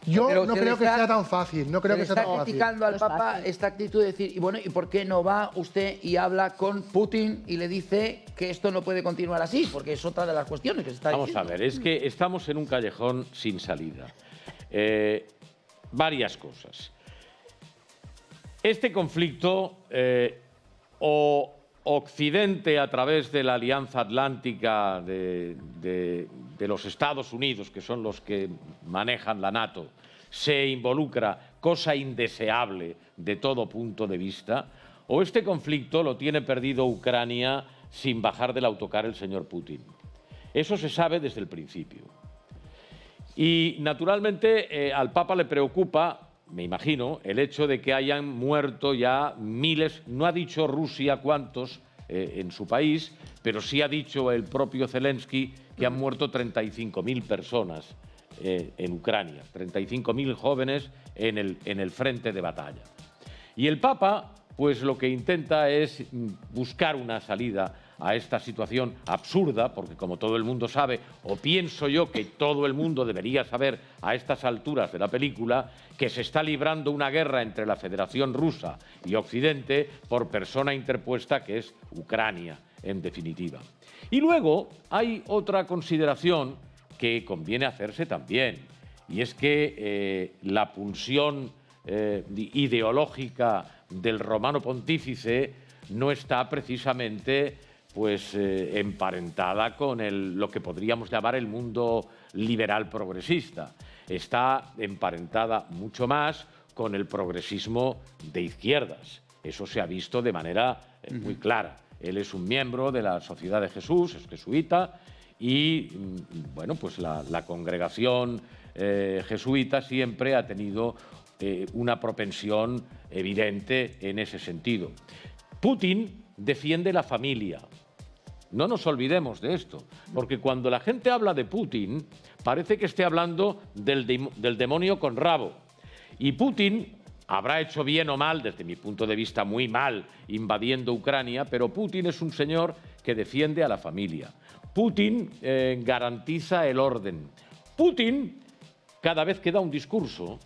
Yo no creo que sea tan fácil, no creo que sea tan fácil. Está criticando al Papa esta actitud de decir, y bueno, ¿y por qué no va usted y habla con Putin y le dice que esto no puede continuar así? Porque es otra de las cuestiones que se está diciendo. Vamos a ver, es que estamos en un callejón sin salida. Varias cosas. Este conflicto, o Occidente, a través de la Alianza Atlántica de los Estados Unidos, que son los que manejan la NATO, se involucra, cosa indeseable de todo punto de vista, o este conflicto lo tiene perdido Ucrania sin bajar del autocar el señor Putin. Eso se sabe desde el principio. Y, naturalmente, al Papa le preocupa, me imagino, el hecho de que hayan muerto ya miles, no ha dicho Rusia cuántos en su país, pero sí ha dicho el propio Zelensky que han muerto 35.000 personas en Ucrania, 35.000 jóvenes en el frente de batalla. Y el Papa, pues lo que intenta es buscar una salida a esta situación absurda, porque como todo el mundo sabe, o pienso yo que todo el mundo debería saber a estas alturas de la película, que se está librando una guerra entre la Federación Rusa y Occidente por persona interpuesta que es Ucrania, en definitiva. Y luego hay otra consideración que conviene hacerse también, y es que la pulsión ideológica del Romano Pontífice no está precisamente emparentada con lo que podríamos llamar el mundo liberal progresista. Está emparentada mucho más con el progresismo de izquierdas. Eso se ha visto de manera muy clara. Él es un miembro de la Sociedad de Jesús, es jesuita, y bueno, pues la congregación jesuita siempre ha tenido una propensión evidente en ese sentido. Putin defiende la familia. No nos olvidemos de esto, porque cuando la gente habla de Putin, parece que esté hablando del demonio con rabo. Y Putin habrá hecho bien o mal, desde mi punto de vista muy mal, invadiendo Ucrania, pero Putin es un señor que defiende a la familia. Putin garantiza el orden. Putin, cada vez que da un discurso,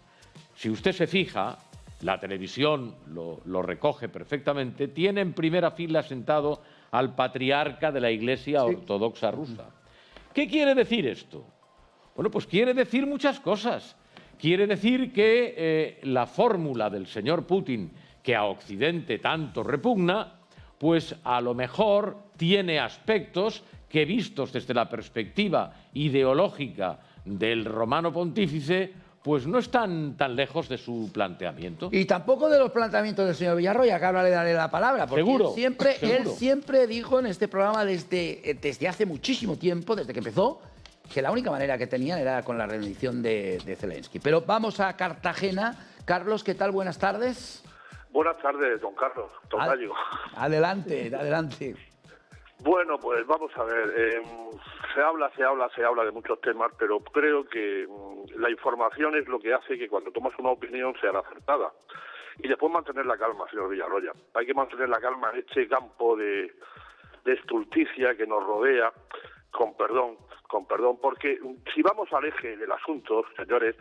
si usted se fija, la televisión lo recoge perfectamente, tiene en primera fila sentado al patriarca de la Iglesia Ortodoxa rusa. ¿Qué quiere decir esto? Bueno, pues quiere decir muchas cosas. Quiere decir que la fórmula del señor Putin, que a Occidente tanto repugna, pues a lo mejor tiene aspectos que, vistos desde la perspectiva ideológica del Romano Pontífice, pues no están tan lejos de su planteamiento. Y tampoco de los planteamientos del señor Villarroya, que ahora le daré la palabra. Porque Seguro. Él siempre dijo en este programa desde hace muchísimo tiempo, desde que empezó, que la única manera que tenían era con la rendición de Zelensky. Pero vamos a Cartagena. Carlos, ¿qué tal? Buenas tardes. Buenas tardes, don Carlos, tocayo. Adelante, adelante. Bueno, pues vamos a ver, se habla de muchos temas, pero creo que la información es lo que hace que cuando tomas una opinión sea la acertada. Y después mantener la calma, señor Villarroya. Hay que mantener la calma en este campo de estulticia que nos rodea, con perdón, con perdón, porque si vamos al eje del asunto, señores,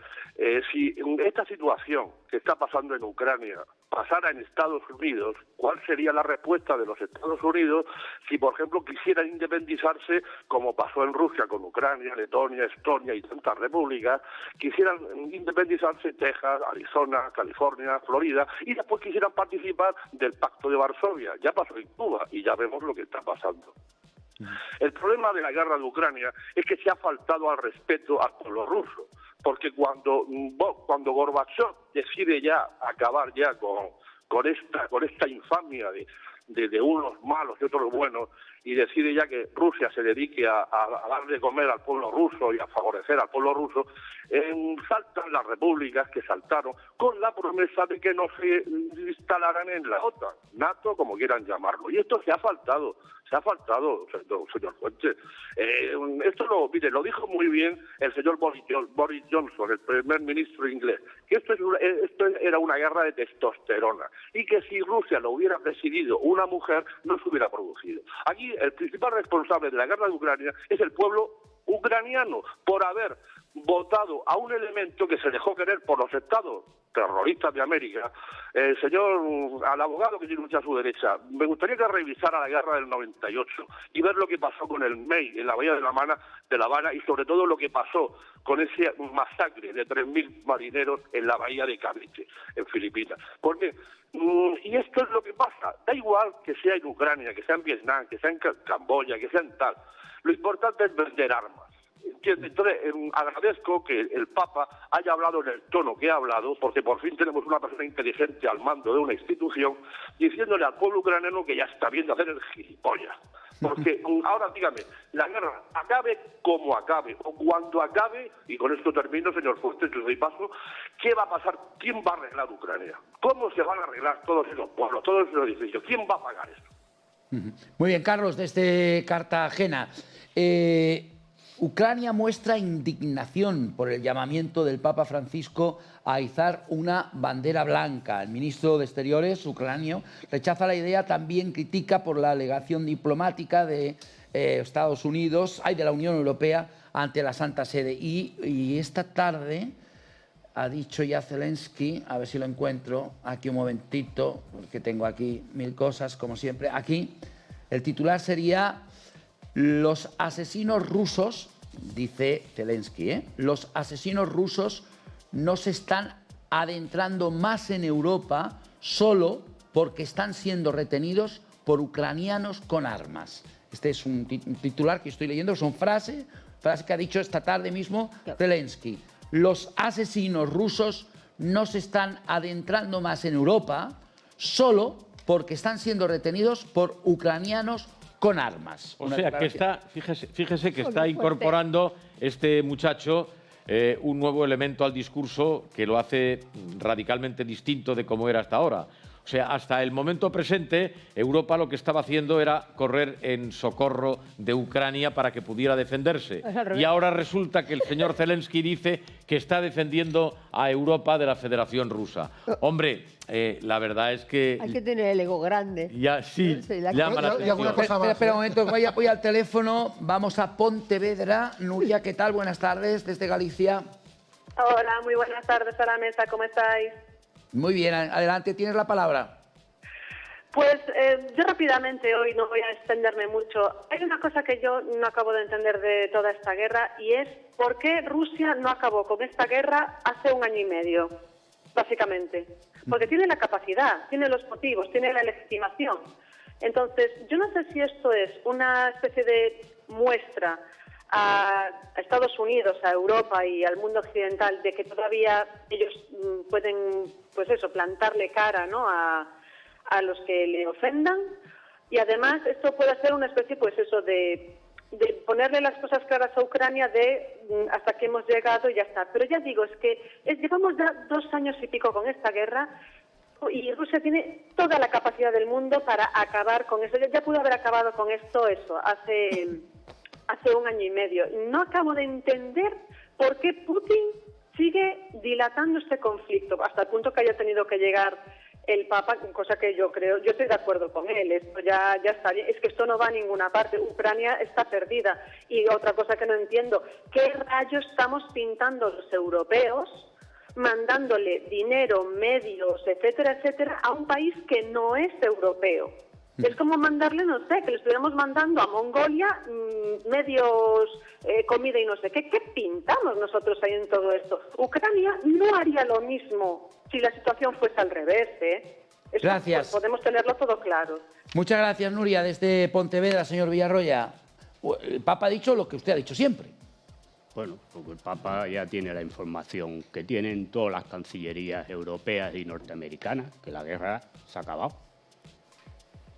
si esta situación que está pasando en Ucrania pasara en Estados Unidos, ¿cuál sería la respuesta de los Estados Unidos si, por ejemplo, quisieran independizarse, como pasó en Rusia con Ucrania, Letonia, Estonia y tantas repúblicas, quisieran independizarse Texas, Arizona, California, Florida, y después quisieran participar del Pacto de Varsovia? Ya pasó en Cuba y ya vemos lo que está pasando. El problema de la guerra de Ucrania es que se ha faltado al respeto al pueblo ruso, porque cuando Gorbachev decide ya acabar ya con esta infamia de unos malos y otros buenos, y decide ya que Rusia se dedique a dar de comer al pueblo ruso y a favorecer al pueblo ruso, saltan las repúblicas que saltaron con la promesa de que no se instalaran en la OTAN, NATO, como quieran llamarlo. Y esto se ha faltado, señor Fuentes. Esto lo dijo muy bien el señor Boris Johnson, el primer ministro inglés, que esto era una guerra de testosterona, y que si Rusia lo hubiera presidido una mujer, no se hubiera producido. Aquí el principal responsable de la guerra de Ucrania es el pueblo ucraniano, por haber votado a un elemento que se dejó querer por los estados terroristas de América. Al abogado que tiene mucha a su derecha, me gustaría que revisara la guerra del 98 y ver lo que pasó con el MEI en la bahía de La Habana, y sobre todo lo que pasó con ese masacre de 3.000 marineros en la bahía de Campeche, en Filipinas. Porque y esto es lo que pasa. Da igual que sea en Ucrania, que sea en Vietnam, que sea en Camboya, que sea en tal. Lo importante es vender armas. Entonces, agradezco que el Papa haya hablado en el tono que ha hablado, porque por fin tenemos una persona inteligente al mando de una institución diciéndole al pueblo ucraniano que ya está bien de hacer el gilipollas. Porque ahora dígame, la guerra acabe como acabe, o cuando acabe, y con esto termino, señor Fuentes, te doy paso, ¿qué va a pasar? ¿Quién va a arreglar Ucrania? ¿Cómo se van a arreglar todos esos pueblos, todos esos edificios? ¿Quién va a pagar eso? Muy bien, Carlos, desde Cartagena. Ucrania muestra indignación por el llamamiento del Papa Francisco a izar una bandera blanca. El ministro de Exteriores ucranio rechaza la idea, también critica por la alegación diplomática de Estados Unidos, de la Unión Europea ante la Santa Sede. Y esta tarde ha dicho ya Zelensky, a ver si lo encuentro, aquí un momentito, porque tengo aquí mil cosas, como siempre. Aquí el titular sería: los asesinos rusos, dice Zelensky, los asesinos rusos no se están adentrando más en Europa solo porque están siendo retenidos por ucranianos con armas. Este es un titular que estoy leyendo, son frase que ha dicho esta tarde mismo Zelensky. Los asesinos rusos no se están adentrando más en Europa solo porque están siendo retenidos por ucranianos con armas. O sea, que está, fíjese que está incorporando este muchacho un nuevo elemento al discurso que lo hace radicalmente distinto de cómo era hasta ahora. O sea, hasta el momento presente, Europa lo que estaba haciendo era correr en socorro de Ucrania para que pudiera defenderse. Y ahora resulta que el señor Zelensky dice que está defendiendo a Europa de la Federación Rusa. Hombre, la verdad es que... Hay que tener el ego grande. Ya, sí, llama la atención. Espera un momento, voy al teléfono, vamos a Pontevedra. Nuria, ¿qué tal? Buenas tardes, desde Galicia. Hola, muy buenas tardes a la mesa, ¿cómo estáis? Muy bien, adelante, tienes la palabra. Pues yo rápidamente hoy no voy a extenderme mucho. Hay una cosa que yo no acabo de entender de toda esta guerra, y es por qué Rusia no acabó con esta guerra hace 1 año y medio, básicamente. Porque tiene la capacidad, tiene los motivos, tiene la legitimación. Entonces, yo no sé si esto es una especie de muestra a Estados Unidos, a Europa y al mundo occidental de que todavía ellos pueden, pues eso, plantarle cara, ¿no?, a los que le ofendan. Y además esto puede ser una especie, pues eso, de ponerle las cosas claras a Ucrania de hasta aquí hemos llegado y ya está. Pero ya digo, es que llevamos ya 2 años y pico con esta guerra, y Rusia tiene toda la capacidad del mundo para acabar con eso. Ya pudo haber acabado con esto hace 1 año y medio. No acabo de entender por qué Putin sigue dilatando este conflicto hasta el punto que haya tenido que llegar el Papa, cosa que yo creo, yo estoy de acuerdo con él, esto ya está bien, es que esto no va a ninguna parte, Ucrania está perdida. Y otra cosa que no entiendo, ¿qué rayos estamos pintando los europeos mandándole dinero, medios, etcétera, etcétera, a un país que no es europeo? Es como mandarle, no sé, que le estuviéramos mandando a Mongolia medios, comida y no sé qué. ¿Qué pintamos nosotros ahí en todo esto? Ucrania no haría lo mismo si la situación fuese al revés, Esto, gracias. pues, podemos tenerlo todo claro. Muchas gracias, Nuria, desde Pontevedra, señor Villarroya. El Papa ha dicho lo que usted ha dicho siempre. Bueno, porque el Papa ya tiene la información que tienen todas las cancillerías europeas y norteamericanas, que la guerra se ha acabado.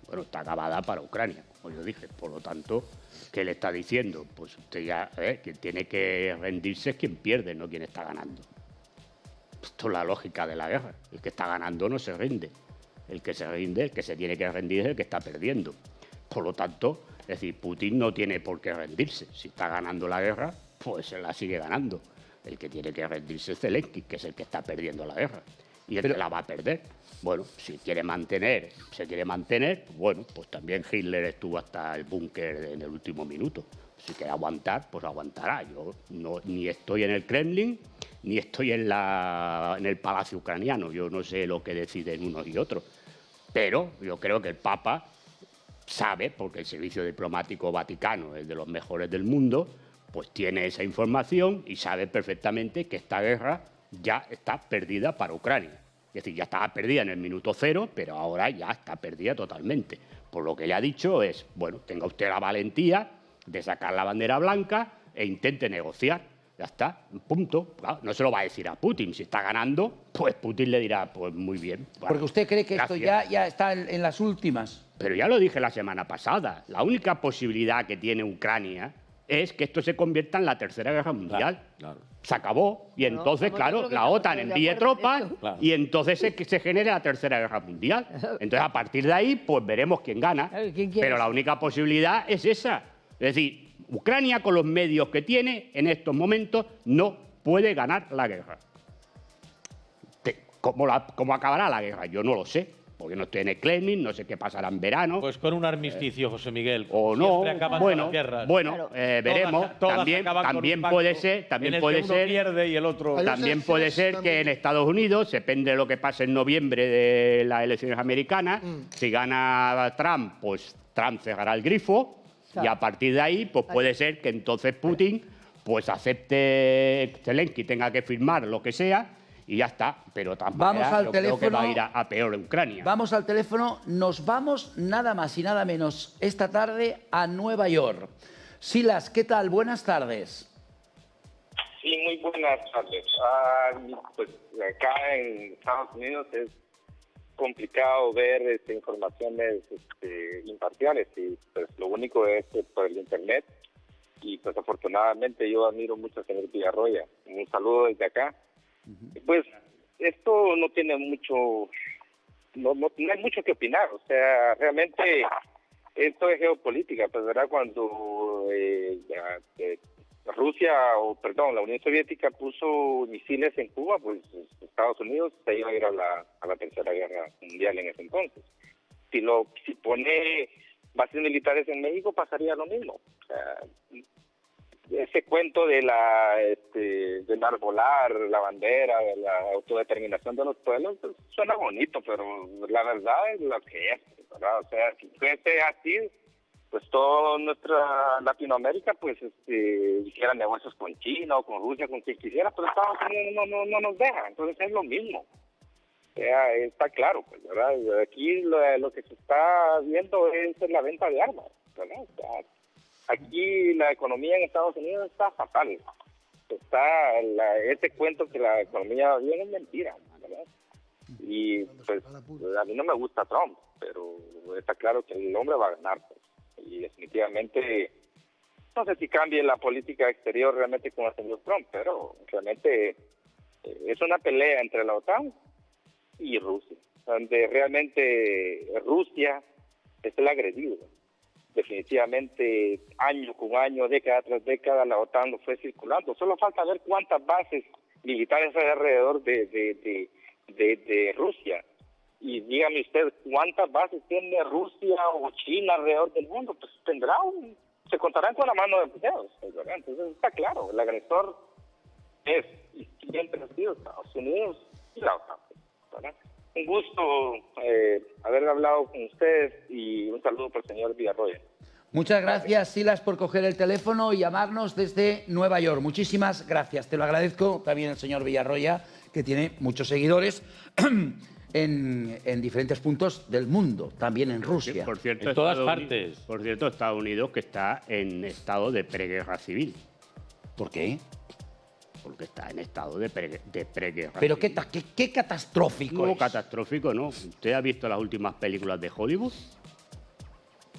Bueno, está acabada para Ucrania, como yo dije. Por lo tanto, ¿qué le está diciendo? Pues usted ya, quien tiene que rendirse es quien pierde, no quien está ganando. Esto es la lógica de la guerra. El que está ganando no se rinde. El que se rinde, el que se tiene que rendir es el que está perdiendo. Por lo tanto, es decir, Putin no tiene por qué rendirse. Si está ganando la guerra, pues se la sigue ganando. El que tiene que rendirse es Zelensky, que es el que está perdiendo la guerra. Y el que la va a perder. Bueno, si se quiere mantener, bueno, pues también Hitler estuvo hasta el búnker en el último minuto. Si quiere aguantar, pues aguantará. Yo ni estoy en el Kremlin, ni estoy en el Palacio Ucraniano. Yo no sé lo que deciden unos y otros. Pero yo creo que el Papa sabe, porque el Servicio Diplomático Vaticano es de los mejores del mundo, pues tiene esa información y sabe perfectamente que esta guerra ya está perdida para Ucrania. Es decir, ya estaba perdida en el minuto cero, pero ahora ya está perdida totalmente. Por lo que le ha dicho es, bueno, tenga usted la valentía de sacar la bandera blanca e intente negociar. Ya está, punto. Claro, no se lo va a decir a Putin. Si está ganando, pues Putin le dirá, pues muy bien. Bueno, porque usted cree que gracias. Esto ya está en las últimas. Pero ya lo dije la semana pasada. La única posibilidad que tiene Ucrania es que esto se convierta en la Tercera Guerra Mundial. Claro. Se acabó. Y entonces, claro, la OTAN envíe tropas y entonces se genere la Tercera Guerra Mundial. Entonces, a partir de ahí, pues veremos quién gana. Pero la única posibilidad es esa. Es decir, Ucrania, con los medios que tiene en estos momentos, no puede ganar la guerra. ¿Cómo acabará la guerra? Yo no lo sé. Porque no estoy en el Kremlin, no sé qué pasará en verano. Pues con un armisticio, José Miguel. O no, bueno, veremos. También puede ser, pierde y el otro. También puede ser que en Estados Unidos, depende de lo que pase en noviembre de las elecciones americanas, si gana Trump, pues Trump cerrará el grifo y a partir de ahí, pues puede ser que entonces Putin pues acepte, Zelensky tenga que firmar lo que sea. Y ya está, pero tampoco creo que va a ir a peor en Ucrania. Vamos al teléfono, nos vamos nada más y nada menos esta tarde a Nueva York. Silas, ¿qué tal? Buenas tardes. Sí, muy buenas tardes. Pues acá en Estados Unidos es complicado ver informaciones imparciales y pues lo único es por el internet y pues afortunadamente yo admiro mucho al señor Villarroya. Un saludo desde acá. Pues esto no tiene mucho, no hay mucho que opinar, o sea, realmente esto es geopolítica, pues verdad, cuando la Unión Soviética puso misiles en Cuba, pues Estados Unidos se iba a ir a la Tercera Guerra Mundial en ese entonces. Si pone bases militares en México pasaría lo mismo. O sea, ese cuento de del arbolar la bandera, de la autodeterminación de los pueblos, pues, suena bonito, pero la verdad es lo que es, ¿verdad? O sea, si fuese así, pues toda nuestra Latinoamérica, pues hiciera negocios con China o con Rusia, con quien quisiera, pero Estados Unidos no nos deja, entonces es lo mismo. O sea, está claro, pues, ¿verdad? Aquí lo que se está viendo es la venta de armas, ¿verdad? O sea, aquí la economía en Estados Unidos está fatal. Este cuento que la economía va bien es mentira, ¿verdad? Y pues a mí no me gusta Trump, pero está claro que el hombre va a ganar. Pues. Y definitivamente, no sé si cambie la política exterior realmente con el señor Trump, pero realmente es una pelea entre la OTAN y Rusia, donde realmente Rusia es el agredido. Definitivamente, año con año, década tras década, la OTAN lo fue circulando. Solo falta ver cuántas bases militares hay alrededor de Rusia. Y dígame usted, ¿cuántas bases tiene Rusia o China alrededor del mundo? Pues se contarán con la mano de dedos, ¿verdad? Entonces está claro, el agresor es y siempre ha sido Estados Unidos y la OTAN, ¿verdad? Un gusto haber hablado con usted y un saludo para el señor Villarroya. Muchas gracias, Silas, por coger el teléfono y llamarnos desde Nueva York. Muchísimas gracias. Te lo agradezco también el señor Villarroya, que tiene muchos seguidores en diferentes puntos del mundo, también en Rusia. Por cierto, en todas partes. Por cierto, Estados Unidos que está en estado de preguerra civil. ¿Por qué? Porque está en estado de preguerra. Pero qué catastrófico No, es. catastrófico no. ¿Usted ha visto las últimas películas de Hollywood?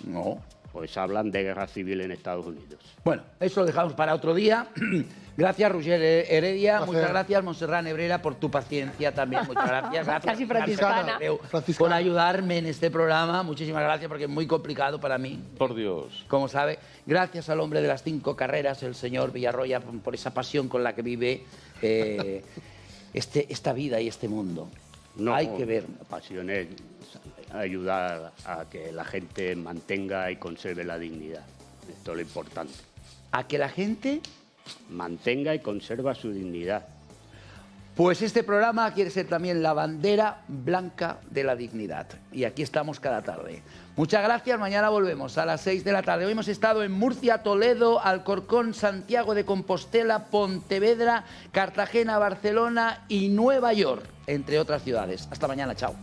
No. Pues hablan de guerra civil en Estados Unidos. Bueno, eso lo dejamos para otro día. Gracias, Roger Heredia. Gracias. Muchas gracias, Montserrat Nebrera, por tu paciencia también. Muchas gracias. Gracias, Casi franciscana. por ayudarme en este programa. Muchísimas gracias, porque es muy complicado para mí. Por Dios. Como sabe, gracias al hombre de las 5 carreras, el señor Villarroya, por esa pasión con la que vive esta vida y este mundo. No, hay que ver. La pasión es ayudar a que la gente mantenga y conserve la dignidad. Esto es lo importante. ¿A que la gente mantenga y conserva su dignidad? Pues este programa quiere ser también la bandera blanca de la dignidad. Y aquí estamos cada tarde. Muchas gracias. Mañana volvemos a las 6 de la tarde. Hoy hemos estado en Murcia, Toledo, Alcorcón, Santiago de Compostela, Pontevedra, Cartagena, Barcelona y Nueva York, entre otras ciudades. Hasta mañana. Chao.